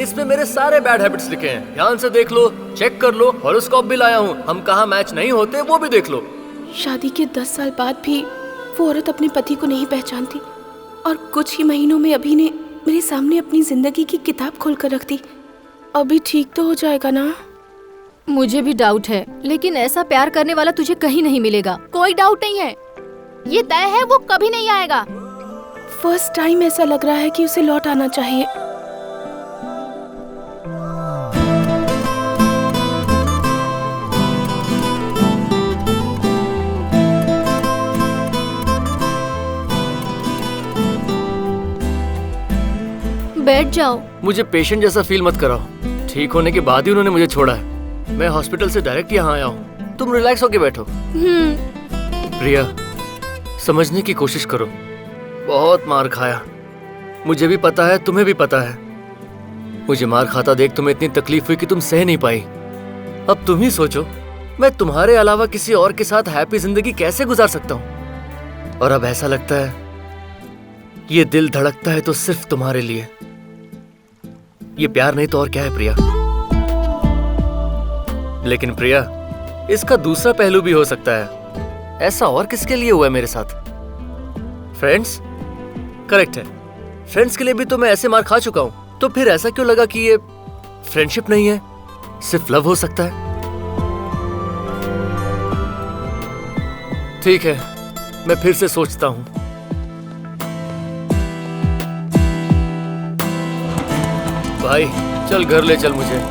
इसमें मेरे सारे बैड हैबिट्स लिखे हैं। ध्यान से देख लो, चेक कर लो। हॉरोस्कोप भी लाया हूँ, हम कहाँ मैच नहीं होते वो भी देख लो।
शादी के 10 साल बाद भी वो औरत अपने पति को नहीं पहचानती, और कुछ ही महीनों में अभी ने मेरे सामने अपनी जिंदगी की किताब खोल कर रख दी। अभी ठीक तो हो जाएगा ना?
मुझे भी डाउट है, लेकिन ऐसा प्यार करने वाला तुझे कहीं नहीं मिलेगा।
कोई डाउट नहीं है, ये तय है वो कभी नहीं आएगा।
फर्स्ट टाइम ऐसा लग रहा है कि उसे लौट आना चाहिए।
बैठ जाओ।
मुझे पेशेंट जैसा फील मत कराओ। ठीक होने के बाद ही उन्होंने मुझे छोड़ा है। मैं हॉस्पिटल से डायरेक्ट यहाँ आया हूँ। तुम रिलैक्स होके बैठो। प्रिया, समझने की कोशिश करो। बहुत मार खाया, मुझे भी पता है, तुम्हें भी पता है। मुझे मार खाता देख तुम्हें इतनी तकलीफ हुई कि तुम सह नहीं पाई। अब तुम ही सोचो, मैं तुम्हारे अलावा किसी और के साथ हैप्पी जिंदगी कैसे गुजार सकता हूँ। और अब ऐसा लगता है ये दिल धड़कता है तो सिर्फ तुम्हारे लिए। ये प्यार नहीं तो और क्या है प्रिया। लेकिन प्रिया, इसका दूसरा पहलू भी हो सकता है। ऐसा और किसके लिए हुआ है मेरे साथ? फ्रेंड्स? करेक्ट है, फ्रेंड्स के लिए भी तो मैं ऐसे मार खा चुका हूं। तो फिर ऐसा क्यों लगा कि ये फ्रेंडशिप नहीं है, सिर्फ लव हो सकता है? ठीक है, मैं फिर से सोचता हूं। भाई चल घर ले चल मुझे।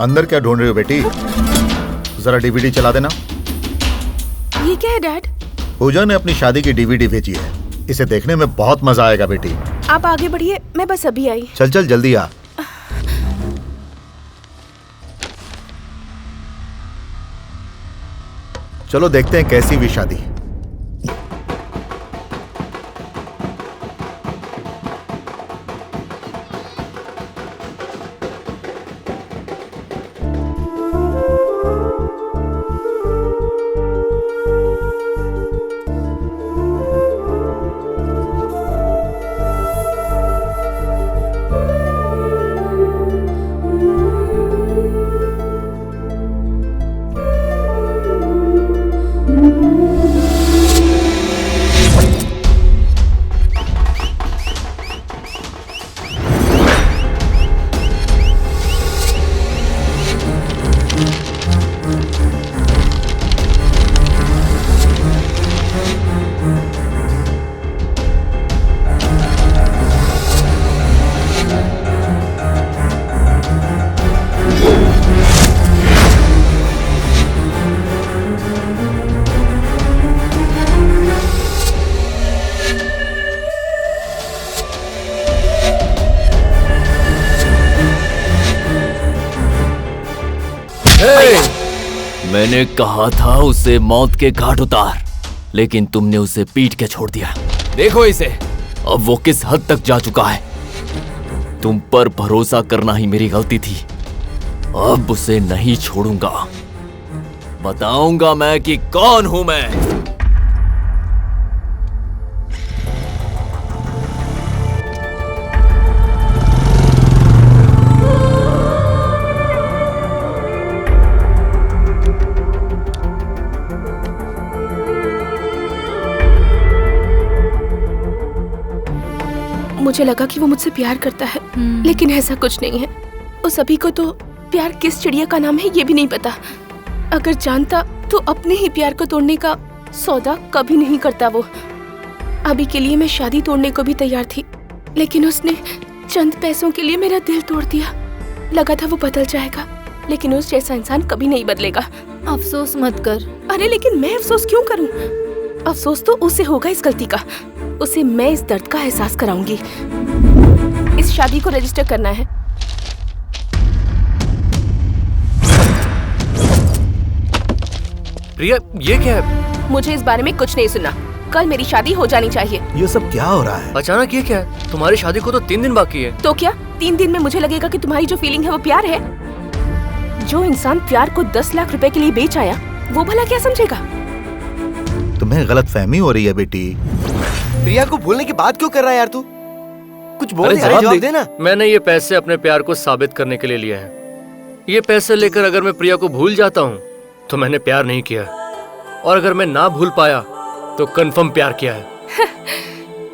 अंदर क्या ढूंढ रही हो बेटी? जरा डीवीडी चला देना।
ये क्या है डैड?
पूजा ने अपनी शादी की डीवीडी भेजी है, इसे देखने में बहुत मजा आएगा बेटी।
आप आगे बढ़िए, मैं बस अभी आई।
चल चल जल्दी आ। चलो देखते हैं कैसी हुई शादी।
मैंने कहा था उसे मौत के घाट उतार, लेकिन तुमने उसे पीट के छोड़ दिया। देखो इसे, अब वो किस हद तक जा चुका है। तुम पर भरोसा करना ही मेरी गलती थी। अब उसे नहीं छोड़ूंगा। बताऊंगा मैं कि कौन हूं मैं।
मुझे लगा कि वो मुझसे प्यार करता है, लेकिन ऐसा कुछ नहीं है। उस अभी को तो प्यार किस चिड़िया का नाम है ये भी नहीं पता। अगर जानता तो अपने ही प्यार को तोड़ने का सौदा कभी नहीं करता वो। अभी के लिए मैं शादी तोड़ने को भी तैयार थी, लेकिन उसने चंद पैसों के लिए मेरा दिल तोड़ दिया। लगा था वो बदल जाएगा, लेकिन उस जैसा इंसान कभी नहीं बदलेगा।
अफसोस मत कर।
अरे लेकिन मैं अफसोस क्यों करूं? अफसोस तो उसे होगा इस गलती का। उसे मैं इस दर्द का एहसास कराऊंगी। इस शादी को रजिस्टर करना है।
प्रिया, ये क्या है?
मुझे इस बारे में कुछ नहीं सुनना। कल मेरी शादी हो जानी चाहिए।
ये सब क्या हो रहा है?
अचानक ये क्या है? तुम्हारी शादी को तो 3 दिन बाकी है।
तो क्या 3 दिन में मुझे लगेगा कि तुम्हारी जो फीलिंग है वो प्यार है? जो इंसान प्यार को 10 लाख रुपए के लिए बेच आया, वो भला क्या समझेगा?
तुम्हें गलतफहमी हो रही है बेटी।
प्रिया को भूलने की बात क्यों कर रहा है यार तू? कुछ बोल, जवाब दे ना।
मैंने ये पैसे अपने प्यार को साबित करने के लिए लिए हैं। ये पैसे लेकर अगर मैं प्रिया को भूल जाता हूँ तो मैंने प्यार नहीं किया, और अगर मैं ना भूल पाया तो कंफर्म प्यार किया है।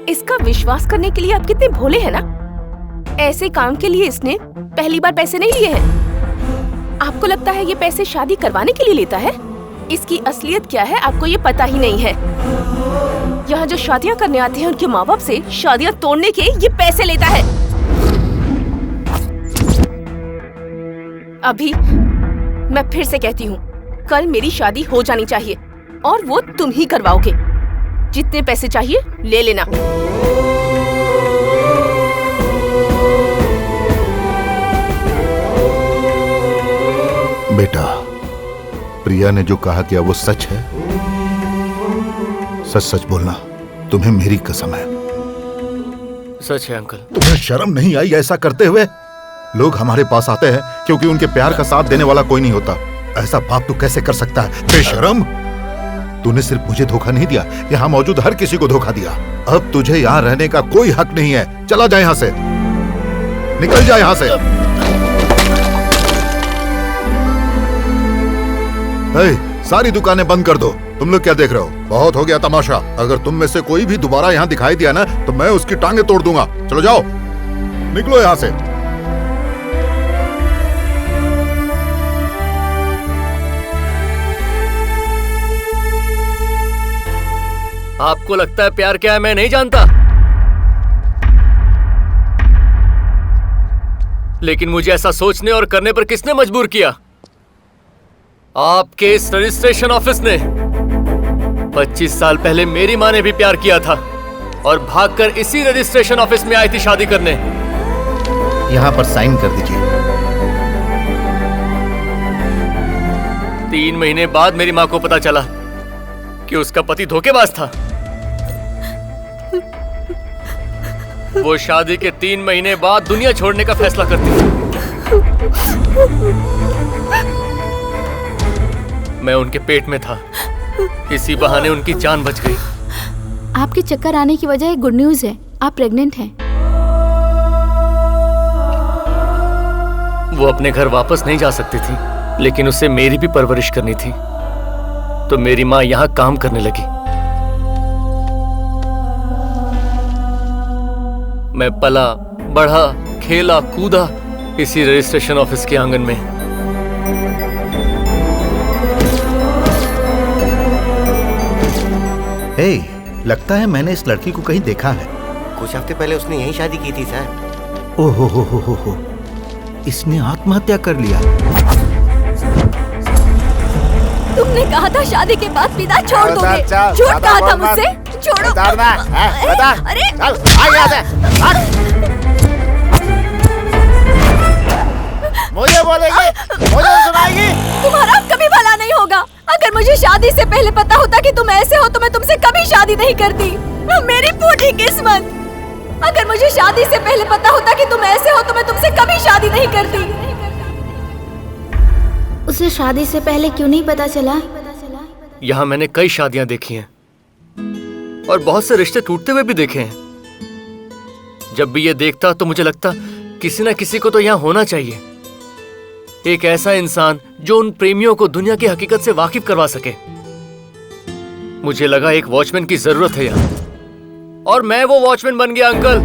इसका विश्वास करने के लिए आप कितने भोले हैं ना। ऐसे काम के लिए इसने पहली बार पैसे नहीं लिए हैं। आपको लगता है ये पैसे शादी करवाने के लिए लेता है? इसकी असलियत क्या है आपको ये पता ही नहीं है। यहाँ जो शादियाँ करने आते हैं उनके माँ बाप से शादियाँ तोड़ने के ये पैसे लेता है। अभी मैं फिर से कहती हूँ, कल मेरी शादी हो जानी चाहिए और वो तुम ही करवाओगे। जितने पैसे चाहिए ले लेना।
बेटा, प्रिया ने जो कहा क्या वो सच है? सच सच बोलना, तुम्हें मेरी कसम है।
सच है अंकल।
तुम्हें शर्म नहीं आई ऐसा करते हुए? लोग हमारे पास आते हैं क्योंकि उनके प्यार का साथ देने वाला कोई नहीं होता। ऐसा पाप तू कैसे कर सकता है? बेशर्म! तूने सिर्फ मुझे धोखा नहीं दिया, यहाँ मौजूद हर किसी को धोखा दिया। अब तुझे यहाँ रहने का कोई हक नहीं है। चला जा यहाँ से, निकल जा यहाँ से। सारी दुकानें बंद कर दो। तुम लोग क्या देख रहे हो? बहुत हो गया तमाशा। अगर तुम में से कोई भी दोबारा यहाँ दिखाई दिया ना तो मैं उसकी टांगे तोड़ दूंगा। चलो जाओ, निकलो यहाँ से।
आपको लगता है प्यार क्या है मैं नहीं जानता, लेकिन मुझे ऐसा सोचने और करने पर किसने मजबूर किया? आपके इस रजिस्ट्रेशन ऑफिस ने। 25 साल पहले मेरी माँ ने भी प्यार किया था और भागकर इसी रजिस्ट्रेशन ऑफिस में आई थी शादी करने।
यहाँ पर साइन कर दीजिए।
3 महीने बाद मेरी माँ को पता चला कि उसका पति धोखेबाज था। वो शादी के 3 महीने बाद दुनिया छोड़ने का फैसला करती थी। मैं उनके पेट में था, इसी बहाने उनकी जान बच गई।
आपके चक्कर आने की वजह एक गुड न्यूज है, आप प्रेग्नेंट हैं।
वो अपने घर वापस नहीं जा सकती थी, लेकिन उसे मेरी भी परवरिश करनी थी, तो मेरी माँ यहाँ काम करने लगी। मैं पला बढ़ा, खेला कूदा इसी रजिस्ट्रेशन ऑफिस के आंगन में।
हे, लगता है मैंने इस लड़की को कहीं देखा है।
कुछ हफ्ते पहले उसने यही शादी की थी सर।
ओहो हो, इसने आत्महत्या कर लिया।
तुमने कहा था शादी के बाद पिता छोड़ दोगे, झूठ कहा था मुझसे। छोड़ो। अरे
मुझे बोलेगी, मुझे सुनाएगी।
तुम्हारा कभी भला नहीं होगा। अगर मुझे शादी से पहले पता होता कि तुम ऐसे हो तो मैं तुमसे कभी शादी नहीं करती। मेरी फूटी किस्मत। अगर मुझे शादी से पहले पता होता कि तुम ऐसे हो तो मैं तुमसे कभी शादी नहीं करती।
उसे शादी से पहले क्यों नहीं पता चला?
यहाँ मैंने कई शादियां देखी हैं और बहुत से रिश्ते टूटते हुए भी देखे हैं। जब भी ये देखता तो मुझे लगता किसी ना किसी को तो यहाँ होना चाहिए, एक ऐसा इंसान जो उन प्रेमियों को दुनिया की हकीकत से वाकिफ करवा सके। मुझे लगा एक वॉचमैन की जरूरत है यहाँ, और मैं वो वॉचमैन बन गया। अंकल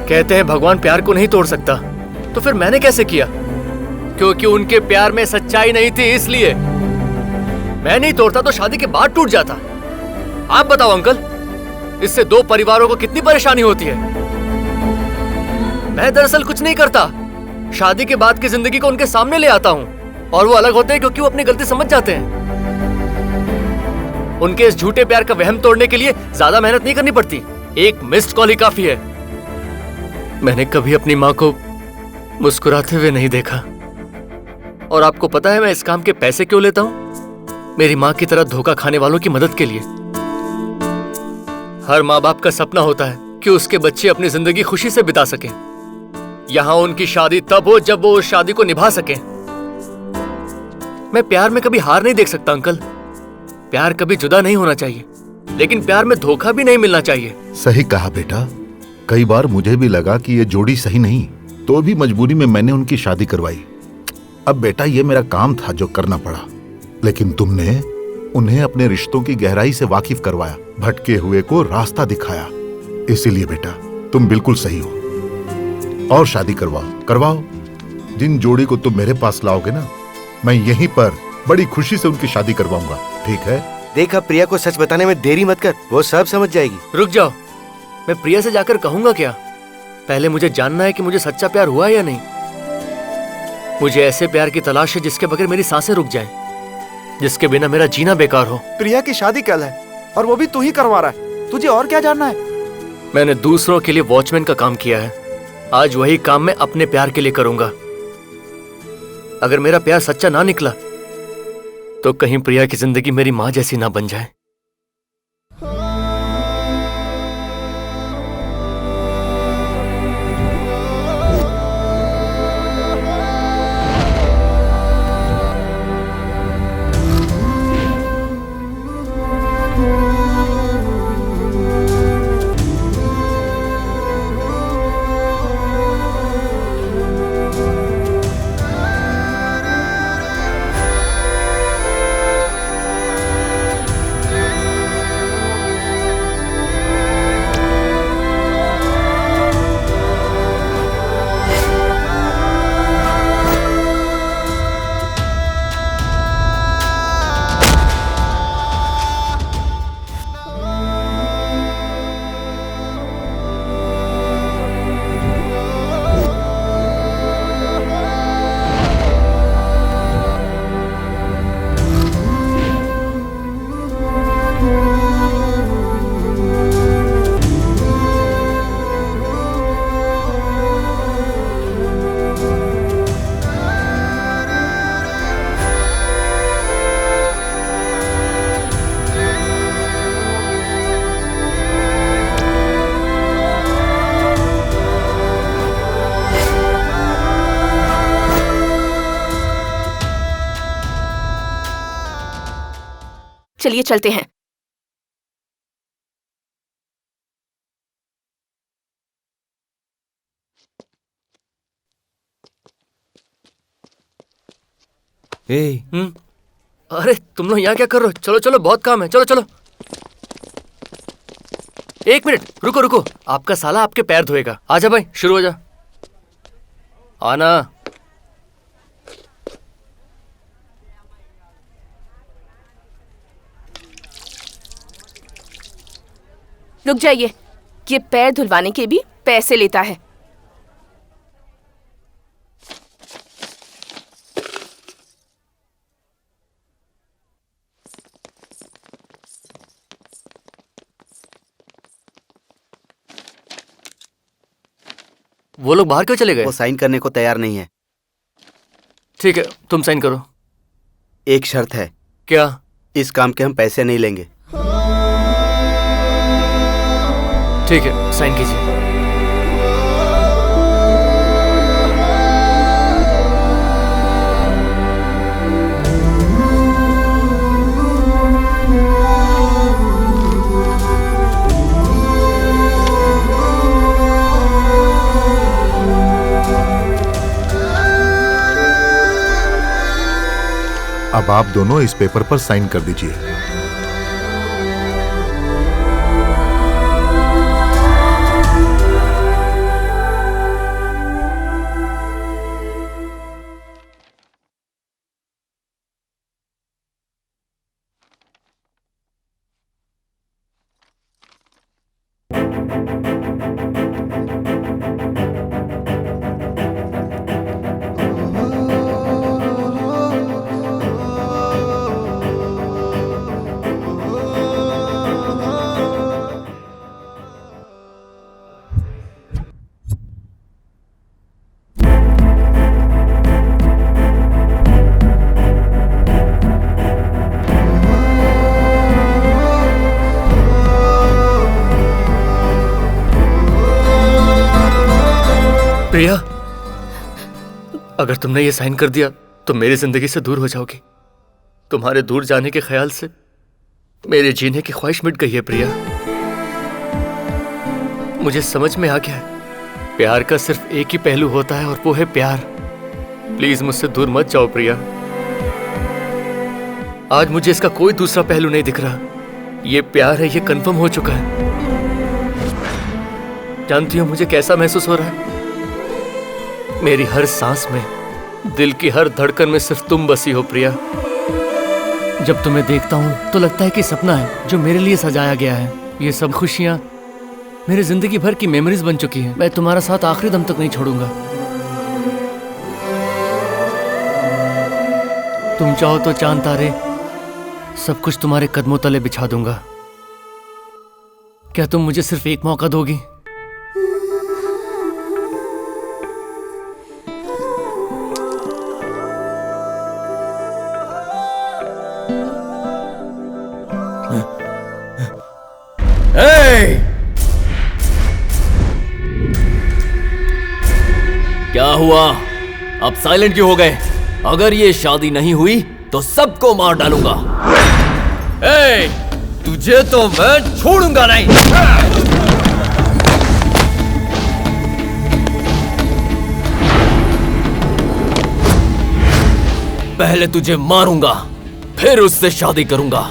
कहते हैं भगवान प्यार को नहीं तोड़ सकता, तो फिर मैंने कैसे किया? क्योंकि उनके प्यार में सच्चाई नहीं थी, इसलिए। मैं नहीं तोड़ता तो शादी के बाद टूट जाता। आप बताओ अंकल, इससे 2 परिवारों को कितनी परेशानी होती है। मैं दरअसल कुछ नहीं करता, शादी के बाद की जिंदगी को उनके सामने ले आता हूँ, और वो अलग होते हैं क्योंकि वो अपनी गलती समझ जाते हैं। उनके इस झूठे प्यार का वहम तोड़ने के लिए ज्यादा मेहनत नहीं करनी पड़ती, एक मिस्ड कॉल ही काफी है। मैंने कभी अपनी माँ को मुस्कुराते हुए नहीं देखा, और आपको पता है मैं इस काम के पैसे क्यों लेता हूँ? मेरी माँ की तरह धोखा खाने वालों की मदद के लिए। हर माँ बाप का सपना होता है कि उसके बच्चे अपनी जिंदगी खुशी से बिता सकें। यहाँ उनकी शादी तब हो जब वो उस शादी को निभा सकें। मैं प्यार में कभी हार नहीं देख सकता अंकल। प्यार कभी जुदा नहीं होना चाहिए, लेकिन प्यार में धोखा भी नहीं मिलना चाहिए।
सही कहा बेटा। कई बार मुझे भी लगा कि ये जोड़ी सही नहीं, तो भी मजबूरी में मैंने उनकी शादी करवाई। अब बेटा ये मेरा काम था जो करना पड़ा, लेकिन तुमने उन्हें अपने रिश्तों की गहराई से वाकिफ करवाया, भटके हुए को रास्ता दिखाया। इसीलिए बेटा तुम बिल्कुल सही हो। और शादी करवाओ। जिन जोड़ी को तुम मेरे पास लाओगे ना, मैं यहीं पर बड़ी खुशी से उनकी शादी करवाऊंगा, ठीक है?
देखा, प्रिया को सच बताने में देरी मत कर, वो सब समझ जाएगी।
रुक जाओ, मैं प्रिया से जाकर कहूंगा क्या? पहले मुझे जानना है कि मुझे सच्चा प्यार हुआ या नहीं। मुझे ऐसे प्यार की तलाश है जिसके बगैर मेरी सांसें रुक जाएं, जिसके बिना मेरा जीना बेकार हो।
प्रिया की शादी कल है, और वो भी तू ही करवा रहा है। तुझे और क्या जानना है?
मैंने दूसरों के लिए वॉचमैन का काम किया है, आज वही काम मैं अपने प्यार के लिए करूंगा। अगर मेरा प्यार सच्चा ना निकला तो कहीं प्रिया की जिंदगी मेरी माँ जैसी ना बन जाए।
चलिए चलते हैं।
अरे तुम लोग यहाँ क्या कर रहे हो? चलो चलो, बहुत काम है, चलो चलो। एक मिनट, रुको रुको, आपका साला आपके पैर धोएगा। आजा भाई, शुरू हो जा। आना।
रुक जाइए, ये पैर धुलवाने के भी पैसे लेता है।
वो लोग बाहर क्यों चले गए?
वो साइन करने को तैयार नहीं है।
ठीक है, तुम साइन करो।
एक शर्त है।
क्या?
इस काम के हम पैसे नहीं लेंगे।
ठीक है, साइन कीजिए।
अब आप दोनों इस पेपर पर साइन कर दीजिए।
प्रिया, अगर तुमने ये साइन कर दिया तो मेरी जिंदगी से दूर हो जाओगी। तुम्हारे दूर जाने के ख्याल से मेरे जीने की ख्वाहिश मिट गई है प्रिया। मुझे समझ में आ गया है, प्यार का सिर्फ एक ही पहलू होता है और वो है प्यार। प्लीज मुझसे दूर मत जाओ प्रिया। आज मुझे इसका कोई दूसरा पहलू नहीं दिख रहा। ये प्यार है, ये कंफर्म हो चुका है। जानती हो मुझे कैसा महसूस हो रहा है? मेरी हर सांस में, दिल की हर धड़कन में सिर्फ तुम बसी हो प्रिया। जब तुम्हें देखता हूं तो लगता है कि सपना है जो मेरे लिए सजाया गया है। ये सब खुशियां मेरी जिंदगी भर की मेमोरीज बन चुकी हैं। मैं तुम्हारा साथ आखिरी दम तक नहीं छोड़ूंगा। तुम चाहो तो चांद तारे सब कुछ तुम्हारे कदमों तले बिछा दूंगा। क्या तुम मुझे सिर्फ एक मौका दोगी?
क्या हुआ? अब साइलेंट क्यों हो गए? अगर ये शादी नहीं हुई तो सबको मार डालूंगा। तुझे तो मैं छोड़ूंगा नहीं। पहले तुझे मारूंगा, फिर उससे शादी करूंगा।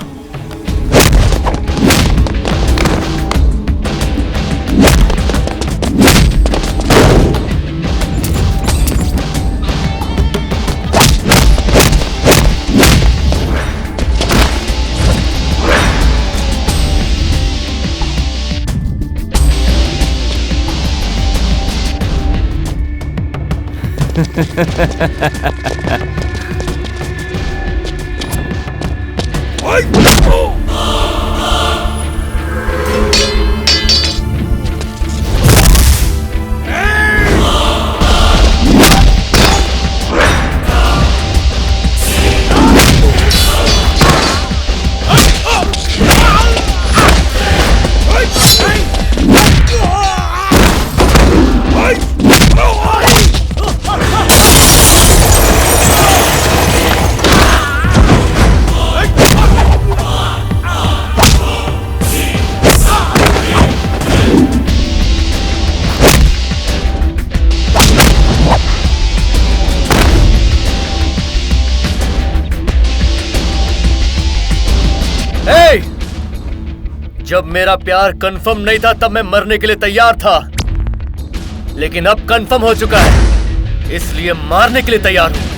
जब मेरा प्यार कंफर्म नहीं था तब मैं मरने के लिए तैयार था, लेकिन अब कंफर्म हो चुका है, इसलिए मारने के लिए तैयार हूं।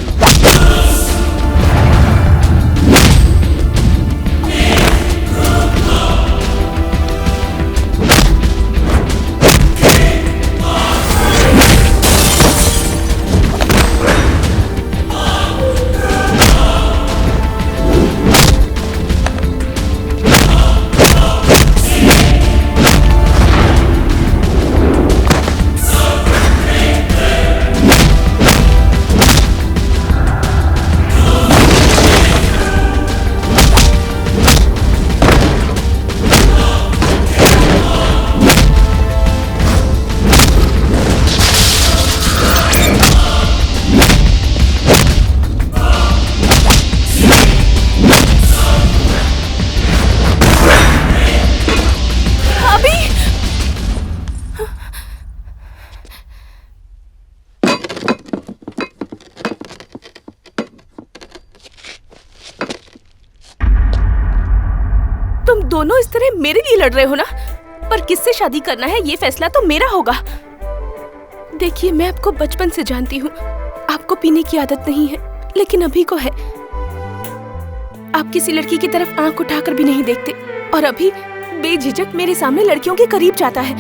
तुम दोनों इस तरह मेरे लिए लड़ रहे हो ना, पर किससे शादी करना है ये फैसला तो मेरा होगा। देखिए, मैं आपको बचपन से जानती हूँ, आपको पीने की आदत नहीं है, लेकिन अभी को है। आप किसी लड़की की तरफ आंख उठाकर भी नहीं देखते, और अभी बेझिझक मेरे सामने लड़कियों के करीब जाता है।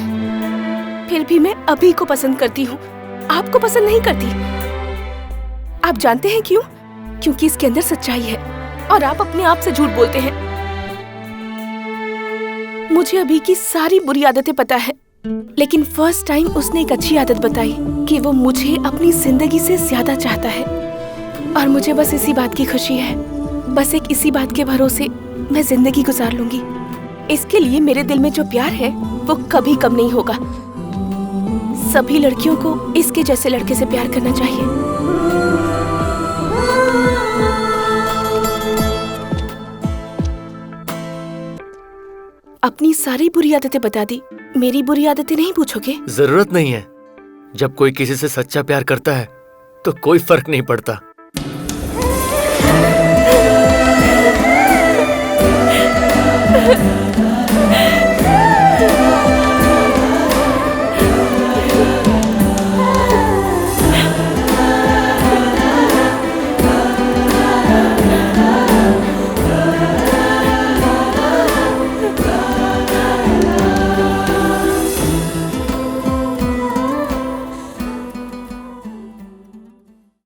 फिर भी मैं अभी को पसंद करती हूँ, आपको पसंद नहीं करती। आप जानते हैं क्यों? क्योंकि इसके अंदर सच्चाई है और आप अपने आप से झूठ बोलते हैं। मुझे अभी की सारी बुरी आदतें पता है, लेकिन फर्स्ट टाइम उसने एक अच्छी आदत बताई कि वो मुझे अपनी जिंदगी से ज्यादा चाहता है, और मुझे बस इसी बात की खुशी है। बस एक इसी बात के भरोसे मैं जिंदगी गुजार लूंगी। इसके लिए मेरे दिल में जो प्यार है वो कभी कम नहीं होगा। सभी लड़कियों को इसके जैसे लड़के से प्यार करना चाहिए। अपनी सारी बुरी आदतें बता दी, मेरी बुरी आदतें नहीं पूछोगे?
जरूरत नहीं है। जब कोई किसी से सच्चा प्यार करता है तो कोई फर्क नहीं पड़ता।
Ha ha ha!